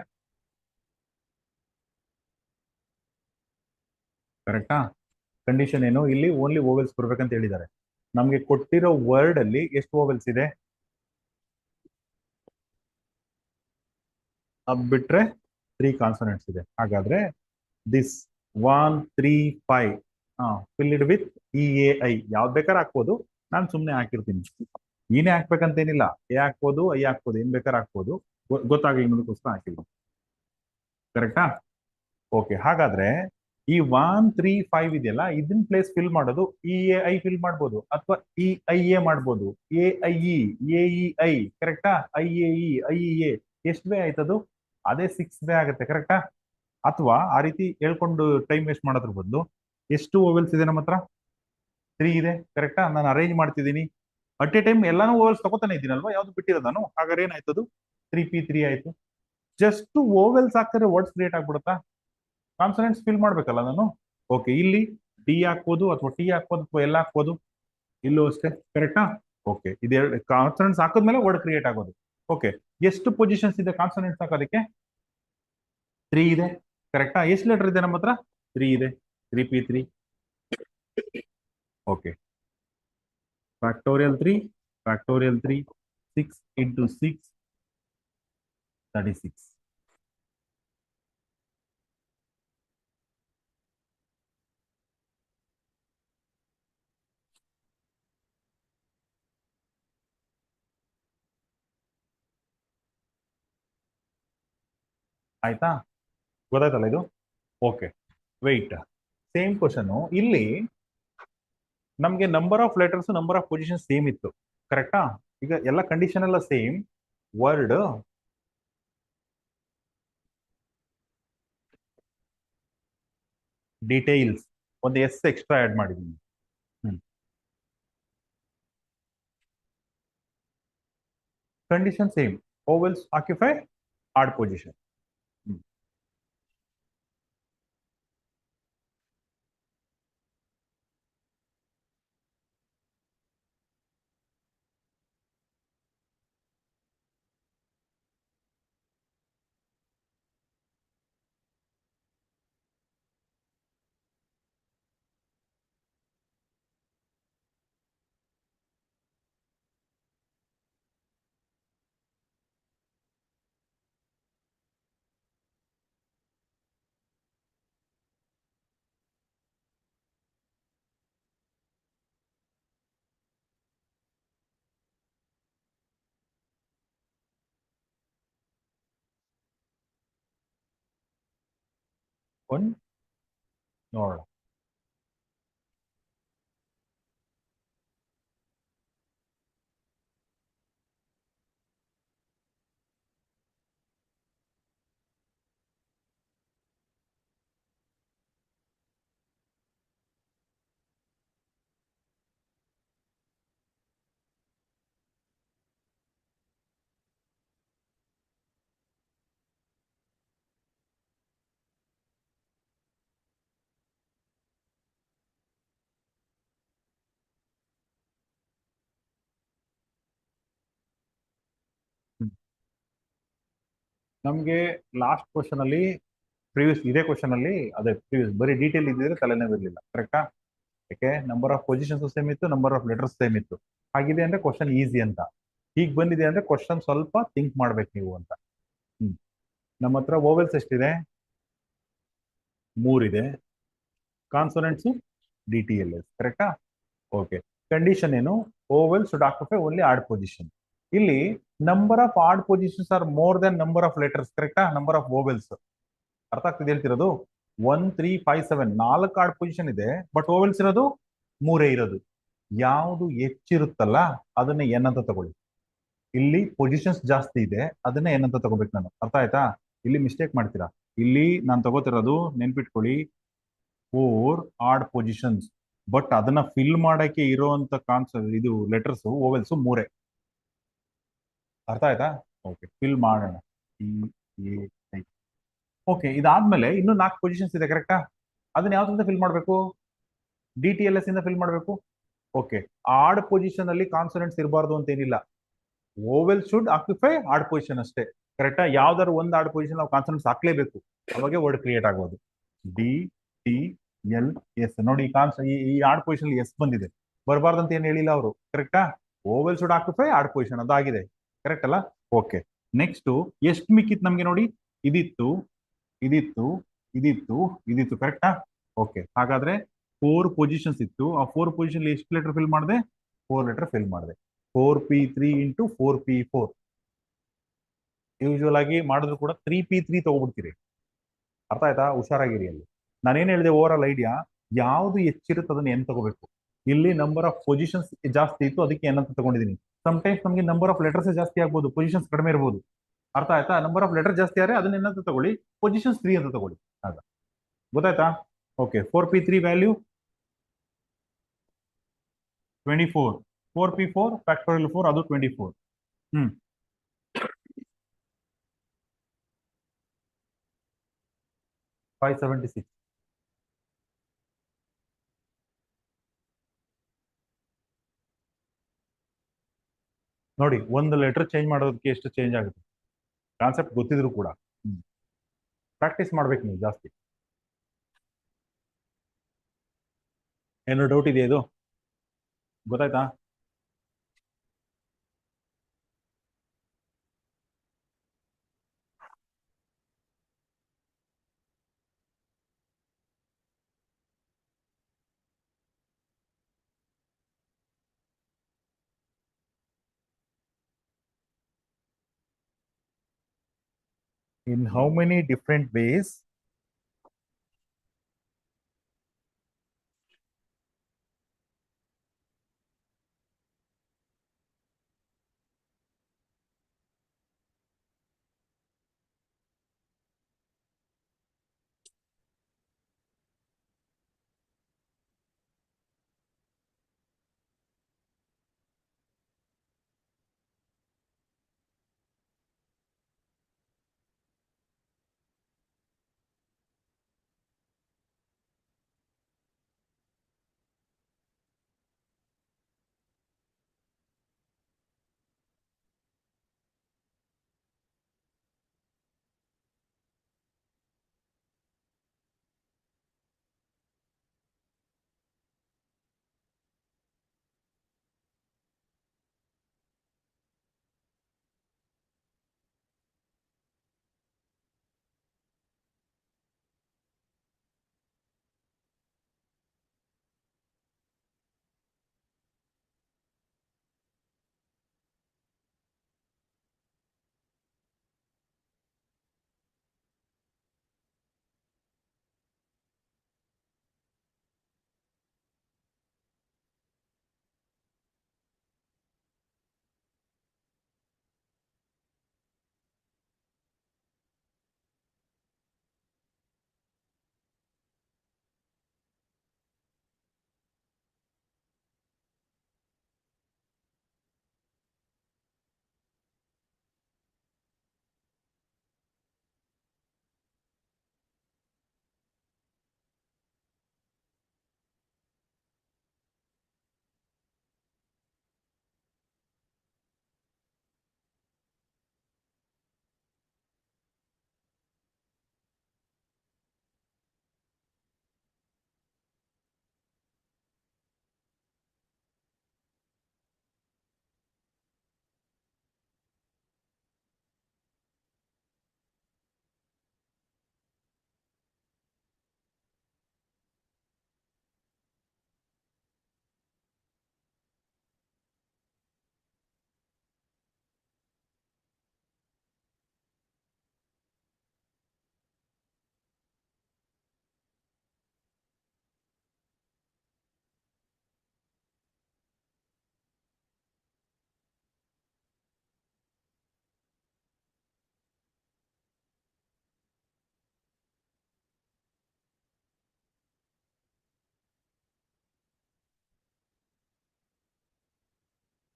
Speaker 1: ಕರೆಕ್ಟಾ? Condition ಏನು? ಇಲ್ಲಿ only vowels ಬರ್ಬೇಕಂತ ಹೇಳಿದ್ದಾರೆ. ನಮಗೆ ಕೊಟ್ಟಿರೋ ವರ್ಡ್ ಅಲ್ಲಿ ಎಷ್ಟು ವೋವೆಲ್ಸ್ ಇದೆ? ಅದ್ ಬಿಟ್ರೆ 3 ಕಾನ್ಸನೆಂಟ್ಸ್ ಇದೆ. ಹಾಗಾದ್ರೆ ದಿಸ್ 1 3 5 ಫಿಲ್ ಇಡ್ ವಿತ್ EAI. ಯಾವ್ದು ಬೇಕಾದ್ರೆ ಹಾಕ್ಬೋದು, ನಾನು ಸುಮ್ಮನೆ ಹಾಕಿರ್ತೀನಿ. ಏನೇ ಹಾಕ್ಬೇಕಂತೇನಿಲ್ಲ, ಎ ಹಾಕ್ಬೋದು, ಐ ಹಾಕ್ಬೋದು, ಏನ್ ಬೇಕಾದ್ರೆ ಹಾಕ್ಬೋದು. ಗೊತ್ತಾಗ್ಲಿ ಅನ್ನೋದಕ್ಕೋಸ್ಕರ ಹಾಕಿದ್ದೀನಿ. ಕರೆಕ್ಟಾ? ಓಕೆ, ಹಾಗಾದ್ರೆ ಈ 1 3 5 ಇದೆಯಲ್ಲ, ಇದನ್ನ ಪ್ಲೇಸ್ ಫಿಲ್ ಮಾಡೋದು EAI ಫಿಲ್ ಮಾಡ್ಬೋದು, ಅಥವಾ EIA ಮಾಡ್ಬೋದು, AIE, AEI. ಕರೆಕ್ಟಾ? IAE, IEA. ಎಷ್ಟು ಬೇ ಆಯ್ತದು? ಅದೇ 6 ಬೇ ಆಗುತ್ತೆ. ಕರೆಕ್ಟಾ? ಅಥವಾ ಆ ರೀತಿ ಹೇಳ್ಕೊಂಡು ಟೈಮ್ ವೇಸ್ಟ್ ಮಾಡೋದ್ರ ಬದಲು, ಎಷ್ಟು ಓವೆಲ್ಸ್ ಇದೆ ನಮ್ಮ ಹತ್ರ? 3 ಇದೆ. ಕರೆಕ್ಟಾ? ನಾನು ಅರೇಂಜ್ ಮಾಡ್ತಿದ್ದೀನಿ. ಅಟ್ ಎ ಟೈಮ್ ಎಲ್ಲಾನು ಓವೆಲ್ಸ್ ತಗೋತಾನೆ ಇದ್ದೀನಲ್ವಾ, ಯಾವ್ದು ಬಿಟ್ಟಿರೋದು ನಾನು? ಹಾಗಾದ್ರೆ ಏನಾಯ್ತದು? 3P3 ಆಯ್ತು. ಜಸ್ಟ್ ಓವೆಲ್ಸ್ ಹಾಕಿದ್ರೆ ವರ್ಡ್ಸ್ ಕ್ರಿಯೇಟ್ ಆಗ್ಬಿಡುತ್ತಾ? ಕಾನ್ಸನೆಂಟ್ಸ್ ಫಿಲ್ ಮಾಡ್ಬೇಕಲ್ಲ ನಾನು. ಓಕೆ, ಇಲ್ಲಿ ಡಿ ಹಾಕ್ಬೋದು, ಅಥವಾ ಟಿ ಹಾಕ್ಬೋದು, ಅಥವಾ ಎಲ್ಲ ಹಾಕ್ಬೋದು. ಇಲ್ಲೂ ಅಷ್ಟೇ. ಕರೆಕ್ಟಾ? ಓಕೆ, ಇದೆರಡು ಕಾನ್ಸನೆಂಟ್ಸ್ ಹಾಕಿದ್ಮೇಲೆ ವರ್ಡ್ ಕ್ರಿಯೇಟ್ ಆಗೋದು. ಓಕೆ, ಎಷ್ಟು ಪೊಸಿಷನ್ಸ್ ಇದೆ ಕಾನ್ಸನೆಂಟ್ಸ್ ಹಾಕೋದಕ್ಕೆ? 3 ಇದೆ. ಕರೆಕ್ಟಾ? ಎಷ್ಟು ಲೆಟರ್ ಇದೆ ನಮ್ಮ ಹತ್ರ? 3 ಇದೆ. 3P3. Okay, factorial 3, factorial 3, 6 into 6, 36. ಆಯ್ತಾ? ಗೊತ್ತಾಯ್ತಲ್ಲ ಇದು? Okay, weight. ಸೇಮ್ ಕ್ವಶನ್ ಇಲ್ಲಿ. ನಮಗೆ number of letters, number of position same ಇತ್ತು. ಕರೆಕ್ಟಾ? ಈಗ ಎಲ್ಲ ಕಂಡೀಷನ್ ಎಲ್ಲ ಸೇಮ್. ವರ್ಡ್ ಡೀಟೇಲ್ಸ್ ಒಂದು ಎಸ್ ಎಕ್ಸ್ಟ್ರಾ ಆಡ್ ಮಾಡಿದ್ದೀನಿ. Condition same. Vowels occupy odd position. ಒಂದು ನೋಡೋಣ. ನಮಗೆ ಲಾಸ್ಟ್ ಕ್ವಶನ್ ಅಲ್ಲಿ ಪ್ರೀವಿಯಸ್ ಇದೇ ಕ್ವಶನ್ ಅಲ್ಲಿ ಅದೇ ಪ್ರೀವಿಯಸ್ ಬರೀ ಡೀಟೇಲ್ ಇದ್ದಿದ್ರೆ ತಲೆನೇ ಇರಲಿಲ್ಲ. ಕರೆಕ್ಟಾ? ಯಾಕೆ ನಂಬರ್ ಆಫ್ ಪೊಸಿಷನ್ಸ್ ಸೇಮ್ ಇತ್ತು, ನಂಬರ್ ಆಫ್ ಲೆಟರ್ಸ್ ಸೇಮ್ ಇತ್ತು. ಹಾಗಿದೆ ಅಂದ್ರೆ ಕ್ವಶನ್ ಈಸಿ ಅಂತ. ಈಗ ಬಂದಿದೆ ಅಂದ್ರೆ ಕ್ವಶನ್ ಸ್ವಲ್ಪ ಥಿಂಕ್ ಮಾಡ್ಬೇಕು ನೀವು ಅಂತ. ಹ್ಮ್ ನಮ್ಮ ಹತ್ರ ವೋವೆಲ್ಸ್ ಎಷ್ಟಿದೆ? 3 ಇದೆ. Consonants DTLS. ಕರೆಕ್ಟಾ? ಓಕೆ. ಕಂಡೀಷನ್ ಏನು? Vowel should occupy only odd position. ಇಲ್ಲಿ number of odd positions are more than number of letters. ಕರೆಕ್ಟಾ? Number of vowels. ಅರ್ಥ ಆಗ್ತಿದೆ ಹೇಳ್ತಿರೋದು? 1 3 5 7 4 ಆಡ್ ಪೊಸಿಷನ್ ಇದೆ, ಬಟ್ ಓವೆಲ್ಸ್ ಇರೋದು 3 ಇರೋದು. ಯಾವುದು ಹೆಚ್ಚಿರುತ್ತಲ್ಲ ಅದನ್ನ ಎನ್ ಅಂತ ತಗೊಳ್ಳಿ. ಇಲ್ಲಿ ಪೊಸಿಷನ್ಸ್ ಜಾಸ್ತಿ ಇದೆ, ಅದನ್ನ ಎನ್ ಅಂತ ತಗೋಬೇಕು ನಾನು. ಅರ್ಥ ಆಯ್ತಾ? ಇಲ್ಲಿ ಮಿಸ್ಟೇಕ್ ಮಾಡ್ತೀರಾ. ಇಲ್ಲಿ ನಾನು ತಗೋತಿರೋದು ನೆನ್ಪಿಟ್ಕೊಳ್ಳಿ 4 ಆಡ್ ಪೊಸಿಷನ್ಸ್, ಬಟ್ ಅದನ್ನ ಫಿಲ್ ಮಾಡಕ್ಕೆ ಇರೋಂತ ಕಾನ್ಸೆಪ್ಟ್ ಇದು ಲೆಟರ್ಸ್ ಓವೆಲ್ಸ್ 3. ಅರ್ಥ ಆಯ್ತಾ? ಓಕೆ, ಫಿಲ್ ಮಾಡೋಣ. ಓಕೆ, ಇದಾದ್ಮೇಲೆ ಇನ್ನು 4 ಪೊಸಿಷನ್ಸ್ ಇದೆ. ಕರೆಕ್ಟಾ? ಅದನ್ನ ಯಾವ್ದ್ರಿಂದ ಫಿಲ್ ಮಾಡಬೇಕು? DTLS ಇಂದ ಫಿಲ್ ಮಾಡಬೇಕು. ಓಕೆ, ಆಡ್ ಪೊಸಿಷನ್ ಅಲ್ಲಿ ಕಾನ್ಸನೆಂಟ್ಸ್ ಇರಬಾರ್ದು ಅಂತ ಏನಿಲ್ಲ. Vowel should occupy odd position ಅಷ್ಟೇ. ಕರೆಕ್ಟಾ? ಯಾವ್ದಾದ್ರು ಒಂದು ಆಡ್ ಪೊಸಿಷನ್ ನಾವು ಕಾನ್ಸನೆಂಟ್ಸ್ ಹಾಕ್ಲೇಬೇಕು, ಅವಾಗೆ ವರ್ಡ್ ಕ್ರಿಯೇಟ್ ಆಗೋದು. DTLS ನೋಡಿ, ಈ ಆಡ್ ಪೊಸಿಷನ್ ಎಸ್ ಬಂದಿದೆ, ಬರಬಾರ್ದು ಅಂತ ಏನು ಹೇಳಿಲ್ಲ ಅವರು. ಕರೆಕ್ಟಾ? Vowel should occupy odd position ಅದಾಗಿದೆ. ಕರೆಕ್ಟ್ ಅಲ್ಲ? ಓಕೆ. ನೆಕ್ಸ್ಟ್ ಎಷ್ಟು ಮಿಕ್ಕಿತ್ತು ನಮ್ಗೆ ನೋಡಿ? ಇದಿತ್ತು, ಇದಿತ್ತು, ಇದಿತ್ತು, ಇದಿತ್ತು. ಕರೆಕ್ಟಾ? ಓಕೆ, ಹಾಗಾದ್ರೆ 4 ಪೊಸಿಷನ್ಸ್ ಇತ್ತು. ಆ 4 ಪೊಸಿಷನ್ ಎಷ್ಟು ಲೆಟರ್ ಫಿಲ್ ಮಾಡಿದೆ? 4 ಲೆಟರ್ ಫಿಲ್ ಮಾಡಿದೆ. 4P3 into 4P4. ಯೂಶುವಲ್ ಆಗಿ ಮಾಡಿದ್ರು ಕೂಡ 3P3 ತಗೋಬಿಡ್ತೀರಿ. ಅರ್ಥ ಆಯ್ತಾ? ಹುಷಾರಾಗಿರಿ. ಅಲ್ಲಿ ನಾನೇನ್ ಹೇಳಿದೆ, ಓವರ್ ಆಲ್ ಐಡಿಯಾ ಯಾವ್ದು ಹೆಚ್ಚಿರುತ್ತೆ ಅದನ್ನ ಏನ್ ತಗೋಬೇಕು. ಇಲ್ಲಿ ನಂಬರ್ ಆಫ್ ಪೊಸಿಷನ್ಸ್ ಜಾಸ್ತಿ ಇತ್ತು, ಅದಕ್ಕೆ ಏನಂತ ತಗೊಂಡಿದ್ದೀನಿ. ಟೈಮ್ಸ್ ನಮಗೆ ನಂಬರ್ ಆಫ್ ಲೆಟರ್ಸ್ ಜಾಸ್ತಿ ಆಗ್ಬೋದು, ಪೊಸಿಷನ್ಸ್ ಕಡಿಮೆ ಇರಬಹುದು. ಅರ್ಥ ಆಯ್ತಾ? ನಂಬರ್ ಆಫ್ ಲೆಟರ್ ಜಾಸ್ತಿ ಆದ್ರೆ ಅದನ್ನ ಏನಂತ ತಗೊಳ್ಳಿ, ಪೊಸಿಷನ್ಸ್ 3 ಅಂತ ತಗೊಳ್ಳಿ. ಆಗ ಗೊತ್ತಾಯ್ತಾ? Okay, 4P3 value 24. 4P4 factorial 4 ಅದು 24. ಹ್ಮ್ 576. ನೋಡಿ, ಒಂದು ಲೆಟರ್ ಚೇಂಜ್ ಮಾಡೋದಕ್ಕೆ ಎಷ್ಟು ಚೇಂಜ್ ಆಗುತ್ತೆ. ಕಾನ್ಸೆಪ್ಟ್ ಗೊತ್ತಿದ್ರು ಕೂಡ ಪ್ರಾಕ್ಟೀಸ್ ಮಾಡ್ಬೇಕು ನೀವು ಜಾಸ್ತಿ. ಏನೋ ಡೌಟ್ ಇದೆಯಾ? ಇದು ಗೊತ್ತಾಯ್ತಾ? In how many different ways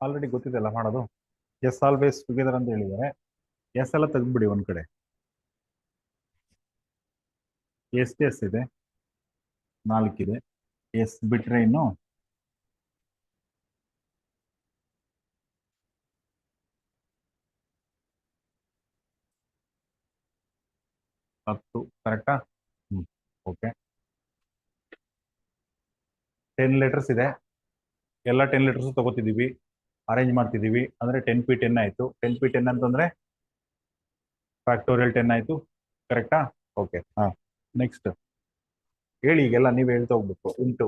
Speaker 1: already ಗೊತ್ತಿದೆ ಅಲ್ಲ ಮಾಡೋದು. ಎಸ್ ಆಲ್ವೇಸ್ ಟುಗೆದರ್ ಅಂತ ಹೇಳಿದ್ದಾರೆ. ಎಸ್ ಎಲ್ಲ ತೆಗೆದ್ಬಿಡಿ ಒಂದ್ ಕಡೆ. ಎಷ್ಟು ಎಸ್ ಇದೆ? 4 ಇದೆ. ಎಸ್ ಬಿಟ್ರೆ ಇನ್ನು 10. ಕರೆಕ್ಟಾ? ಹ್ಮ್. ಓಕೆ. 10 ಲೆಟರ್ಸ್ ಇದೆ. ಎಲ್ಲ 10 ಲೆಟರ್ಸ್ ತಗೋತಿದೀವಿ, ಅರೇಂಜ್ ಮಾಡ್ತಿದೀವಿ ಅಂದ್ರೆ 10 P 10 ಆಯ್ತು. 10 P 10 ಅಂತಂದ್ರೆ ಫ್ಯಾಕ್ಟೋರಿಯಲ್ 10 ಆಯ್ತು. ಕರೆಕ್ಟಾ? ಓಕೆ. ಹಾ. ನೆಕ್ಸ್ಟ್ ಹೇಳಿ, ಈಗೆಲ್ಲ ನೀವು ಹೇಳ್ತಾ ಹೋಗ್ಬೇಕು. ಇಂಟು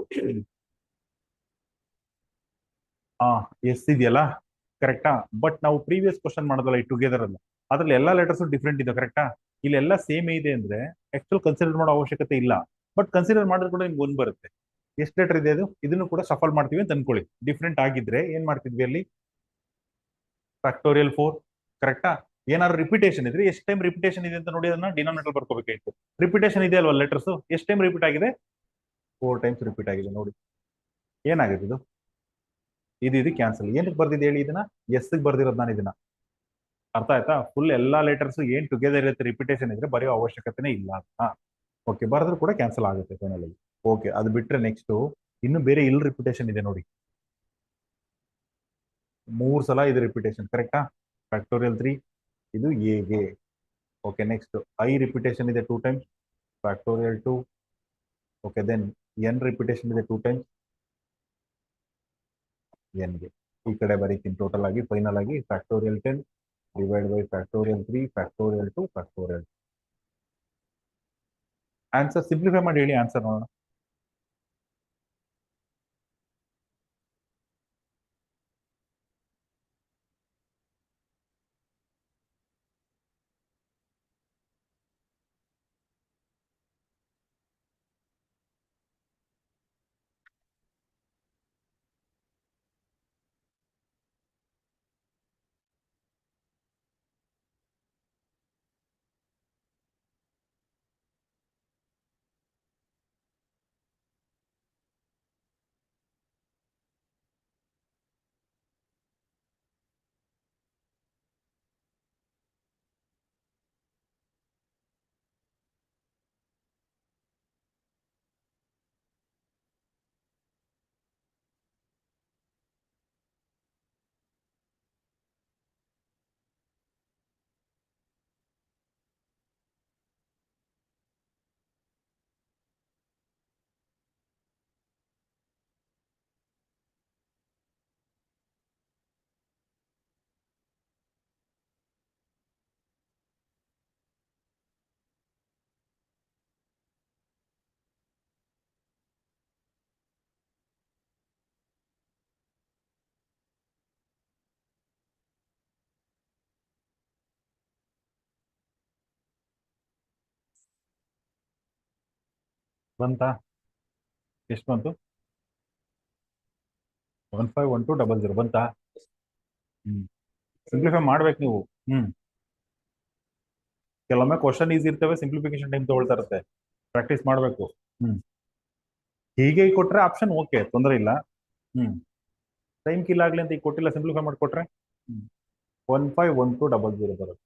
Speaker 1: ಹಾ ಎಸ್ ಇದೆಯಲ್ಲ, ಕರೆಕ್ಟಾ? ಬಟ್ ನಾವು ಪ್ರೀವಿಯಸ್ ಕ್ವಶನ್ ಮಾಡೋದಲ್ಲ ಈ ಟುಗೆದರ್ ಅಲ್ಲ, ಅದ್ರಲ್ಲಿ ಎಲ್ಲ ಲೆಟರ್ಸ್ ಡಿಫ್ರೆಂಟ್ ಇದೆ. ಕರೆಕ್ಟಾ? ಇಲ್ಲೆಲ್ಲ ಸೇಮ್ ಇದೆ ಅಂದ್ರೆ ಆಕ್ಚುಲ್ ಕನ್ಸಿಡರ್ ಮಾಡೋ ಅವಶ್ಯಕತೆ ಇಲ್ಲ. ಬಟ್ ಕನ್ಸಿಡರ್ ಮಾಡಿದ್ರೆ ಕೂಡ ನಿಮ್ಗೆ ಒಂದ್ ಬರುತ್ತೆ. ಎಷ್ಟು ಲೆಟರ್ ಇದೆ ಅದು? ಇದನ್ನು ಕೂಡ ಸಫಲ್ ಮಾಡ್ತೀವಿ ಅಂತ ಅನ್ಕೊಳ್ಳಿ. ಡಿಫ್ರೆಂಟ್ ಆಗಿದ್ರೆ ಏನ್ ಮಾಡ್ತಿದ್ವಿ ಅಲ್ಲಿ? ಫ್ಯಾಕ್ಟೋರಿಯಲ್ 4. ಕರೆಕ್ಟಾ? ಏನಾದ್ರು ರಿಪಿಟೇಷನ್ ಇದ್ರೆ ಎಷ್ಟು ಟೈಮ್ ರಿಪಿಟೇಷನ್ ಇದೆ ಅಂತ ನೋಡಿ ಅದನ್ನ ಡಿನಾಮಿನೇಟರ್ ಬರ್ಕೋಬೇಕಾಯ್ತು. ರಿಪಿಟೇಷನ್ ಇದೆ ಅಲ್ವಾ ಲೆಟರ್ಸ್? ಎಷ್ಟು ಟೈಮ್ ರಿಪೀಟ್ ಆಗಿದೆ? 4 ಟೈಮ್ಸ್ ರಿಪೀಟ್ ಆಗಿದೆ ನೋಡಿ. ಏನಾಗಿದೆ ಇದು? ಇದು ಕ್ಯಾನ್ಸಲ್. ಏನಕ್ಕೆ ಬರ್ದಿದೆ ಹೇಳಿ ಇದನ್ನ? ಎಸ್ ಬರ್ದಿರೋದು ನಾನು ಇದನ್ನ. ಅರ್ಥ ಆಯ್ತಾ? ಫುಲ್ ಎಲ್ಲಾ ಲೆಟರ್ಸ್ ಏನ್ ಟುಗೆದರ್ ಇರುತ್ತೆ, ರಿಪಿಟೇಷನ್ ಇದ್ರೆ ಬರೆಯೋ ಅವಶ್ಯಕತೆನೇ ಇಲ್ಲ ಅಂತ. ಓಕೆ, ಬರೆದ್ರು ಕೂಡ ಕ್ಯಾನ್ಸಲ್ ಆಗುತ್ತೆ ಫೈನಲ್ ಆಗಿ. ಓಕೆ, ಅದು ಬಿಟ್ರೆ ನೆಕ್ಸ್ಟ್ ಇನ್ನು ಬೇರೆ ಇಲ್ಲಿ ರಿಪಿಟೇಷನ್ ಇದೆ ನೋಡಿ. 3 ಸಲ ಇದು ರಿಪಿಟೇಷನ್. ಕರೆಕ್ಟಾ? ಫ್ಯಾಕ್ಟೋರಿಯಲ್ 3 ಇದು ಎಗೆ. ಓಕೆ, ನೆಕ್ಸ್ಟ್ ಐ ರಿಪಿಟೇಷನ್ ಇದೆ 2 times. Factorial 2. Okay, then N repetition ಇದೆ 2 ಟೈಮ್ಸ್. ಎನ್ಗೆ ಈ ಕಡೆ ಬರೀತೀನಿ ಟೋಟಲ್ ಆಗಿ. ಫೈನಲ್ ಆಗಿ factorial 10 divide by factorial 3 factorial 2 factorial. Answer simplify ಮಾಡಿ ಹೇಳಿ, ಆನ್ಸರ್ ನೋಡೋಣ. ಬಂತಾ? ಎಷ್ಟು ಬಂತು? 151200 ಬಂತಾ? ಹ್ಮ್. ಸಿಂಪ್ಲಿಫೈ ಮಾಡ್ಬೇಕು ನೀವು. ಹ್ಮ್. ಕೆಲವೊಮ್ಮೆ ಕ್ವಶನ್ ಈಸಿ ಇರ್ತವೆ, ಸಿಂಪ್ಲಿಫಿಕೇಶನ್ ಟೈಮ್ ತಗೊಳ್ತಾ ಇರುತ್ತೆ. ಪ್ರಾಕ್ಟೀಸ್ ಮಾಡಬೇಕು. ಹ್ಮ್. ಹೀಗೆ ಕೊಟ್ರೆ ಆಪ್ಷನ್ ಓಕೆ, ತೊಂದರೆ ಇಲ್ಲ. ಹ್ಮ್. ಟೈಮ್ ಕಿಲ್ ಆಗ್ಲಿ ಅಂತ ಈಗ ಕೊಟ್ಟಿಲ್ಲ, ಸಿಂಪ್ಲಿಫೈ ಮಾಡಿಕೊಟ್ರೆ 151200 ಬರುತ್ತೆ.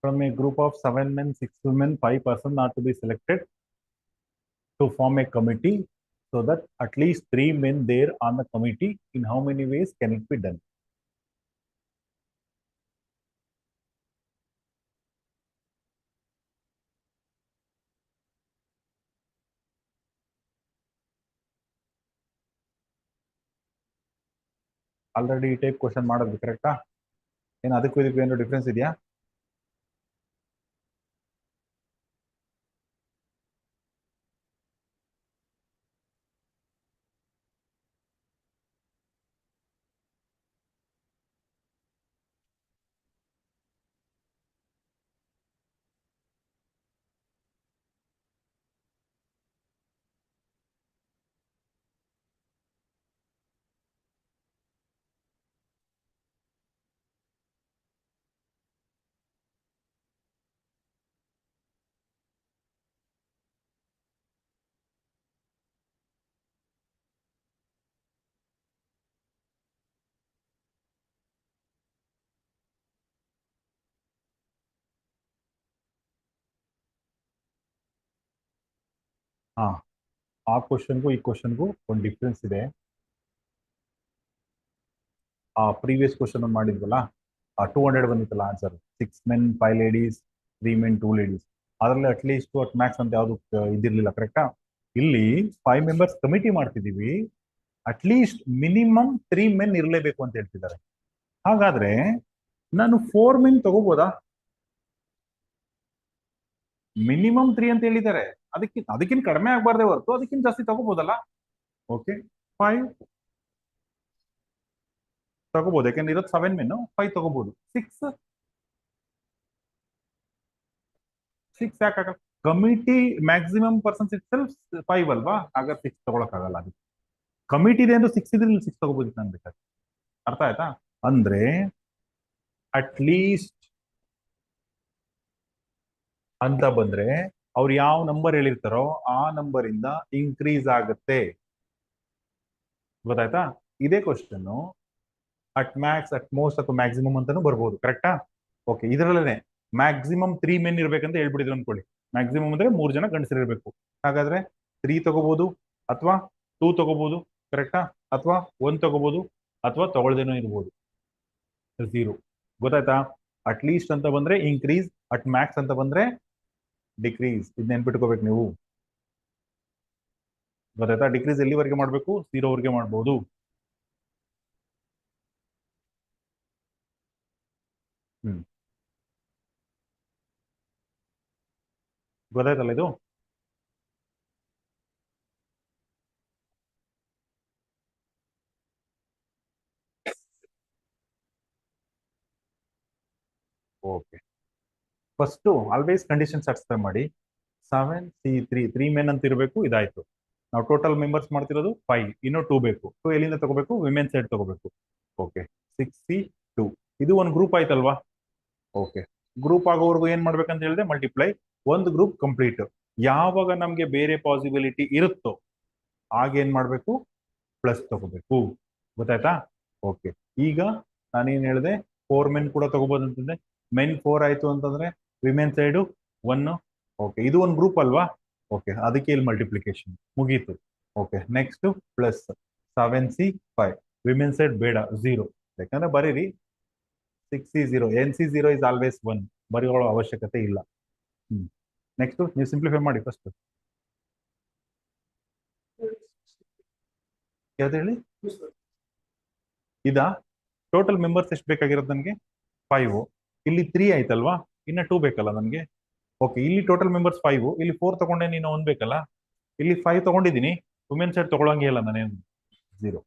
Speaker 1: From a group of 7 men, 6 women, 5 persons are to be selected to form a committee so that at least 3 men there on the committee. In how many ways can it be done? Already ಈ type question ಮಾಡೋದು ಕರೆಕ್ಟಾ? ಏನು ಅದಕ್ಕೂ ಇದಕ್ಕೂ ಏನು difference ಇದೆಯಾ? ಹಾ, ಆ ಕ್ವಶನ್ಗೂ ಈ ಕ್ವಶನ್ಗೂ ಒಂದು ಡಿಫ್ರೆನ್ಸ್ ಇದೆ. ಆ ಪ್ರೀವಿಯಸ್ ಕ್ವಶನ್ ಮಾಡಿದ್ವಲ್ಲ, ಆ 200 ಬಂದಿತ್ತಲ್ಲ answer, 6 men 5 ladies, 3 men 2 ladies, ಅದರಲ್ಲಿ ಅಟ್ಲೀಸ್ಟ್ ಅಟ್ ಮ್ಯಾಕ್ಸ್ ಅಂತ ಯಾವುದು ಇದಿರ್ಲಿಲ್ಲ, ಕರೆಕ್ಟಾ? ಇಲ್ಲಿ 5 members ಕಮಿಟಿ ಮಾಡ್ತಿದೀವಿ, ಅಟ್ಲೀಸ್ಟ್ ಮಿನಿಮಮ್ 3 men ಇರಲೇಬೇಕು ಅಂತ ಹೇಳ್ತಿದ್ದಾರೆ. ಹಾಗಾದ್ರೆ ನಾನು 4 men ತಗೋಬೋದಾ? ಮಿನಿಮಮ್ 3 ಅಂತ ಹೇಳಿದ್ದಾರೆ, ಅದಕ್ಕಿಂತ ಕಡಿಮೆ ಆಗ್ಬಾರ್ದೇ ಹೊರತು ಅದಕ್ಕಿಂತ ಜಾಸ್ತಿ ತಗೋಬೋದಲ್ಲ? ಓಕೆ, 5 ತಗೋಬಹುದು, ಯಾಕಂದ್ರೆ ಇರೋದು 7 men, 5 ತಗೋಬಹುದು. ಸಿಕ್ಸ್ ಯಾಕಾಗಲ್ಲ? Committee maximum persons itself 5 ಅಲ್ವಾ? ಹಾಗಾದ್ರೆ 6 ತಗೊಳಕ್ಕಾಗಲ್ಲ. ಅದು ಕಮಿಟಿ ಇದೆ ಅಂದ್ರೆ 6 ಇದ್ರೆ 6 ತಗೋಬಹುದು ನಾನು ಬೇಕಾದ್ರೆ. ಅರ್ಥ ಆಯ್ತಾ? ಅಂದ್ರೆ ಅಟ್ ಲೀಸ್ಟ್ ಅಂತ ಬಂದ್ರೆ ಅವ್ರು ಯಾವ ನಂಬರ್ ಹೇಳಿರ್ತಾರೋ ಆ ನಂಬರ್ ಇಂದ ಇನ್ಕ್ರೀಸ್ ಆಗುತ್ತೆ. ಗೊತ್ತಾಯ್ತಾ? ಇದೇ question at Max, at most ಅಥವಾ ಮ್ಯಾಕ್ಸಿಮಮ್ ಅಂತಾನು ಬರ್ಬೋದು, ಕರೆಕ್ಟಾ? ಓಕೆ, ಇದರಲ್ಲೇ ಮ್ಯಾಕ್ಸಿಮಮ್ 3 men ಇರ್ಬೇಕಂತ ಹೇಳ್ಬಿಟ್ಟಿದ್ರು ಅನ್ಕೊಳ್ಳಿ. ಮ್ಯಾಕ್ಸಿಮಮ್ ಅಂದ್ರೆ 3 ಜನ ಗಂಡಸರಿರ್ಬೇಕು. ಹಾಗಾದ್ರೆ 3 ತಗೋಬಹುದು, ಅಥವಾ 2 ತಗೋಬಹುದು, ಕರೆಕ್ಟಾ? ಅಥವಾ 1 ತಗೋಬಹುದು, ಅಥವಾ ತಗೊಳ್ದೇನೋ ಇರ್ಬೋದು. 0. ಗೊತ್ತಾಯ್ತಾ? ಅಟ್ ಲೀಸ್ಟ್ ಅಂತ ಬಂದ್ರೆ ಇನ್ಕ್ರೀಸ್, ಅಟ್ ಮ್ಯಾಕ್ಸ್ ಅಂತ ಬಂದ್ರೆ ಡಿಕ್ರೀಸ್. ಇದು ನೆನ್ಪಿಟ್ಕೋಬೇಕು ನೀವು. ಗೊತ್ತಾಯ್ತಾ? ಡಿಕ್ರೀಸ್ ಎಲ್ಲಿವರೆಗೆ ಮಾಡಬೇಕು? 0ವರೆಗೆ ಮಾಡ್ಬೋದು. ಹ್ಮ್, ಗೊತ್ತಾಯ್ತಲ್ಲ ಇದು? Okay, first always condition satisfy ಮಾಡಿ. 7 C 3 men ಅಂತ ಇರಬೇಕು, ಇದಾಯ್ತು. ನಾವು ಟೋಟಲ್ ಮೆಂಬರ್ಸ್ ಮಾಡ್ತಿರೋದು 5, ಇನ್ನು 2 ಬೇಕು. 2 ಎಲ್ಲಿಂದ ತಗೋಬೇಕು? ವಿಮೆನ್ ಸೈಡ್ ತಗೋಬೇಕು. ಓಕೆ, 6C 2, ಇದು ಒಂದು ಗ್ರೂಪ್ ಆಯ್ತಲ್ವಾ? ಓಕೆ, ಗ್ರೂಪ್ ಆಗೋವರೆಗೂ ಏನ್ ಮಾಡ್ಬೇಕಂತ ಹೇಳಿದೆ? ಮಲ್ಟಿಪ್ಲೈ. ಒಂದು ಗ್ರೂಪ್ ಕಂಪ್ಲೀಟ್. ಯಾವಾಗ ನಮ್ಗೆ ಬೇರೆ ಪಾಸಿಬಿಲಿಟಿ ಇರುತ್ತೋ ಆಗ ಏನ್ ಮಾಡ್ಬೇಕು? ಪ್ಲಸ್ ತಗೋಬೇಕು. ಗೊತ್ತಾಯ್ತಾ? ಓಕೆ, ಈಗ ನಾನೇನ್ ಹೇಳಿದೆ? 4 men ಕೂಡ ತಗೋಬಹುದು ಅಂತಂದ್ರೆ, ಮೆನ್ 4 ಆಯ್ತು ಅಂತಂದ್ರೆ ವಿಮೆನ್ ಸೈಡು 1. ಓಕೆ, ಇದು ಒಂದು ಗ್ರೂಪ್ ಅಲ್ವಾ? ಓಕೆ, ಅದಕ್ಕೆ ಇಲ್ಲಿ ಮಲ್ಟಿಪ್ಲಿಕೇಶನ್ ಮುಗೀತು. Okay, next plus 7C 5, women side ಬೇಡ 0, ಯಾಕಂದ್ರೆ ಬರೀರಿ 6C 0, NC 0 ಇಸ್ ಆಲ್ವೇಸ್ 1, ಬರೀಕೊಳ್ಳೋ ಅವಶ್ಯಕತೆ ಇಲ್ಲ. ನೆಕ್ಸ್ಟ್ ನೀವು ಸಿಂಪ್ಲಿಫೈ ಮಾಡಿ ಫಸ್ಟ್. ಯಾವ್ದು ಹೇಳಿ? ಇದಾ? ಟೋಟಲ್ ಮೆಂಬರ್ಸ್ ಎಷ್ಟು ಬೇಕಾಗಿರೋದು ನನಗೆ? 5. ಇಲ್ಲಿ 3 ಆಯ್ತಲ್ವಾ? ಇನ್ನ 2 ಬೇಕಲ್ಲ ನನಗೆ. ಓಕೆ, ಇಲ್ಲಿ ಟೋಟಲ್ ಮೆಂಬರ್ಸ್ 5, ಇಲ್ಲಿ 4 ತಗೊಂಡೆ, ನೀನು 1 ಬೇಕಲ್ಲ. ಇಲ್ಲಿ 5 ತಗೊಂಡಿದ್ದೀನಿ, ವುಮೆನ್ ಸೈಡ್ ತಗೊಳಂಗೆ ಇಲ್ಲ ನಾನೇನು. 0.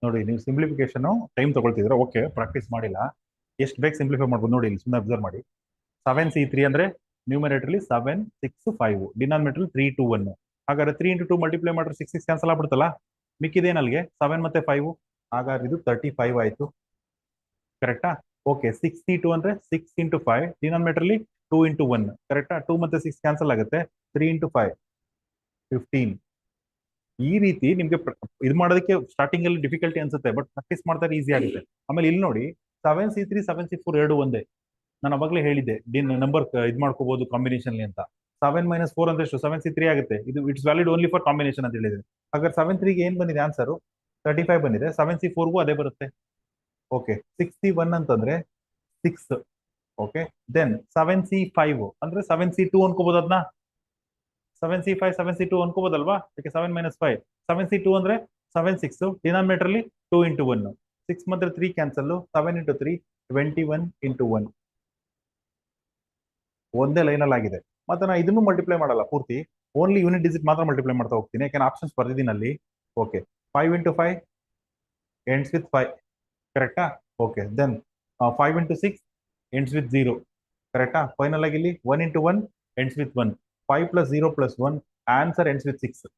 Speaker 1: ನೋಡಿ ನೀವು ಸಿಂಪ್ಲಿಫಿಕೇಶನ್ ಟೈಮ್ ತಗೊಳ್ತಿದ್ರೆ ಓಕೆ, ಪ್ರಾಕ್ಟೀಸ್ ಮಾಡಿಲ್ಲ. ಎಷ್ಟು ಬೇಗ ಸಿಂಪ್ಲಿಫೈ ಮಾಡ್ಬೋದು ನೋಡಿ, ಇಲ್ಲಿ ಸುಮ್ಮನೆ ಅಬ್ಸರ್ವ್ ಮಾಡಿ. 7C3 ಅಂದ್ರೆ ನ್ಯೂಮರೇಟರ್ಲಿ 7 6 5, ಡಿನಾಮಿನೇಟರ್ 3 2 1. ಹಾಗಾದ್ರೆ 3 ಇಂಟು 2 ಮಲ್ಟಿಪ್ಲೈ ಮಾಡಿದ್ರೆ 6 6 ಕ್ಯಾನ್ಸಲ್ ಆಗ್ಬಿಡುತ್ತಲ್ಲ, ಮಿಕ್ಕಿದೇನು ಅಲ್ಲಿಗೆ 7 ಮತ್ತೆ 5. ಹಾಗಾದ್ರೆ ಇದು 35 ಆಯ್ತು, ಕರೆಕ್ಟಾ? ಓಕೆ, 6C2 ಅಂದ್ರೆ 6 ಇಂಟು 5, ಡಿನಾಮಿನೇಟರ್ಲಿ 2 ಇಂಟು 1, ಕರೆಕ್ಟಾ? 2 ಮತ್ತೆ 6 ಕ್ಯಾನ್ಸಲ್ ಆಗುತ್ತೆ, 3 ಇಂಟು 5 15. ಈ ರೀತಿ ನಿಮ್ಗೆ ಇದು ಮಾಡೋದಕ್ಕೆ ಸ್ಟಾರ್ಟಿಂಗ್ ಅಲ್ಲಿ ಡಿಫಿಕಲ್ಟಿ ಅನ್ಸುತ್ತೆ, ಬಟ್ ಪ್ರಾಕ್ಟೀಸ್ ಮಾಡ್ತಾರೆ ಈಸಿ ಆಗುತ್ತೆ. ಆಮೇಲೆ ಇಲ್ಲಿ ನೋಡಿ 7C3 7C4 ಎರಡು ಒಂದೇ. ನಾನು ಅವಾಗಲೇ ಹೇಳಿದ್ದೆ ನಂಬರ್ ಇದು ಮಾಡ್ಕೋಬಹುದು ಕಾಂಬಿನೇಷನ್ ಅಂತ. 7 - 4 ಅಂದ್ರೆ ಎಷ್ಟು? 7C3 ಆಗುತ್ತೆ. ಇದು it's valid only for combination ಅಂತ ಹೇಳಿದ್ರೆ. ಹಾಗಾದ್ರೆ 7 3 ಏನ್ ಬಂದಿದೆ ಆನ್ಸರ್? 35 ಬಂದಿದೆ. 7C4ಗೂ ಅದೇ ಬರುತ್ತೆ. ಓಕೆ, 6C1 ಅಂತಂದ್ರೆ 6. ಓಕೆ, ದೆನ್ 7C5 ಅಂದ್ರೆ 7C2 ಅನ್ಕೋಬಹುದು. ಅದನ್ನ 7C5 7C2 ಅನ್ಕೋಬೋದಲ್ವಾ? ಯಾಕೆ 7 - 5. 7C2 ಅಂದ್ರೆ 7 6, ಡಿನಾಮಿನೇಟರ್ಲಿ 2 ಇಂಟು 1, 6 ಮತ್ತೆ 3 ಕ್ಯಾನ್ಸಲ್, 7 ಇಂಟು 3 21 ಇಂಟು 1. ಒಂದೇ ಲೈನಲ್ಲಿ ಆಗಿದೆ. ಮತ್ತೆ ನಾನು ಇದನ್ನು ಮಲ್ಟಿಪ್ಲೈ ಮಾಡಲ್ಲ ಪೂರ್ತಿ, ಓನ್ಲಿ ಯೂನಿಟ್ ಡಿಜಿಟ್ ಮಾತ್ರ ಮಲ್ಟಿಪ್ಲೈ ಮಾಡ್ತಾ ಹೋಗ್ತೀನಿ, ಯಾಕಂದ್ರೆ ಆಪ್ಷನ್ಸ್ ಬರ್ದಿದ್ದೀನಿ ಅಲ್ಲಿ. ಓಕೆ, 5 ಇಂಟು 5 ಎಂಡ್ಸ್ ವಿತ್ 5, ಕರೆಕ್ಟಾ? Okay, then 5 into 6 ends with 0, ಕರೆಕ್ಟಾ? ಫೈನಲ್ ಆಗಿ ಇಲ್ಲಿ 1 into 1 ends with 1, 5 + 0 + 1, answer ends with 6.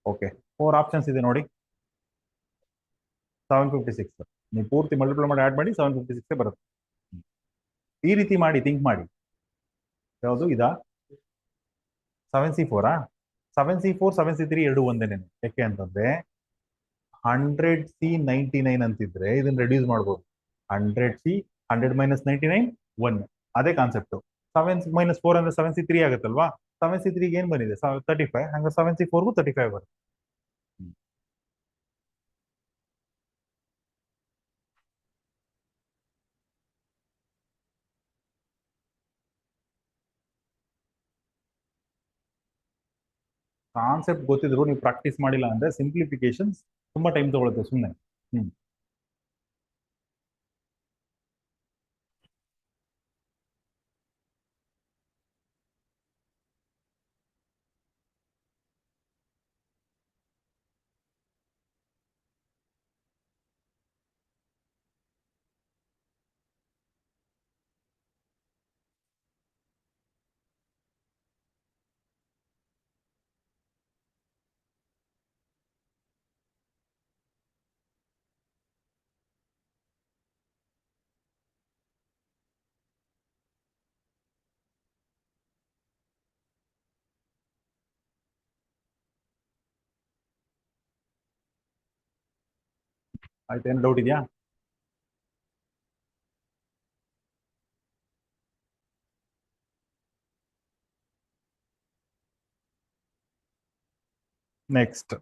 Speaker 1: Okay, 4 options ಇದೆ ನೋಡಿ. 756. ನೀವು ಪೂರ್ತಿ ಮಲ್ಟಿಪ್ಲೈ ಮಾಡಿ ಆಡ್ ಮಾಡಿ 756 ಬರುತ್ತೆ. ಈ ರೀತಿ ಮಾಡಿ ಥಿಂಕ್ ಮಾಡಿ. ಯಾವುದು ಇದಾ? 7C4 7C4 7C3 ಎರಡು ಒಂದೇನೆ. ಯಾಕೆ ಅಂತಂದ್ರೆ 100C99 ಅಂತಿದ್ರೆ ಇದನ್ನ ರೆಡ್ಯೂಸ್ ಮಾಡ್ಬೋದು. 100C 100 - 99 1, ಅದೇ ಕಾನ್ಸೆಪ್ಟ್. 7 - 4 ಅಂದ್ರೆ 7C3 ಆಗುತ್ತಲ್ವಾ? 7C3 ಏನ್ ಬಂದಿದೆ? 35. ಹಂಗ 7C4ಗೂ 35 ಬರುತ್ತೆ. ಕಾನ್ಸೆಪ್ಟ್ ಗೊತ್ತಿದ್ರು ನೀವು ಪ್ರಾಕ್ಟೀಸ್ ಮಾಡಿಲ್ಲ ಅಂದ್ರೆ ಸಿಂಪ್ಲಿಫಿಕೇಶನ್ ತುಂಬಾ ಟೈಮ್ ತಗೊಳುತ್ತೆ ಸುಮ್ಮನೆ. ಹ್ಮ್ ಆಯ್ತು, ಏನು ಡೌಟ್ ಇದೆಯಾ? Next,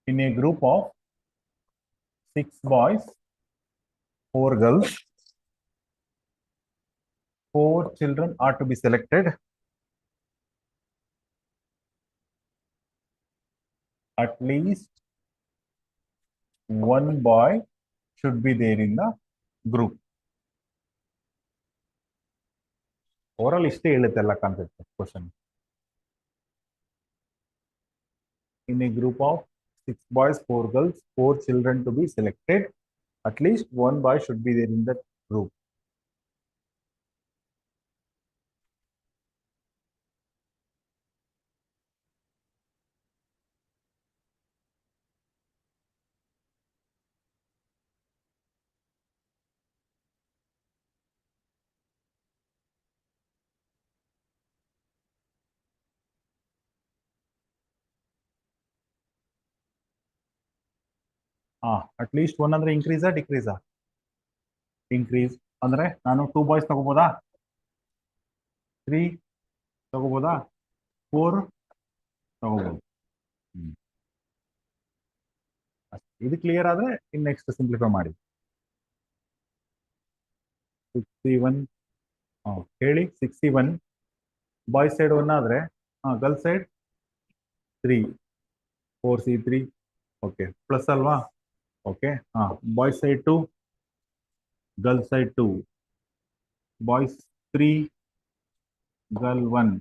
Speaker 1: in a group of 6 boys, 4 girls, 4 children are to be selected. At least one boy should be there in the group. Overall ಇಷ್ಟೇ ಹೇಳುತ್ತೆ ಎಲ್ಲ concept question. In a group of 6 boys, 4 girls, 4 children to be selected. At least one boy should be there in that group. At least one ಅಂದ್ರೆ ಇನ್ಕ್ರೀಸಾ ಡಿಕ್ರೀಸಾ? Increase ಅಂದ್ರೆ ನಾನು 2 boys ತಗೋಬೋದಾ? 3 ತಗೋಬೋದಾ? 4 ತಗೋಬೋದು. ಇದು clear ಆದ್ರೆ ಇನ್ next simplify ಮಾಡಿ. 61 ಹೇಳಿ. 61 ಬಾಯ್ಸ್ ಸೈಡ್ 1 ಆದ್ರೆ girls side 3, 4C3. Okay, plus ಅಲ್ವಾ? Okay, boys side 2, girls side 2. Boys 3, girl 1,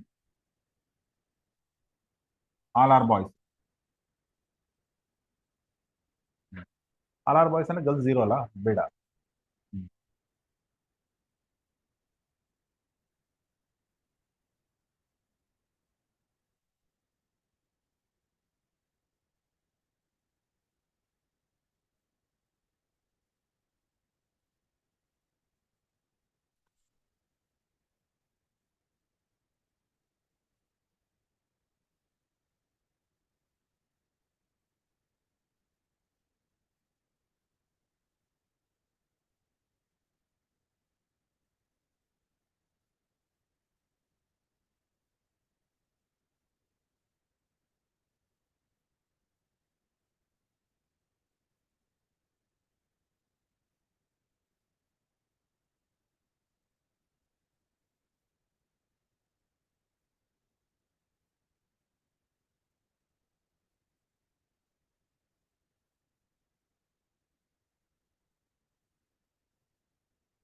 Speaker 1: all are boys. All are boys ಅಂದ್ರೆ ಗರ್ಲ್ಸ್ 0 ಅಲ್ಲ, ಬೇಡ.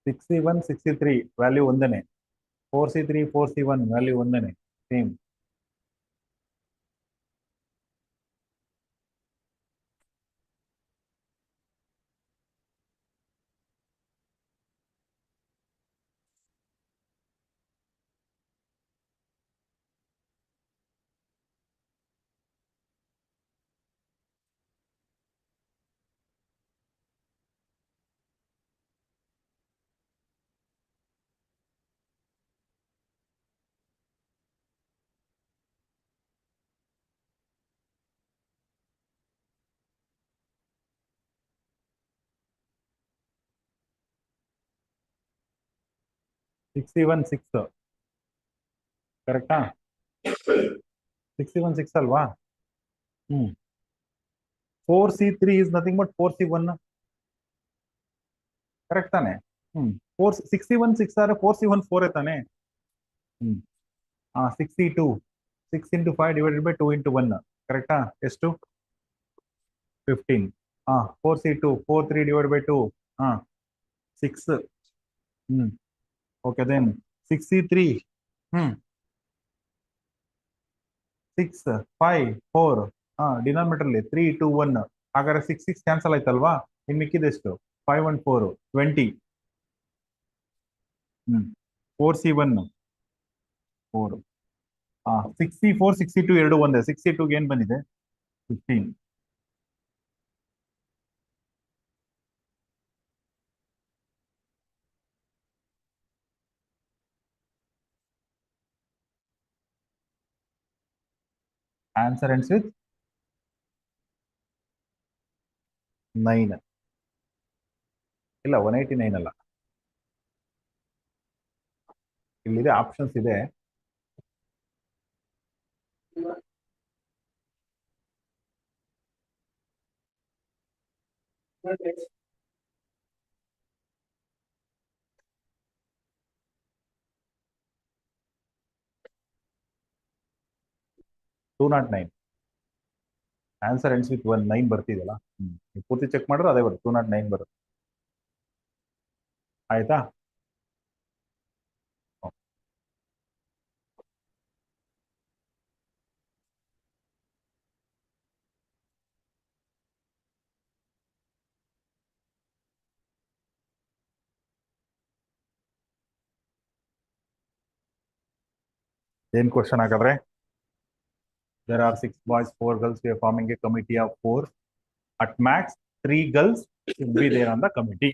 Speaker 1: 61, 63 ವ್ಯಾಲ್ಯೂ ಒಂದೇನೆ. 4C3, 4C1 ವ್ಯಾಲ್ಯೂ ಒಂದೇನೆ, ಸೇಮ್. 61, 6 ಕರೆಕ್ಟಾ? 61, 6 ಅಲ್ವಾ? ಹ್ಮ್. 4C3 is nothing but 4C1, correct ತಾನೆ? ಹ್ಮ್. 61, 6 ಆದ್ರೆ 4C1 4 ತಾನೆ. ಹ್ಮ್. 62, 6 into 5 / 2 into 1, ಕರೆಕ್ಟಾ? ಎಷ್ಟು? 15. 4C2, 4 3 / 2, 6. ಹ್ಮ್. Okay, then 63. ಹ್ಮ್. 6, 5, 4. ಡಿನಾಮಿನೇಟರ್ ಅಲ್ಲಿ 3, 2, 1. ಹಾಗಾದ್ರೆ 6 ಕ್ಯಾನ್ಸಲ್ ಆಯ್ತಲ್ವಾ? ಇನ್ ಮಿಕ್ಕಿದೆಷ್ಟು? 5 1 4 20. ಹ್ಮ್. 4C1 4. 64, 62 ಎರಡು ಒಂದೇ. 62 ಏನ್ ಬಂದಿದೆ? 15. Answer ends with 9. ಇಲ್ಲ, 189 ಅಲ್ಲ. ಇಲ್ಲಿದೆ, ಆಪ್ಷನ್ಸ್ ಇದೆ. 209. Answer ends with 9 ಬರ್ತಿದೆಯಲ್ಲ. ಪೂರ್ತಿ ಚೆಕ್ ಮಾಡಿದ್ರೆ ಅದೇ ಬರುತ್ತೆ, 209 ಬರುತ್ತೆ. ಆಯ್ತಾ? ಏನ್ ಕ್ವಶನ್ ಹಾಗಾದ್ರೆ? There are 6 boys, 4 girls. We are forming a committee of 4. At max, 3 girls should be there on the committee.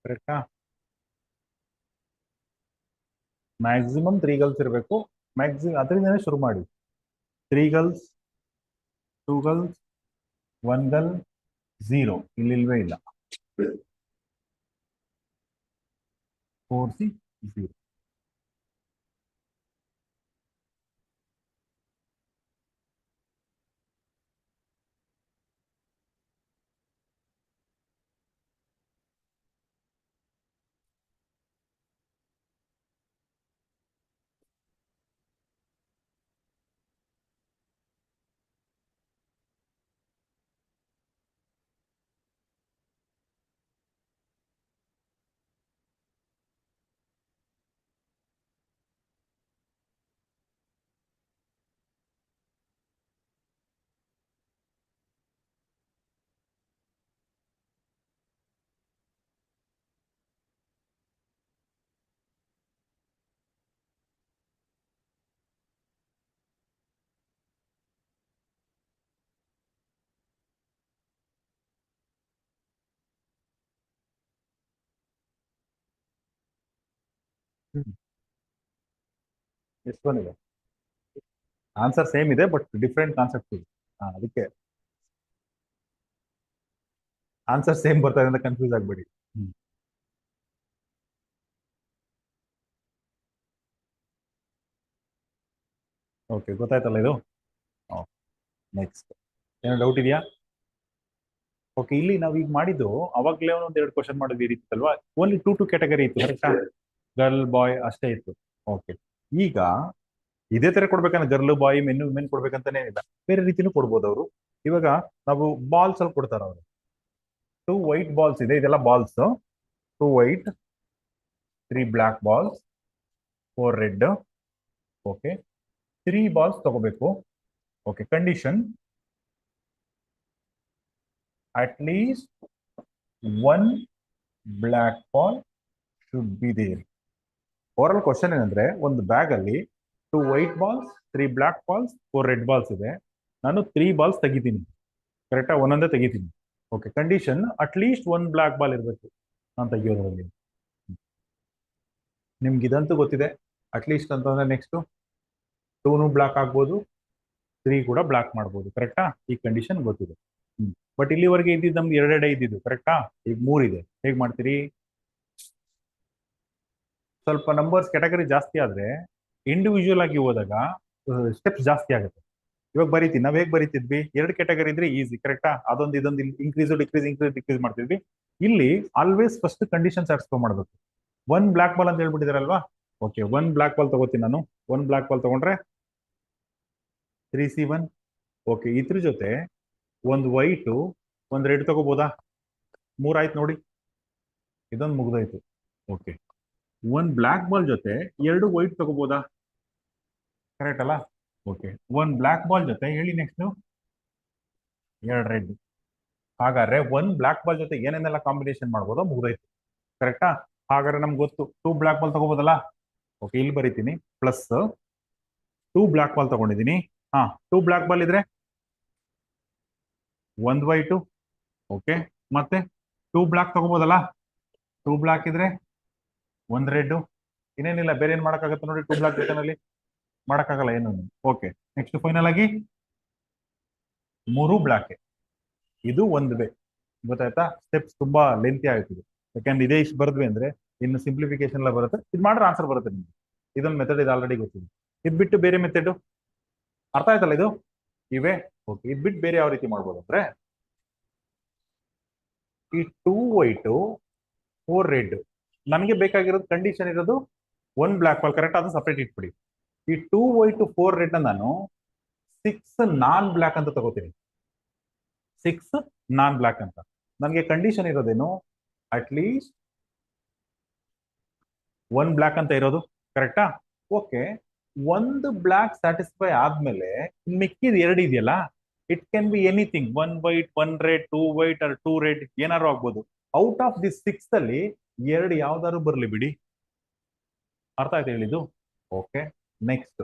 Speaker 1: ಕರೆಕ್ಟಾ? ಮ್ಯಾಕ್ಸಿಮಮ್ 3 ಗರ್ಲ್ಸ್ ಇರಬೇಕು. ಮ್ಯಾಕ್ಸಿಮಮ್ ಅದರಿಂದನೇ ಶುರು ಮಾಡಿ. 3 ಗರ್ಲ್ಸ್, 2 ಗರ್ಲ್ಸ್, 1 ಗರ್ಲ್, 0 ಇಲ್ಲಿ ಇಲ್ವೇ ಇಲ್ಲ. 4 ಸಿ 0. ಎಷ್ಟು ಬಂದಿದೆ? ಆನ್ಸರ್ ಸೇಮ್ ಇದೆ ಬಟ್ ಡಿಫ್ರೆಂಟ್ ಕಾನ್ಸೆಪ್ಟ್ ಇದೆ. ಅದಕ್ಕೆ ಆನ್ಸರ್ ಸೇಮ್ ಬರ್ತಾ ಇದೆ ಅಂತ ಕನ್ಫ್ಯೂಸ್ ಆಗ್ಬೇಡಿ. ಓಕೆ, ಗೊತ್ತಾಯ್ತಲ್ಲ ಇದು. ನೆಕ್ಸ್ಟ್ ಏನೋ ಡೌಟ್ ಇದೆಯಾ? ಓಕೆ, ಇಲ್ಲಿ ನಾವು ಈಗ ಮಾಡಿದ್ದು ಅವಾಗಲೇ ಒಂದು 2 ಕ್ವಶನ್ ಮಾಡಿದ್ವಿ ರೀತಿ ಅಲ್ವಾ? ಓನ್ಲಿ 2 ಕ್ಯಾಟಗರಿ ಇತ್ತು, ಕರೆಕ್ಟಾ? ಗರ್ಲ್ ಬಾಯ್ ಅಷ್ಟೇ ಇತ್ತು. ಓಕೆ, ಈಗ ಇದೇ ತರ ಕೊಡ್ಬೇಕಂದ್ರೆ ಗರ್ಲ್ ಬಾಯ್ ಮೆನ್ ಮೆನ್ ಕೊಡ್ಬೇಕಂತಾನೆ ಇಲ್ಲ, ಬೇರೆ ರೀತಿನೂ ಕೊಡ್ಬೋದು ಅವರು. ಇವಾಗ ನಾವು ಬಾಲ್ಸ್ ಅಲ್ಲಿ ಕೊಡ್ತಾರ ಅವರು. 2 ವೈಟ್ ಬಾಲ್ಸ್ ಇದೆ, ಇದೆಲ್ಲ balls. 2 white, 3 black balls, 4 red. Okay, 3 balls ತಗೋಬೇಕು. Okay, condition at 1 black ball should be there. Overall question ಏನಂದ್ರೆ, ಒಂದು ಬ್ಯಾಗ್ ಅಲ್ಲಿ 2 white balls, 3 black balls, 4 red balls ಇದೆ. ನಾನು 3 ಬಾಲ್ಸ್ ತೆಗಿತೀನಿ, ಕರೆಕ್ಟಾ? ಒಂದೊಂದೇ ತೆಗಿತೀನಿ. Okay, condition at 1 black ball ಇರಬೇಕು ನಾನು ತೆಗಿಯೋದ್ರಲ್ಲಿ. ನಿಮ್ಗೆ ಇದಂತೂ ಗೊತ್ತಿದೆ, ಅಟ್ ಲೀಸ್ಟ್ ಅಂತಂದ್ರೆ ನೆಕ್ಸ್ಟ್ 2 ಬ್ಲಾಕ್ ಆಗ್ಬೋದು, 3 ಕೂಡ ಬ್ಲಾಕ್ ಮಾಡ್ಬೋದು, ಕರೆಕ್ಟಾ? ಈ ಕಂಡೀಷನ್ ಗೊತ್ತಿದೆ. ಬಟ್ ಇಲ್ಲಿವರೆಗೆ ಇದ್ದಿದ್ದು ನಮ್ದು 2 ಇದ್ದಿದ್ದು, ಕರೆಕ್ಟಾ? ಈಗ 3 ಇದೆ. ಹೇಗ್ ಮಾಡ್ತೀರಿ? ಸ್ವಲ್ಪ ನಂಬರ್ಸ್ ಕ್ಯಾಟಗರಿ ಜಾಸ್ತಿ ಆದ್ರೆ ಇಂಡಿವಿಜುವಲ್ ಆಗಿ ಹೋದಾಗ ಸ್ಟೆಪ್ಸ್ ಜಾಸ್ತಿ ಆಗುತ್ತೆ. ಇವಾಗ ಬರೀತೀನಿ, ನಾವ್ ಹೇಗ್ ಬರೀತಿದ್ವಿ? 2 ಕ್ಯಾಟಗರಿ ಇದ್ರೆ ಈಸಿ, ಕರೆಕ್ಟಾ? ಅದೊಂದು ಇದೊಂದು ಇನ್ಕ್ರೀಸ್ ಡಿಕ್ರೀಸ್ ಡಿಕ್ರೀಸ್ ಮಾಡ್ತಿದ್ವಿ. ಇಲ್ಲಿ ಆಲ್ವೇಸ್ ಫಸ್ಟ್ ಕಂಡೀಷನ್ ಸ್ಯಾಟಿಸ್ಫೈ ಮಾಡ್ಬೇಕು. 1 ಬ್ಲಾಕ್ ಬಾಲ್ ಅಂತ ಹೇಳ್ಬಿಟ್ಟಿದಾರಲ್ವಾ? ಓಕೆ, 1 ಬ್ಲಾಕ್ ಬಾಲ್ ತಗೋತೀನಿ ನಾನು. 1 ಬ್ಲಾಕ್ ಬಾಲ್ ತಗೊಂಡ್ರೆ 3C1. ಓಕೆ, ಇದ್ರ ಜೊತೆ ಒಂದು ವೈಟು, ಒಂದು ರೆಡ್ ತಗೋಬೋದಾ? 3 ಆಯ್ತು ನೋಡಿ, ಇದೊಂದು ಮುಗ್ದೋಯ್ತು. ಓಕೆ, 1 ಬ್ಲಾಕ್ ಬಾಲ್ ಜೊತೆ 2 ವೈಟ್ ತಗೋಬೋದಾ? ಕರೆಕ್ಟ್ ಅಲ್ಲ? ಓಕೆ, 1 ಬ್ಲಾಕ್ ಬಾಲ್ ಜೊತೆ ಹೇಳಿ ನೆಕ್ಸ್ಟ್ 2 ರೆಡ್. ಹಾಗಾದ್ರೆ 1 ಬ್ಲಾಕ್ ಬಾಲ್ ಜೊತೆ ಏನೇನೆಲ್ಲ ಕಾಂಬಿನೇಷನ್ ಮಾಡ್ಬೋದೋ ಮುಗ್ದೋಯ್ತು, ಕರೆಕ್ಟಾ? ಹಾಗಾದ್ರೆ ನಮ್ಗೆ ಗೊತ್ತು 2 ಬ್ಲಾಕ್ ಬಾಲ್ ತಗೋಬೋದಲ್ಲ? ಓಕೆ, ಇಲ್ಲಿ ಬರೀತೀನಿ ಪ್ಲಸ್ 2 ಬ್ಲಾಕ್ ಬಾಲ್ ತಗೊಂಡಿದ್ದೀನಿ. 2 ಬ್ಲಾಕ್ ಬಾಲ್ ಇದ್ರೆ 1 ವೈಟು. ಓಕೆ, ಮತ್ತೆ 2 ಬ್ಲಾಕ್ ತಗೋಬೋದಲ್ಲ? 2 ಬ್ಲಾಕ್ ಇದ್ರೆ 1 ರೆಡ್. ಇನ್ನೇನಿಲ್ಲ, ಬೇರೆ ಏನ್ ಮಾಡಕ್ಕಾಗತ್ತೆ ನೋಡಿ 2 ಬ್ಲಾಕ್ ಜೊತೆನಲ್ಲಿ? ಮಾಡಕ್ಕಾಗಲ್ಲ ಏನು. ಓಕೆ, ನೆಕ್ಸ್ಟ್ ಫೈನಲ್ ಆಗಿ 3 ಬ್ಲಾಕ್. ಇದು ಒಂದು ವೇ. ಗೊತ್ತಾಯ್ತಾ? ಸ್ಟೆಪ್ಸ್ ತುಂಬಾ ಲೆಂತಿ ಆಯ್ತು, ಯಾಕಂದ್ರೆ ಇದೇ ಇಷ್ಟು ಬರದ್ವಿ ಅಂದ್ರೆ ಇನ್ನು ಸಿಂಪ್ಲಿಫಿಕೇಶನ್ ಎಲ್ಲ ಬರುತ್ತೆ. ಇದು ಮಾಡ್ರೆ ಆನ್ಸರ್ ಬರುತ್ತೆ ನಿಮ್ಗೆ. ಇದೊಂದು ಮೆಥಡ್ ಇದು ಆಲ್ರೆಡಿ ಗೊತ್ತಿದೆ. ಇದ್ ಬಿಟ್ಟು ಬೇರೆ ಮೆಥಡ್ ಅರ್ಥ ಆಯ್ತಲ್ಲ ಇದು? ಇವೆ. ಓಕೆ, ಇದ್ ಬಿಟ್ಟು ಬೇರೆ ಯಾವ ರೀತಿ ಮಾಡ್ಬೋದು ಅಂದ್ರೆ, ಈ 2 ವೈಟು 4 ರೆಡ್, ನನಗೆ ಬೇಕಾಗಿರೋದು ಕಂಡೀಷನ್ ಇರೋದು 1 ಬ್ಲಾಕ್ ಬಾಲ್, ಕರೆಕ್ಟ್? ಅದು ಸಪ್ರೇಟ್ ಇಟ್ಬಿಡಿ. ಈ 2 ವೈಟು 4 ರೆಡ್ ನಾನು 6 ನಾನ್ ಬ್ಲಾಕ್ ಅಂತ ತಗೋತೀನಿ. 6 ನಾನ್ ಬ್ಲಾಕ್ ಅಂತ. ನನಗೆ ಕಂಡೀಷನ್ ಇರೋದೇನು? ಅಟ್ ಲೀಸ್ಟ್ 1 ಬ್ಲಾಕ್ ಅಂತ ಇರೋದು, ಕರೆಕ್ಟಾ? ಓಕೆ, 1 ಬ್ಲಾಕ್ ಸ್ಯಾಟಿಸ್ಫೈ ಆದ್ಮೇಲೆ ಮಿಕ್ಕಿದ 2 ಇದೆಯಲ್ಲ, it can be anything. 1 white, 1 red, 2 white or 2 red, ಏನಾದ್ರು ಆಗ್ಬೋದು. ಔಟ್ ಆಫ್ ದಿಸ್ 6 ಅಲ್ಲಿ 2 ಯಾವ್ದಾದ್ರು ಬರ್ಲಿ ಬಿಡಿ. ಅರ್ಥ ಆಯ್ತು ಹೇಳಿದ್ದು? ಓಕೆ, ನೆಕ್ಸ್ಟ್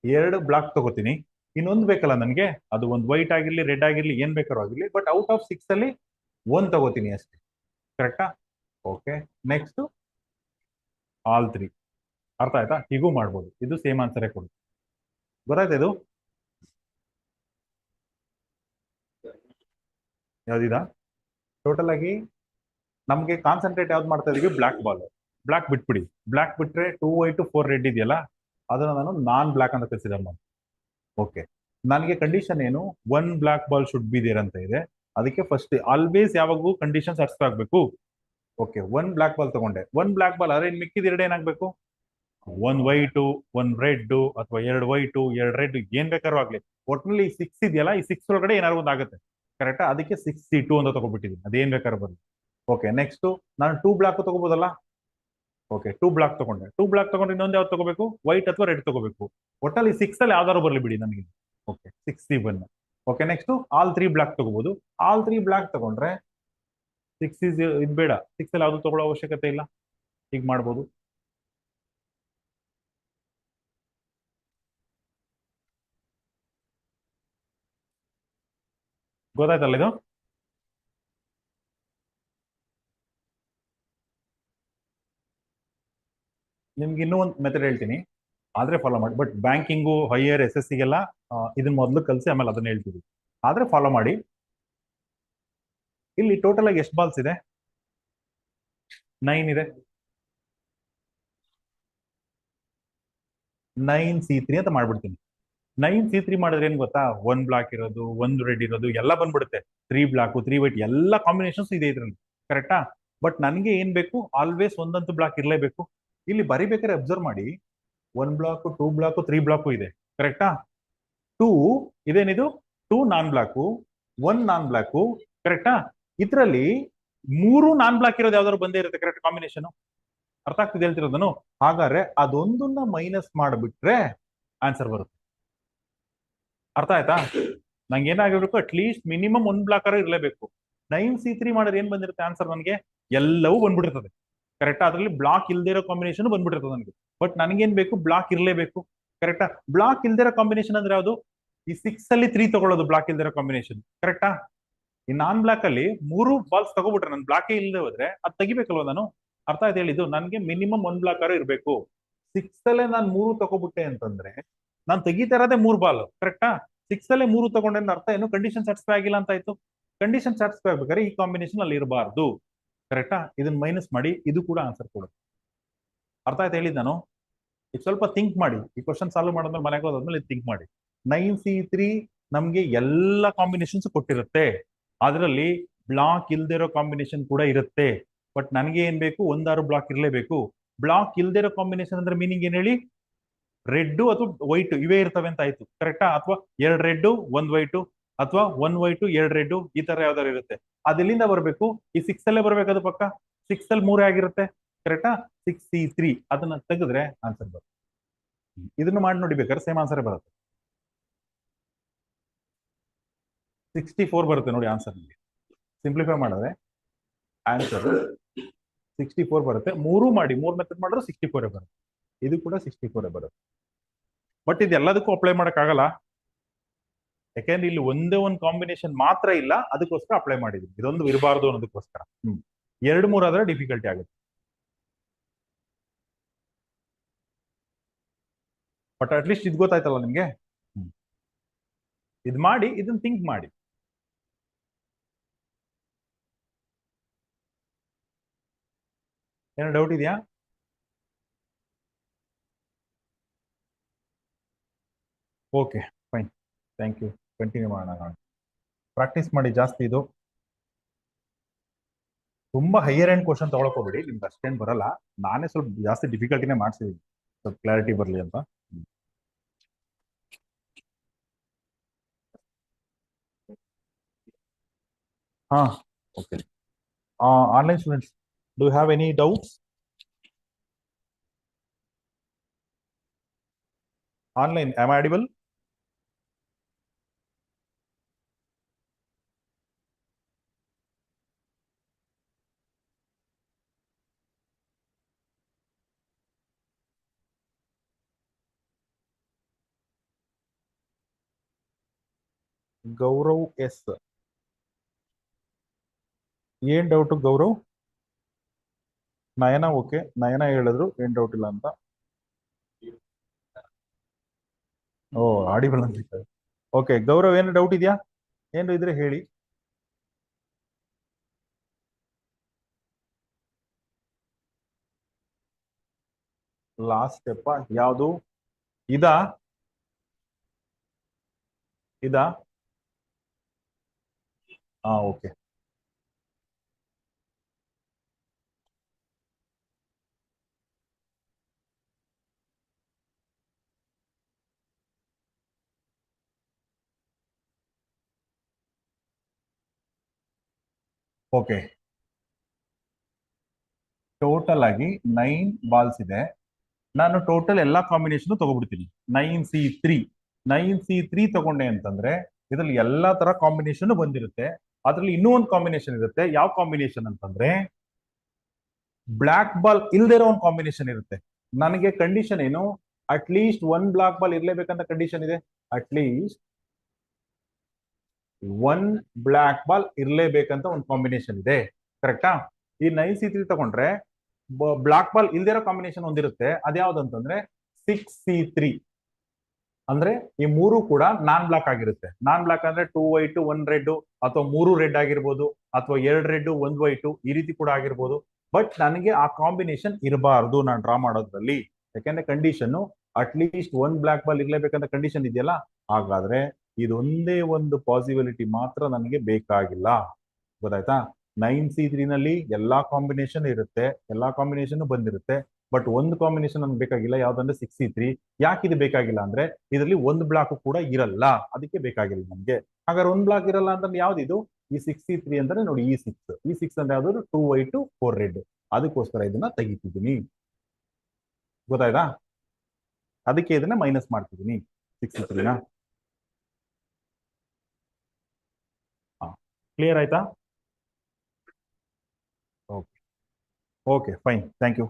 Speaker 1: 2 ಬ್ಲಾಕ್ ತಗೋತೀನಿ. ಇನ್ನೊಂದು ಬೇಕಲ್ಲ ನನಗೆ, ಅದು ಒಂದು ವೈಟ್ ಆಗಿರ್ಲಿ, ರೆಡ್ ಆಗಿರ್ಲಿ, ಏನ್ ಬೇಕಾದ್ರೂ ಆಗಿರ್ಲಿ. ಬಟ್ ಔಟ್ ಆಫ್ 6 ಅಲ್ಲಿ 1 ತಗೋತೀನಿ ಅಷ್ಟೇ, ಕರೆಕ್ಟಾ? Okay, next all three. ಅರ್ಥ ಆಯ್ತಾ? ಹೀಗೂ ಮಾಡ್ಬೋದು, ಇದು ಸೇಮ್ ಆನ್ಸರೇ ಕೊಡು. ಗೊತ್ತಾಯ್ತು ಇದು ಯಾವ್ದಿದ? ಟೋಟಲ್ ಆಗಿ ನಮ್ಗೆ ಕಾನ್ಸಂಟ್ರೇಟ್ ಯಾವ್ದು ಮಾಡ್ತಾ ಇದೀವಿ? Black ball. ಬ್ಲಾಕ್ ಬಿಟ್ಬಿಡಿ. ಬ್ಲಾಕ್ ಬಿಟ್ರೆ 2 ವೈಟ್ 4 ರೆಡ್ ಇದೆಯಲ್ಲ, ಅದನ್ನ ನಾನು ನಾನ್ ಬ್ಲಾಕ್ ಅಂತ ಕನ್ಸಿಡರ್ ಮಾಡಿ. ಓಕೆ, ನನಗೆ ಕಂಡೀಷನ್ ಏನು? 1 black ball should be there ಅಂತ ಇದೆ. ಅದಕ್ಕೆ ಫಸ್ಟ್ ಆಲ್ವೇಸ್ ಯಾವಾಗೂ ಕಂಡೀಷನ್ ಸಾಟಿಸ್ಫೈ ಆಗ್ಬೇಕು. ಓಕೆ, 1 ಬ್ಲಾಕ್ ಬಾಲ್ ತಗೊಂಡೆ. 1 ಬ್ಲಾಕ್ ಬಾಲ್ ಆದ್ರೆ ಇನ್ ಮಿಕ್ಕಿದ ಎರಡು ಏನಾಗ್ಬೇಕು? 1 ವೈಟು 1 ರೆಡ್ ಅಥವಾ 2 ವೈಟು 2 ರೆಡ್, ಏನ್ ಬೇಕಾದ್ರೂ ಆಗ್ಲಿ. ಒಟ್ಟಿನಲ್ಲಿ 6 ಇದೆಯಲ್ಲ, ಈ 6 ಒಳಗಡೆ ಏನಾದ್ರು ಒಂದು ಆಗುತ್ತೆ. ಕರೆಕ್ಟಾ? ಅದಕ್ಕೆ 6C2 ಅಂತ ತಗೊಬಿಟ್ಟಿದ್ದೀನಿ. ಅದೇನ್ ಬೇಕಾದ್ರೂ ಬರಲಿ. ಓಕೆ, ನೆಕ್ಸ್ಟ್ ನಾನು 2 ಬ್ಲಾಕ್ ತಗೋಬೋದಲ್ಲ? ಓಕೆ, 2 ಬ್ಲಾಕ್ ತಗೊಂಡೆ. 2 ಬ್ಲಾಕ್ ತಗೊಂಡು ಇನ್ನೊಂದು ಯಾವ್ದು ತಗೋಬೇಕು? ವೈಟ್ ಅಥವಾ ರೆಡ್ ತಗೋಬೇಕು. ಒಟ್ಟಲ್ಲಿ 6 ಅಲ್ಲಿ ಯಾವ್ದಾದ್ರು ಬರ್ಲಿ ಬಿಡಿ ನನಗೆ. Okay, 6C1. Okay, next all 3 black ತಗೋಬಹುದು. ಆಲ್ 3 ಬ್ಲಾಕ್ ತಗೊಂಡ್ರೆ 6 ಇದು ಬೇಡ, 6 ಅಲ್ಲಿ ಯಾವ್ದು ತಗೊಳ್ಳೋ ಅವಶ್ಯಕತೆ ಇಲ್ಲ. ಹೀಗೆ ಮಾಡ್ಬೋದು. ಗೊತ್ತಾಯ್ತಲ್ಲ ಇದು? ನಿಮ್ಗೆ ಇನ್ನೂ ಒಂದು ಮೆಥಡ್ ಹೇಳ್ತೀನಿ, ಆದ್ರೆ ಫಾಲೋ ಮಾಡಿ. ಬಟ್ ಬ್ಯಾಂಕಿಂಗು, ಹೈಯರ್ SSC ಗೆಲ್ಲ ಇದನ್ನ ಮೊದಲು ಕಲಿಸಿ, ಆಮೇಲೆ ಅದನ್ನ ಹೇಳ್ತೀವಿ. ಆದ್ರೆ ಫಾಲೋ ಮಾಡಿ. ಇಲ್ಲಿ ಟೋಟಲ್ ಆಗಿ ಎಷ್ಟು ಬಾಲ್ಸ್ ಇದೆ? 9 ಇದೆ. 9C3 ಅಂತ ಮಾಡ್ಬಿಡ್ತೀನಿ. 9C3 ಮಾಡಿದ್ರೆ ಏನ್ ಗೊತ್ತಾ? 1 ಬ್ಲಾಕ್ ಇರೋದು, 1 ರೆಡ್ ಇರೋದು ಎಲ್ಲ ಬಂದ್ಬಿಡುತ್ತೆ. 3 ಬ್ಲಾಕ್ 3 ವೈಟ್ ಎಲ್ಲ ಕಾಂಬಿನೇಷನ್ಸ್ ಇದೆ ಇದ್ರಲ್ಲಿ. ಕರೆಕ್ಟಾ? ಬಟ್ ನನಗೆ ಏನ್ ಬೇಕು? ಆಲ್ವೇಸ್ ಒಂದಂತೂ ಬ್ಲಾಕ್ ಇರಲೇಬೇಕು. ಇಲ್ಲಿ ಬರಿಬೇಕಾದ್ರೆ ಅಬ್ಸರ್ವ್ ಮಾಡಿ, 1 ಬ್ಲಾಕ್ 2 ಬ್ಲಾಕ್ 3 ಬ್ಲಾಕ್ ಇದೆ. ಕರೆಕ್ಟಾ? 2 ಇದೇನಿದು? 2 ನಾನ್ ಬ್ಲಾಕು, 1 ನಾನ್ ಬ್ಲಾಕು. ಕರೆಕ್ಟಾ? ಇದರಲ್ಲಿ 3 ನಾನ್ ಬ್ಲಾಕ್ ಇರೋದು ಯಾವ್ದಾದ್ರು ಬಂದೇ ಇರುತ್ತೆ. Correct combination. ಅರ್ಥ ಆಗ್ತಿದೆ ಹೇಳ್ತಿರೋದನ್ನು? ಹಾಗಾದ್ರೆ ಅದೊಂದನ್ನ ಮೈನಸ್ ಮಾಡಿಬಿಟ್ರೆ ಆನ್ಸರ್ ಬರುತ್ತೆ. ಅರ್ಥ ಆಯ್ತಾ? ನಂಗೆ ಏನಾಗಿರ್ಬೇಕು? ಅಟ್ಲೀಸ್ಟ್ ಮಿನಿಮಮ್ 1 ಬ್ಲಾಕ್ ಆರ ಇರಲೇಬೇಕು. 9C3 ಮಾಡಿದ್ರೆ ಏನ್ ಬಂದಿರುತ್ತೆ ಆನ್ಸರ್? ನನಗೆ ಎಲ್ಲವೂ ಬಂದ್ಬಿಟ್ಟಿರ್ತದೆ. ಕರೆಕ್ಟಾ? ಅದರಲ್ಲಿ ಬ್ಲಾಕ್ ಇಲ್ದೇ ಇರೋ ಕಾಂಬಿನೇಷನ್ ಬಂದ್ಬಿಟ್ಟಿರ್ತದೆ ನನಗೆ. ಬಟ್ ನನಗೇನ್ ಬೇಕು? ಬ್ಲಾಕ್ ಇರಲೇಬೇಕು. ಕರೆಕ್ಟಾ? ಬ್ಲಾಕ್ ಇಲ್ದೇ ಇರೋ ಕಾಂಬಿನೇಷನ್ ಅಂದ್ರೆ ಯಾವುದು? ಈ 6 ಅಲ್ಲಿ 3 ತಗೊಳ್ಳೋದು ಬ್ಲಾಕ್ ಇಲ್ದೇ ಇರೋ ಕಾಂಬಿನೇಷನ್. ಕರೆಕ್ಟಾ? ಈ ನಾನ್ ಬ್ಲಾಕ್ ಅಲ್ಲಿ 3 ಬಾಲ್ಸ್ ತಗೋಬಿಟ್ರೆ, ನನ್ ಬ್ಲಾಕ್ ಇಲ್ಲದೆ ಹೋದ್ರೆ ಅದು ತೆಗಿಬೇಕಲ್ವ ನಾನು? ಅರ್ಥ ಆಯ್ತು ಹೇಳಿದ್ದು? ನನಗೆ ಮಿನಿಮಮ್ 1 ಬ್ಲಾಕ್ ಆರ ಇರಬೇಕು. 6 ಅಲ್ಲೇ ನಾನು 3 ತಗೋಬಿಟ್ಟೆ ಅಂತಂದ್ರೆ ನಾನು ತೆಗಿತಾ ಇರೋದೇ 3 ಬಾಲ್. ಕರೆಕ್ಟಾ? 6 ಅಲ್ಲೇ 3 ತಗೊಂಡೆ ಅರ್ಥ ಏನು? ಕಂಡೀಷನ್ ಸ್ಯಾಟಿಸ್ಫೈ ಆಗಿಲ್ಲ ಅಂತ ಆಯ್ತು. ಕಂಡೀಷನ್ ಸ್ಯಾಟಿಸ್ಫೈ ಆಗ್ಬೇಕಾದ್ರೆ ಈ ಕಾಂಬಿನೇಷನ್ ಅಲ್ಲಿ ಇರಬಾರ್ದು. ಕರೆಕ್ಟಾ? ಇದನ್ನ ಮೈನಸ್ ಮಾಡಿ, ಇದು ಕೂಡ ಆನ್ಸರ್ ಕೊಡುತ್ತೆ. ಅರ್ಥ ಆಯ್ತು ಹೇಳಿದ್ ನಾನು? ಈಗ ಸ್ವಲ್ಪ ಥಿಂಕ್ ಮಾಡಿ. ಈ ಕ್ವಶನ್ ಸಾಲ್ವ್ ಮಾಡಿದ್ಮೇಲೆ ಮನೆಗೆ ಹೋದ್ಮೇಲೆ ಥಿಂಕ್ ಮಾಡಿ. 9C3 ನಮ್ಗೆ ಎಲ್ಲ ಕಾಂಬಿನೇಷನ್ಸ್ ಕೊಟ್ಟಿರುತ್ತೆ. ಅದರಲ್ಲಿ ಬ್ಲಾಕ್ ಇಲ್ದಿರೋ ಕಾಂಬಿನೇಷನ್ ಕೂಡ ಇರುತ್ತೆ. ಬಟ್ ನನಗೆ ಏನ್ ಬೇಕು? ಒಂದಾರು ಬ್ಲಾಕ್ ಇರಲೇಬೇಕು. ಬ್ಲಾಕ್ ಇಲ್ದಿರೋ ಕಾಂಬಿನೇಷನ್ ಅಂದ್ರೆ ಮೀನಿಂಗ್ ಏನ್ ಹೇಳಿ? ರೆಡ್ ಅಥವಾ ವೈಟ್ ಇವೇ ಇರ್ತವೆ ಅಂತ ಆಯ್ತು. ಕರೆಕ್ಟಾ? ಅಥವಾ 2 ರೆಡ್ 1 ವೈಟ್, ಅಥವಾ 1 ವೈಟ್ 2 ರೆಡ್, ಈ ತರ ಯಾವ್ದಾರು ಇರುತ್ತೆ. ಅದೆಲ್ಲಿಂದ ಬರಬೇಕು? ಈ 6 ಅಲ್ಲೇ ಬರ್ಬೇಕು. ಅದು ಪಕ್ಕ 6 ಅಲ್ಲಿ 3 ಆಗಿರುತ್ತೆ. ಕರೆಕ್ಟಾ? 6C3 ಅದನ್ನ ತೆಗೆದ್ರೆ ಆನ್ಸರ್ ಬರುತ್ತೆ. ಇದನ್ನು ಮಾಡಿ ನೋಡಿ, ಬೇಕಾದ್ರೆ ಸೇಮ್ ಆನ್ಸರ್ ಬರುತ್ತೆ. 64 ಬರುತ್ತೆ ನೋಡಿ ಆನ್ಸರ್. ನಿಮಗೆ ಸಿಂಪ್ಲಿಫೈ ಮಾಡಿದ್ರೆ ಆನ್ಸರ್ 64 ಬರುತ್ತೆ. 3 ಮಾಡಿ, 3 ಮೆಥಡ್ ಮಾಡಿದ್ರೆ 64 ಬರುತ್ತೆ. ಇದು ಕೂಡ 64 ಬರುತ್ತೆ. ಬಟ್ ಇದು ಎಲ್ಲದಕ್ಕೂ ಅಪ್ಲೈ ಆಗಲ್ಲ. ಯಾಕೆಂದ್ರೆ ಇಲ್ಲಿ ಒಂದೇ ಒಂದು ಕಾಂಬಿನೇಷನ್ ಮಾತ್ರ ಇಲ್ಲ, ಅದಕ್ಕೋಸ್ಕರ ಅಪ್ಲೈ ಮಾಡಿದ್ವಿ. ಇದೊಂದು ಇರಬಾರ್ದು ಅನ್ನೋದಕ್ಕೋಸ್ಕರ. 2 3 ಆದ್ರೆ ಡಿಫಿಕಲ್ಟಿ ಆಗುತ್ತೆ. ಬಟ್ ಅಟ್ಲೀಸ್ಟ್ ಇದು ಗೊತ್ತಾಯ್ತಲ್ಲ ನಿಮ್ಗೆ? ಇದು ಮಾಡಿ, ಇದನ್ನ ಥಿಂಕ್ ಮಾಡಿ. ಏನೋ ಡೌಟ್ ಇದೆಯಾ? Okay, fine. Thank you. Continue ಮಾಡೋಣ. ಪ್ರಾಕ್ಟೀಸ್ ಮಾಡಿ ಜಾಸ್ತಿ. ಇದು ತುಂಬಾ ಹೈಯರ್ ಎಂಡ್ ಕ್ವಶನ್ ತಗೊಳ್ಕೋಬೇಡಿ, ನಿಮ್ಗೆ ಅಷ್ಟೇನು ಬರಲ್ಲ. ನಾನೇ ಸ್ವಲ್ಪ ಜಾಸ್ತಿ ಡಿಫಿಕಲ್ಟಿನೇ ಮಾಡ್ಸಿದೀನಿ, ಸ್ವಲ್ಪ ಕ್ಲಾರಿಟಿ ಬರಲಿ ಅಂತ. ಹಾ, okay. Online students, do have any doubts? Online, am I audible? Gaurav yes, ಏನ್ ಡೌಟ್ ಗೌರವ್? ನಯನ ಓಕೆ, ನಯನ ಹೇಳಿದ್ರು ಏನ್ ಡೌಟ್ ಇಲ್ಲ ಅಂತ. ಓ, ಆಡಿಬಲ್ ಅಂತ. ಓಕೆ, ಗೌರವ್ ಏನು ಡೌಟ್ ಇದೆಯಾ? ಏನು ಇದ್ರೆ ಹೇಳಿ. ಲಾಸ್ಟ್ ಸ್ಟೆಪ್ ಯಾವುದು? ಇದಾ? ಇದಾ? ಹಾ, ಓಕೆ. ಓಕೆ, ಟೋಟಲ್ ಆಗಿ 9 ಬಾಲ್ಸ್ ಇದೆ. ನಾನು ಟೋಟಲ್ ಎಲ್ಲಾ ಕಾಂಬಿನೇಷನ್ ತಗೊಬಿಡ್ತೀನಿ. 9C3. 9C3 ತಗೊಂಡೆ ಅಂತಂದ್ರೆ ಇದ್ರಲ್ಲಿ ಎಲ್ಲಾ ತರ ಕಾಂಬಿನೇಷನ್ ಬಂದಿರುತ್ತೆ. ಅದ್ರಲ್ಲಿ ಇನ್ನೂ ಒಂದು ಕಾಂಬಿನೇಷನ್ ಇರುತ್ತೆ. ಯಾವ ಕಾಂಬಿನೇಷನ್ ಅಂತಂದ್ರೆ ಬ್ಲಾಕ್ ಬಾಲ್ ಇಲ್ದೇ ಇರೋ ಒಂದು ಕಾಂಬಿನೇಷನ್ ಇರುತ್ತೆ. ನನಗೆ ಕಂಡೀಷನ್ ಏನು? At least one black ball ಇರ್ಲೇಬೇಕಂತ ಕಂಡೀಷನ್ ಇದೆ. At least one black ball ಇರ್ಲೇಬೇಕಂತ ಒಂದು ಕಾಂಬಿನೇಷನ್ ಇದೆ. ಕರೆಕ್ಟಾ? ಈ 9C3 ತಗೊಂಡ್ರೆ ಬ್ಲಾಕ್ ಬಾಲ್ ಇಲ್ದೇ ಇರೋ ಕಾಂಬಿನೇಷನ್ ಒಂದಿರುತ್ತೆ. ಅದ್ಯಾವ್ದು ಅಂತಂದ್ರೆ 6C3. ಅಂದ್ರೆ ಈ ಮೂರು ಕೂಡ ನಾನ್ ಬ್ಲಾಕ್ ಆಗಿರುತ್ತೆ. ನಾನ್ ಬ್ಲಾಕ್ ಅಂದ್ರೆ 2 ವೈಟ್ 1 ರೆಡ್, ಅಥವಾ 3 ರೆಡ್ ಆಗಿರ್ಬೋದು, ಅಥವಾ 2 ರೆಡ್ 1 ವೈಟ್, ಈ ರೀತಿ ಕೂಡ ಆಗಿರ್ಬೋದು. ಬಟ್ ನನಗೆ ಆ ಕಾಂಬಿನೇಷನ್ ಇರಬಾರ್ದು ನಾನು ಡ್ರಾ ಮಾಡೋದ್ರಲ್ಲಿ. ಯಾಕೆಂದ್ರೆ condition at least one black ball ಇರ್ಲೇಬೇಕಂತ ಕಂಡೀಷನ್ ಇದೆಯಲ್ಲ. ಹಾಗಾದ್ರೆ ಇದೊಂದೇ ಒಂದು ಪಾಸಿಬಿಲಿಟಿ ಮಾತ್ರ ನನಗೆ ಬೇಕಾಗಿಲ್ಲ. ಗೊತ್ತಾಯ್ತಾ? 9C3 ನಲ್ಲಿ ಎಲ್ಲಾ ಕಾಂಬಿನೇಷನ್ ಇರುತ್ತೆ, ಎಲ್ಲಾ ಕಾಂಬಿನೇಷನ್ ಬಂದಿರುತ್ತೆ. ಬಟ್ ಒಂದು ಕಾಂಬಿನೇಷನ್ ನಮ್ಗೆ ಬೇಕಾಗಿಲ್ಲ, ಯಾವ್ದಂದ್ರೆ 6C3. ಯಾಕೆ ಇದು ಬೇಕಾಗಿಲ್ಲ ಅಂದ್ರೆ ಇದರಲ್ಲಿ ಒಂದು ಬ್ಲಾಕ್ ಕೂಡ ಇರಲ್ಲ, ಅದಕ್ಕೆ ಬೇಕಾಗಿಲ್ಲ ನಮ್ಗೆ. ಹಾಗಾದ್ರೆ ಒಂದು ಬ್ಲಾಕ್ ಇರಲ್ಲ ಅಂತಂದ್ರೆ ಯಾವ್ದಿದು? ಈ 6C3 ಅಂದ್ರೆ ನೋಡಿ, ಈ ಸಿಕ್ಸ್ ಅಂದ್ರೆ ಯಾವ್ದು? 2 ವೈಟ್ 4 ರೆಡ್. ಅದಕ್ಕೋಸ್ಕರ ಇದನ್ನ ತೆಗಿತಿದ್ದೀನಿ. ಗೊತ್ತಾಯ್ತಾ? ಅದಕ್ಕೆ ಇದನ್ನ ಮೈನಸ್ ಮಾಡ್ತಿದ್ದೀನಿ 6C3ನ. ಕ್ಲಿಯರ್ ಆಯ್ತಾ? Okay. Okay, fine, thank you.